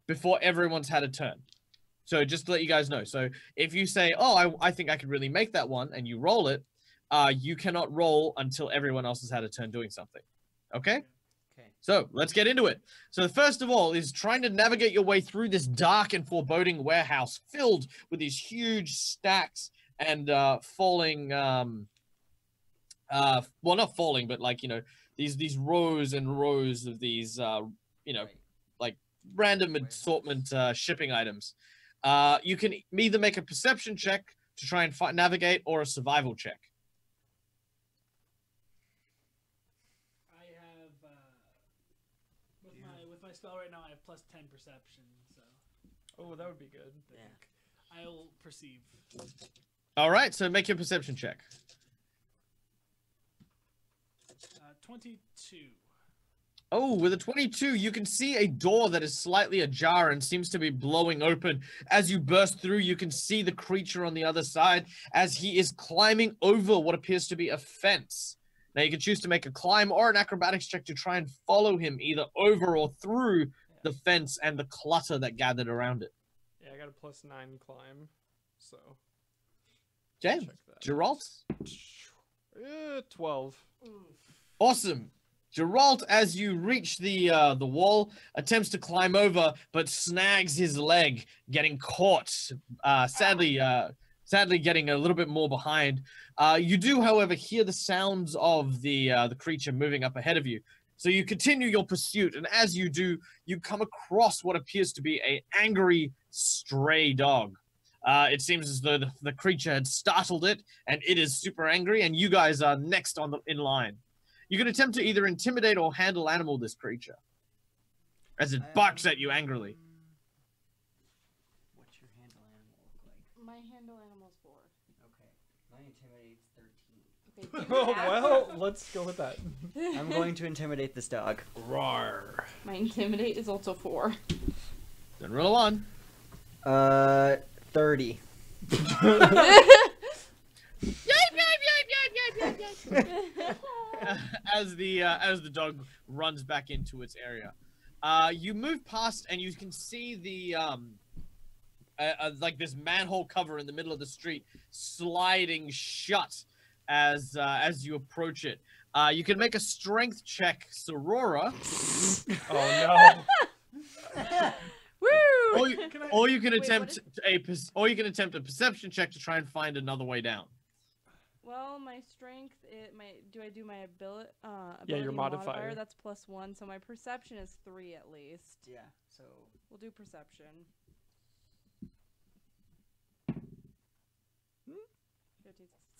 before everyone's had a turn. So just to let you guys know. So if you say, oh, I think I could really make that one, and you roll it, you cannot roll until everyone else has had a turn doing something. Okay? Okay. So let's get into it. So the first of all is trying to navigate your way through this dark and foreboding warehouse filled with these huge stacks and falling, well, not falling, but like, you know, these rows and rows of these, you know, like random assortment shipping items. You can either make a perception check to try and navigate or a survival check. I have with my spell right now. I have plus 10 perception, so Oh, that would be good. I think I'll perceive. All right, so make your perception check. 22. Oh, with a 22, you can see a door that is slightly ajar and seems to be blowing open. As you burst through, you can see the creature on the other side as he is climbing over what appears to be a fence. Now, you can choose to make a climb or an acrobatics check to try and follow him either over or through the fence and the clutter that gathered around it. Yeah, I got a +9 climb, so. Okay, Check that. Geralt? 12. Awesome. Geralt, as you reach the wall, attempts to climb over, but snags his leg, getting caught. Sadly getting a little bit more behind. You do, however, hear the sounds of the creature moving up ahead of you. So you continue your pursuit, and as you do, you come across what appears to be an angry stray dog. It seems as though the creature had startled it, and it is super angry, and you guys are next in line. You can attempt to either intimidate or handle animal this creature, as it barks at you angrily. What's your handle animal look like? My handle animal's 4. Okay. My intimidate's 13. Okay, Oh, well, let's go with that. I'm going to intimidate this dog. Roar. My intimidate is also 4. Then roll on. 30. As the dog runs back into its area, you move past and you can see the like this manhole cover in the middle of the street sliding shut as you approach it. You can make a strength check, Sorora. Oh no. Woo! Or you can Wait, attempt a perception check to try and find another way down. Well, my strength, do I do my ability your modifier. That's +1, so my perception is 3 at least. Yeah, so... We'll do perception.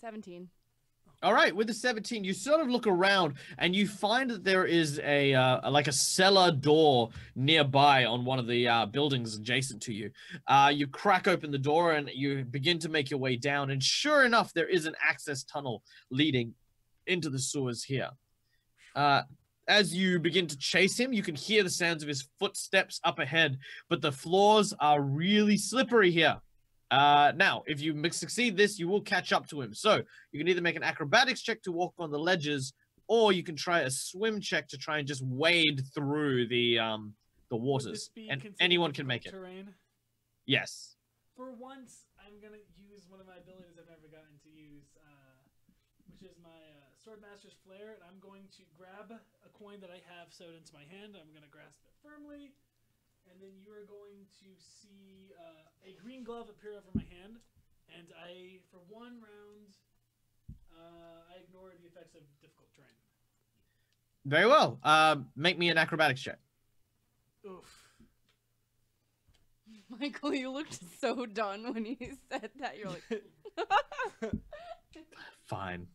17. All right, with the 17, you sort of look around and you find that there is a cellar door nearby on one of the buildings adjacent to you. You crack open the door and you begin to make your way down, and sure enough, there is an access tunnel leading into the sewers here. As you begin to chase him, you can hear the sounds of his footsteps up ahead, but the floors are really slippery here. Now, if you succeed this, you will catch up to him. So you can either make an acrobatics check to walk on the ledges, or you can try a swim check to try and just wade through the waters. And anyone can make it. Terrain? Yes. For once, I'm gonna use one of my abilities I've never gotten to use, which is my Swordmaster's Flare, and I'm going to grab a coin that I have sewed into my hand. I'm gonna grasp it firmly. And then you are going to see a green glove appear over my hand, and for 1 round, I ignore the effects of difficult terrain. Very well. Make me an acrobatics check. Oof. Michael, you looked so done when you said that. You're like... Fine.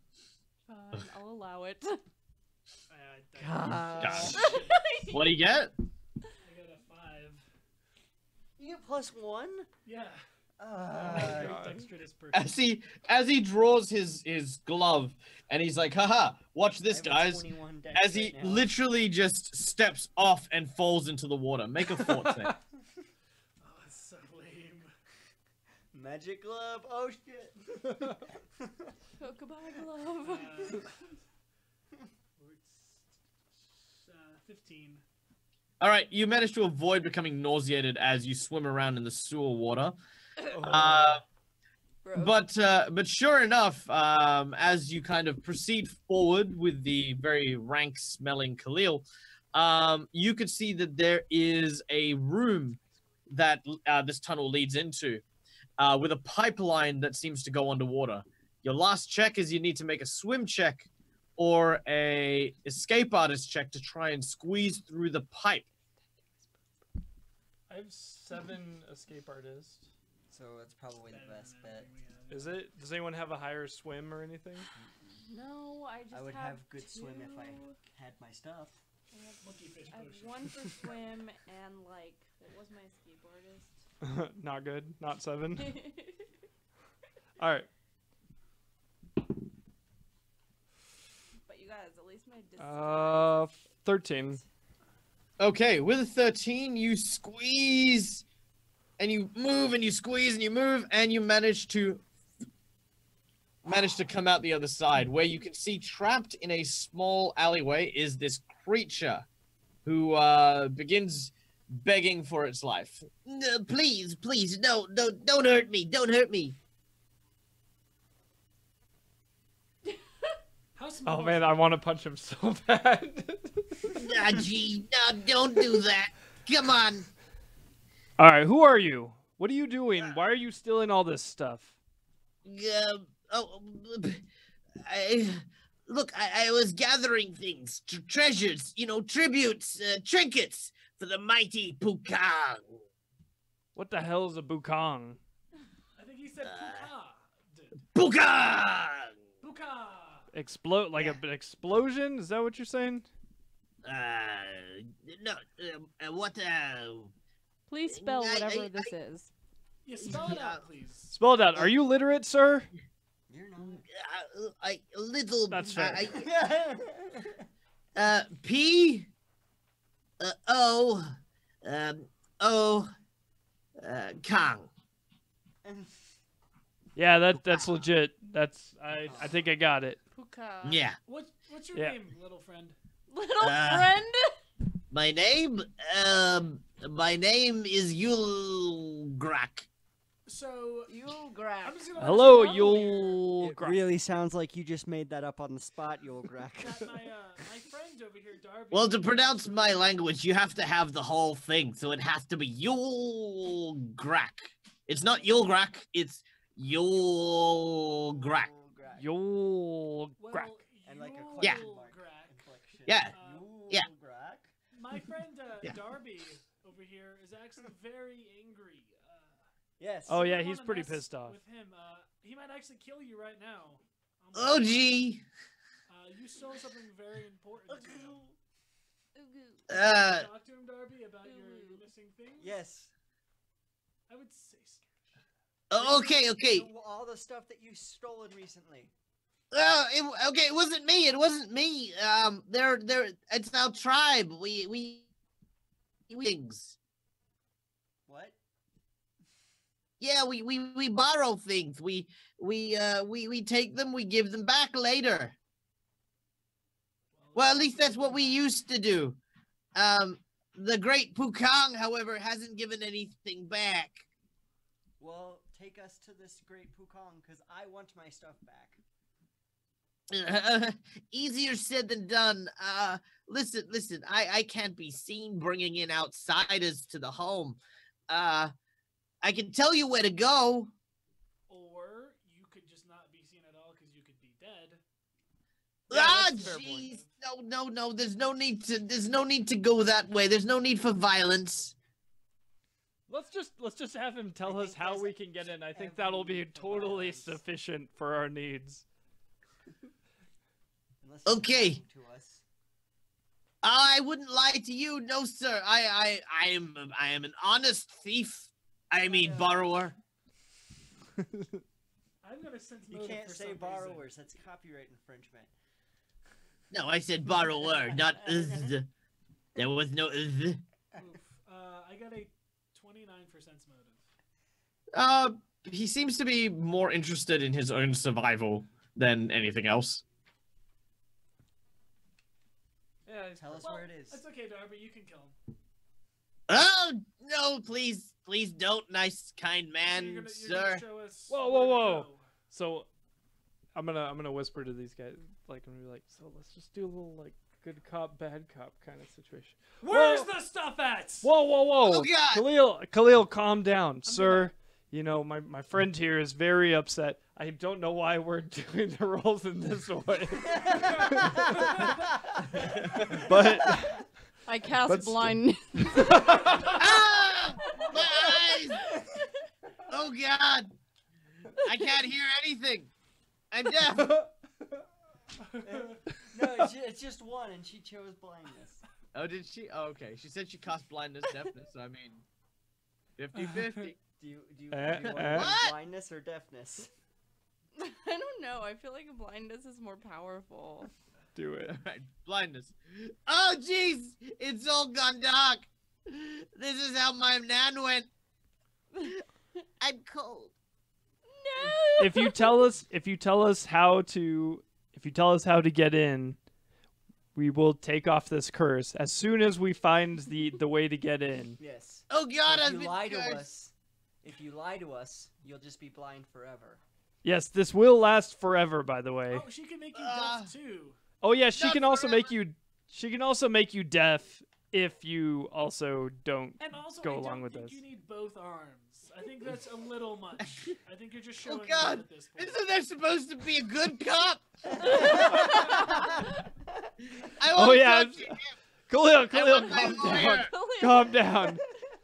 Fine, I'll allow it. Gosh. What do you get? I got a 5. You get +1? Yeah. Uh, Very dexterous person. As he draws his glove and he's like, haha, watch this, I have a guys. 21 dex As he right now. literally just steps off and falls into the water. Make a fort save. Oh, that's so lame. Magic glove. Oh shit. Goodbye, glove. It's 15. All right, you manage to avoid becoming nauseated as you swim around in the sewer water. Gross. But sure enough, as you kind of proceed forward with the very rank-smelling Khalil, you could see that there is a room that this tunnel leads into, with a pipeline that seems to go underwater. Your last check is you need to make a swim check or a escape artist check to try and squeeze through the pipe. I have 7 escape artists. So that's probably the best bet. Is it? Does anyone have a higher swim or anything? No, I just I would have good swim if I 2. had my stuff. Monkey fish I have potion. 1 for swim and like what was my escape artist? Not good. Not 7. All right. But you guys, at least my disguise. 13. Okay, with a 13, you squeeze, and you move, and you squeeze, and you move, and you manage to come out the other side, where you can see trapped in a small alleyway is this creature, who begins begging for its life. No, please, please, no, don't hurt me, don't hurt me. How small Oh man, I want to punch him so bad. Ah, gee, no, don't do that. Come on. All right, who are you? What are you doing? Why are you stealing all this stuff? I was gathering things, treasures, tributes, trinkets for the mighty Pukang. What the hell is a bukong? I think he said puka. Pukang! Puka! Explode like an explosion? Is that what you're saying? No, what, Please spell I- whatever this is. Yeah, spell it out, please. Spell it out. Are you literate, sir? You're not. little. That's fair. P. O. Kang. Yeah, that's legit. I think I got it. Puka. Yeah. What's your Yeah. name, little friend? Little friend? My name is Yulgrak. So, You grab. I'm just gonna Hello, let you know here you'll. It really sounds like you just made that up on the spot, Yulgrak. that my friend over here, Darby. Well, to pronounce my language, you have to have the whole thing, so it has to be Yulgrak. It's not Yulgrak, it's Yulgrak. You'll. Well, And like a Yeah. question mark. Yulgrak. Inflection. Yeah. Yeah. Yulgrak? My friend Yeah. Darby over here is actually very angry. Yes. Oh You yeah, don't he's wanna pretty mess pissed off. With him, he might actually kill you right now. Oh, gee. You stole something very important to him. Uh, Talk to him, Darby, about your missing things. Yes. I would say scare. okay. All the stuff that you've stolen recently. It wasn't me. It wasn't me. It's our tribe. We things. What? Yeah, we borrow things. We take them. We give them back later. Well, at least that's what we used to do. The great Pukang, however, hasn't given anything back. Well, take us to this great Pukong, because I want my stuff back. Easier said than done. Listen. I can't be seen bringing in outsiders to the home. I can tell you where to go. Or you could just not be seen at all because you could be dead. that's a fair point. Jeez. No. There's no need to go that way. There's no need for violence. Let's just have him tell I us think how that's we can get in. I think every that'll be need for totally violence. sufficient for our needs. Unless he's Okay. lying to us. I wouldn't lie to you, no, sir. I am an honest thief. I mean, borrower. I'm gonna sense You motive can't for say some borrowers. reason. That's copyright infringement. No, I said borrower, not There was no Oof. I got a 29 for sense motive. He seems to be more interested in his own survival than anything else. Yeah, Tell us Well, where it is. It's okay, Darby. You can kill him. Oh, no, please don't, nice, kind So man, you're sir. gonna show us Whoa, where whoa, to whoa. go. So I'm gonna whisper to these guys, like, I'm gonna be like, so let's just do a little like good cop, bad cop kind of situation. Where's Whoa! the stuff at? Whoa, whoa, whoa! Oh, God! Khalil, calm down, sir. You know, my friend here is very upset. I don't know why we're doing the roles in this way. But I cast But blind. Ah! My eyes! Oh, God! I can't hear anything. I'm deaf. No, it's just one, and she chose blindness. Oh, did she? Oh, okay. She said she cast blindness, deafness. I mean, 50-50. Do you Eh, want eh. What? blindness or deafness? I don't know. I feel like blindness is more powerful. do it. Alright, blindness. Oh, jeez! It's all gone dark. This is how my nan went. I'm cold. No. If you tell us how to get in, we will take off this curse as soon as we find the way to get in. Yes. Oh, God, So I've been cursed. if you lie to us, you'll just be blind forever. Yes, this will last forever, by the way. Oh, she can make you Ah. deaf too. Oh yeah, she Not can also forever. make you deaf if you also don't. And also, Go I along don't with think this. you need both arms. I think that's a little much. I think you're just showing Oh, off God! at this point. Isn't there supposed to be a good cop? I Oh, won't yeah, touch him. Khalil, I want my calm down. lawyer. Calm down.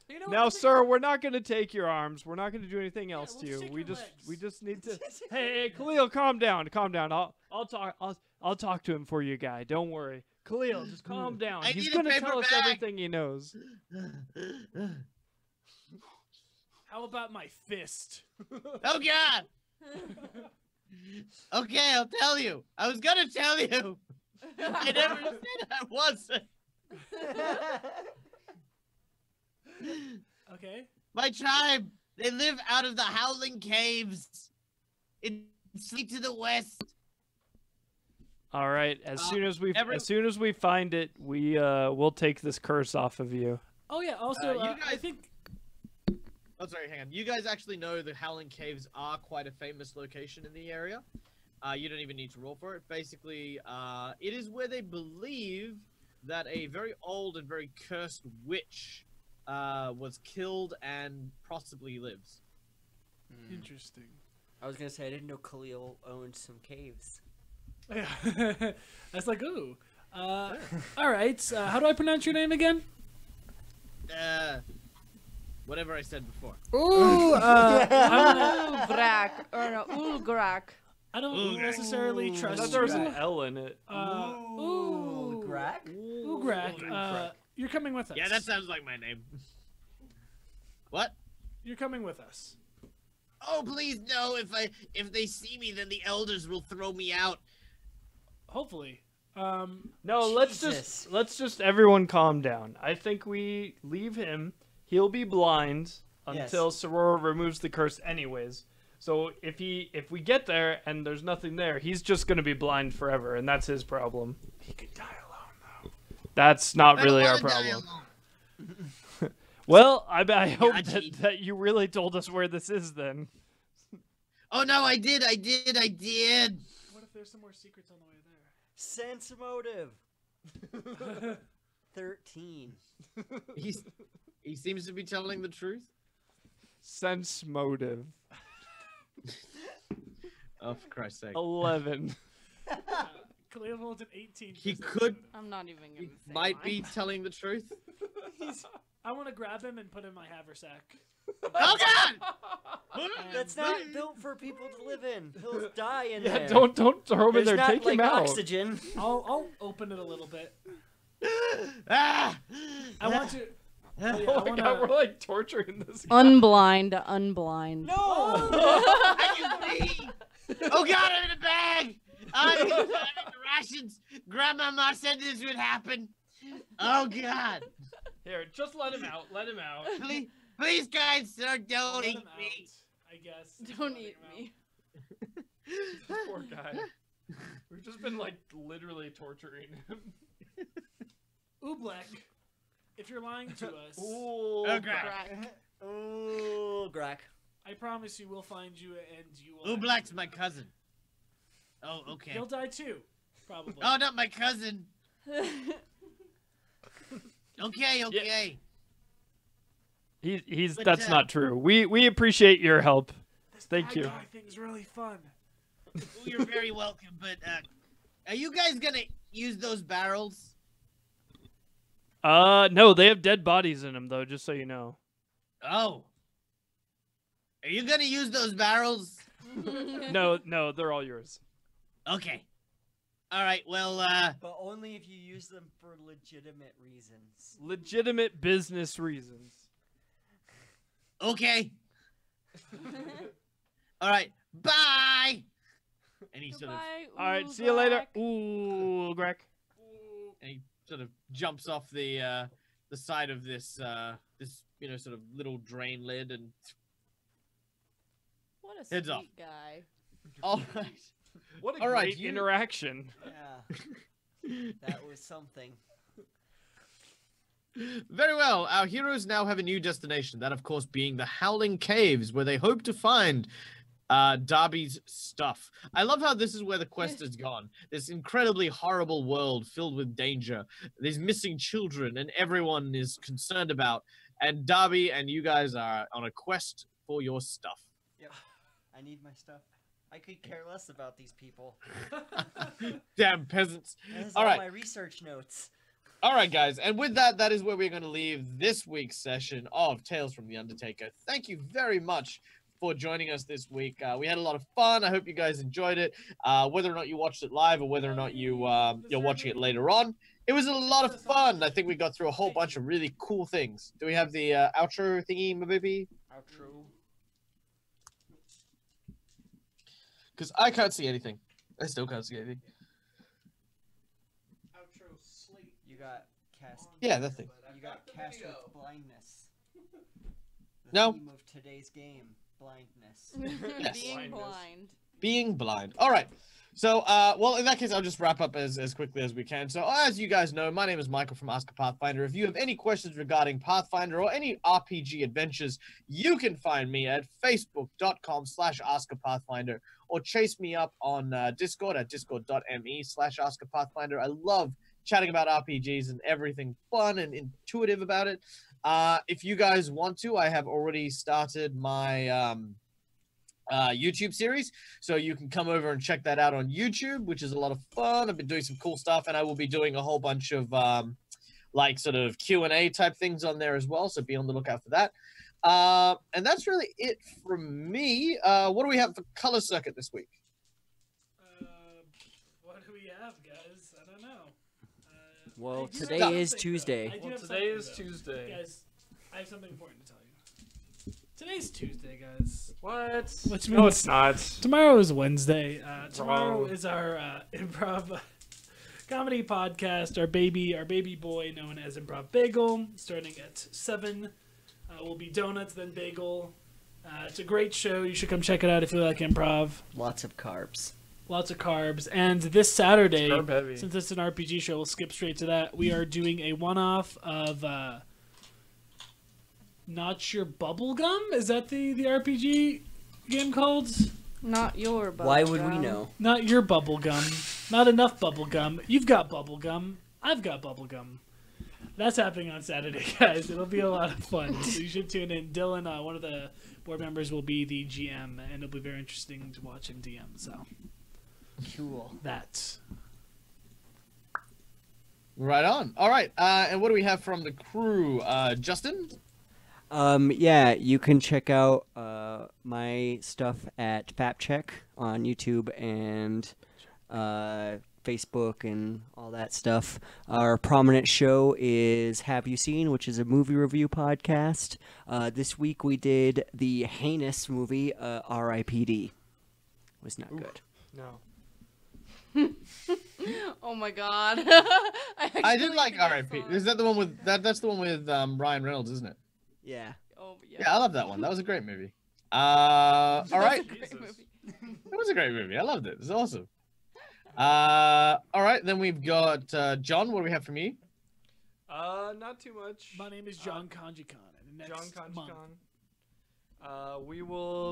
You know what, Now, I think- sir, we're not going to take your arms. We're not going to do anything else we'll to just you. take We your just legs. we just need to. Hey, Khalil, calm down. Calm down. I'll talk to him for you, guy. Don't worry. Khalil, just calm down. I He's need a going to paper tell us bag. everything he knows. How about my fist? Oh, God! Okay, I'll tell you. I was gonna tell you. I never said I wasn't. Okay. My tribe, they live out of the howling caves. It's to the west. All right. As soon as we find it, we'll take this curse off of you. Oh yeah. Also, You I guys- think Oh, sorry, hang on. You guys actually know the Howling Caves are quite a famous location in the area. You don't even need to roll for it. Basically, it is where they believe that a very old and very cursed witch was killed and possibly lives. interesting. I was gonna say I didn't know Khalil owned some caves. Yeah. That's like ooh. All right. How do I pronounce your name again? Whatever I said before. Ooh. Ulgrak or no, Ulgrak. I don't Ooh. necessarily I trust thought there was you. an L in it. Ooh. Grack? Ugrak. You're coming with us. Yeah, that sounds like my name. What? You're coming with us. Oh, please no! If they see me, then the elders will throw me out. Hopefully. No, Jesus. let's just everyone calm down. I think we leave him. He'll be blind until Sorora removes the curse anyways. So if we get there and there's nothing there, he's just gonna be blind forever, and that's his problem. He could die alone though. That's not I don't really our wanna die problem. alone. Well, I hope Gee. that you really told us where this is then. Oh no, I did. What if there's some more secrets on the way there? Sense motive. 13. He seems to be telling the truth. Sense motive. Oh, for Christ's sake. 11. Khalil holds an 18. He for could- sense I'm not even gonna He say might mine. be telling the truth. I want to grab him and put him in my haversack. Oh God! That's not built for people to live in. He'll die in Yeah, there. don't throw him in There's there. not, Take like, him out. oxygen. I'll open it a little bit. Ah! I want to. Oh, yeah, Oh I my wanna, God, we're like torturing this guy. Unblind. No! I can see! Oh God, I'm in a bag! I'm in the rations! Grandmama said this would happen! Oh God! Here, just let him out. Let him out. Please, guys, sir, I'll don't let eat him me! out, I guess. Don't Letting eat him out. me. Poor guy. We've just been like literally torturing him. Oobleck, if you're lying to us, Ooh, Oh, Crack. Ooh, Grack. I promise you we'll find you and you will. Oobleck's my cousin. Oh, okay. He'll die too, probably. Oh, not my cousin. Okay. He's But, that's not true. We appreciate your help. This Thank bad you. guy thing's really fun. Well, you're very welcome, but are you guys gonna use those barrels? No, they have dead bodies in them though, just so you know. Oh. Are you gonna use those barrels? No, they're all yours. Okay. All right. Well, But only if you use them for legitimate reasons. Legitimate business reasons. okay. All right. Bye. And he sort of Goodbye, All right, see you later. Oobleck. Ooh, Greg. and he sort of jumps off the side of this sort of little drain lid and What a Heads sweet off. guy. all right. What a All right, great you- interaction. Yeah. That was something. Very well. Our heroes now have a new destination. That, of course, being the Howling Caves, where they hope to find Darby's stuff. I love how this is where the quest has gone. This incredibly horrible world filled with danger. There's missing children, and everyone is concerned about. And Darby and you guys are on a quest for your stuff. Yep. I need my stuff. I could care less about these people. Damn peasants. That is All all right. my research notes. All right, guys. And with that, that is where we're going to leave this week's session of Tales from the Undertaker. Thank you very much for joining us this week. We had a lot of fun. I hope you guys enjoyed it. Whether or not you watched it live or whether or not you're watching it later on, it was a lot of fun. I think we got through a whole bunch of really cool things. Do we have the outro thingy, maybe? Outro. Because I can't see anything. I still can't see anything. Outro slate. You got cast. Yeah, that thing. But I've You got the cast video. with blindness. The No. theme of today's game, blindness. Yes. Being Blindness. blind. Being blind. All right. So, well, in that case, I'll just wrap up as quickly as we can. So, as you guys know, my name is Michael from Ask a Pathfinder. If you have any questions regarding Pathfinder or any RPG adventures, you can find me at facebook.com/askapathfinder or chase me up on Discord at discord.me/askapathfinder. I love chatting about RPGs and everything fun and intuitive about it. If you guys want to, I have already started my YouTube series, so you can come over and check that out on YouTube, which is a lot of fun. I've been doing some cool stuff, and I will be doing a whole bunch of like sort of Q&A type things on there as well, so be on the lookout for that. And that's really it from me. What do we have for Color Circuit this week? What do we have, guys? I don't know. Well, I do today have is something, though. Tuesday. I do Well, have today is something, though. Tuesday. Guys, I have something important to tell you. Today's Tuesday, guys. What? Which No, means it's not. tomorrow is Wednesday. Tomorrow Wrong. is our improv comedy podcast. Our baby boy known as Improv Bagel, starting at 7. Will be donuts, then bagel. It's a great show. You should come check it out if you like improv. Lots of carbs. Lots of carbs. And this Saturday, Carb heavy. since it's an RPG show, we'll skip straight to that. We are doing a one-off of Not Your Bubblegum? Is that the RPG game called? Not your bubblegum. Why would we know? Not your bubblegum. Not enough bubblegum. You've got bubblegum. I've got bubblegum. That's happening on Saturday, guys. It'll be a lot of fun. So you should tune in. Dylan, one of the board members, will be the GM, and it'll be very interesting to watch him DM. So Cool. that. Right on. All right. And what do we have from the crew? Justin? Yeah, you can check out my stuff at FapCheck on YouTube and Facebook and all that stuff. Our prominent show is Have You Seen, which is a movie review podcast. This week we did the heinous movie R.I.P.D. Was not good. No. Oh my god. I did like think I R.I.P. saw it. Is that the one with that's the one with Ryan Reynolds, isn't it? Yeah. Oh yeah. Yeah, I love that one. That was a great movie. All right. Great Jesus. movie. It was a great movie. I loved it. It was awesome. All right. Then we've got John. What do we have from you? Not too much. My name is John Kanji-kan. And next John month, Kanji-kan.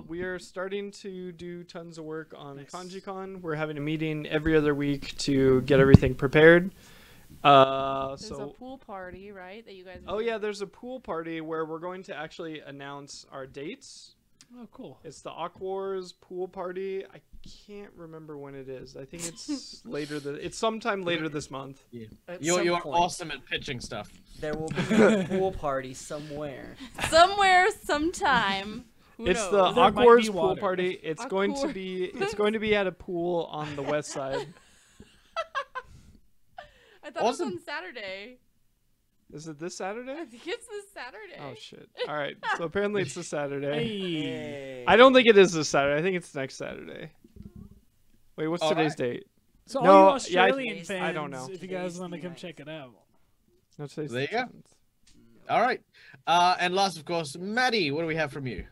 We are starting to do tons of work on Nice. Kanji-kan. We're having a meeting every other week to get everything prepared. There's a pool party, right? That you guys. are Oh doing? yeah, there's a pool party where we're going to actually announce our dates. Oh, cool. It's the Aquars pool party. I can't remember when it is. I think it's it's sometime later this month. At You're some point, awesome at pitching stuff. There will be a pool party somewhere. Somewhere, sometime. Who It's knows? the There might Aquars be pool water. party. It's going to Aquar- be at a pool on the west side. I thought Awesome. it was on Saturday. Is it this Saturday? I think it's this Saturday. Oh shit. All right. So apparently it's this Saturday. Hey. Hey. I don't think it is this Saturday. I think it's next Saturday. Wait, what's All today's right. date? So No, all you yeah, Australian I fans, don't know. if you guys Today's want to the come ninth. check it out. No, today's There you the go. 10th. All right. And last, of course, Maddie. What do we have from you?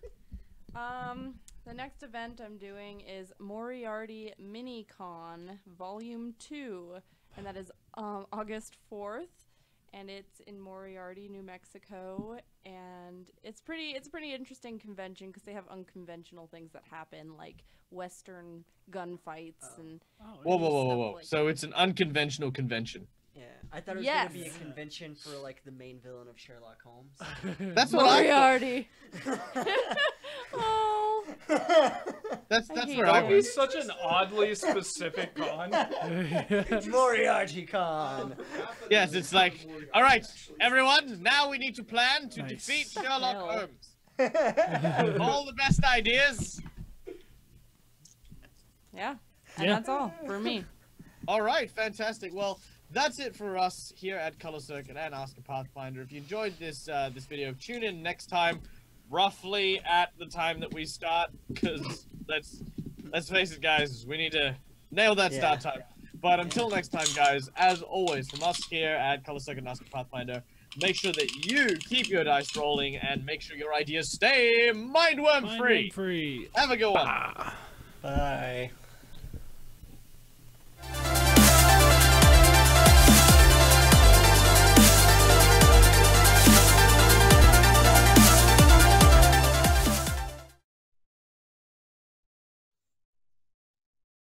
The next event I'm doing is Moriarty MiniCon Volume 2, and that is August 4th, and it's in Moriarty, New Mexico, and it's a pretty interesting convention because they have unconventional things that happen, like Western gunfights and Oh, Whoa, whoa, whoa, whoa, stuff whoa! like So it's an unconventional convention. Yeah, I thought it was Yes. gonna be a convention for like the main villain of Sherlock Holmes. That's what I thought. Moriarty. Oh, That's I hate where that. I That would be went. such an oddly specific con. Moriarty Con. Yes, it's like, all right, everyone. Now we need to plan to Nice. defeat Hell. Sherlock Holmes. All the best ideas. yeah. And Yeah. that's all for me. All right, fantastic. Well, that's it for us here at Color Circuit and Ask a Pathfinder. If you enjoyed this this video, tune in next time, roughly at the time that we start, because let's face it, guys, we need to nail that start time. But until next time, guys, as always, from us here at Color Circuit and Ask a Pathfinder, make sure that you keep your dice rolling and make sure your ideas stay mindworm free. Free. Have a good one. Bye.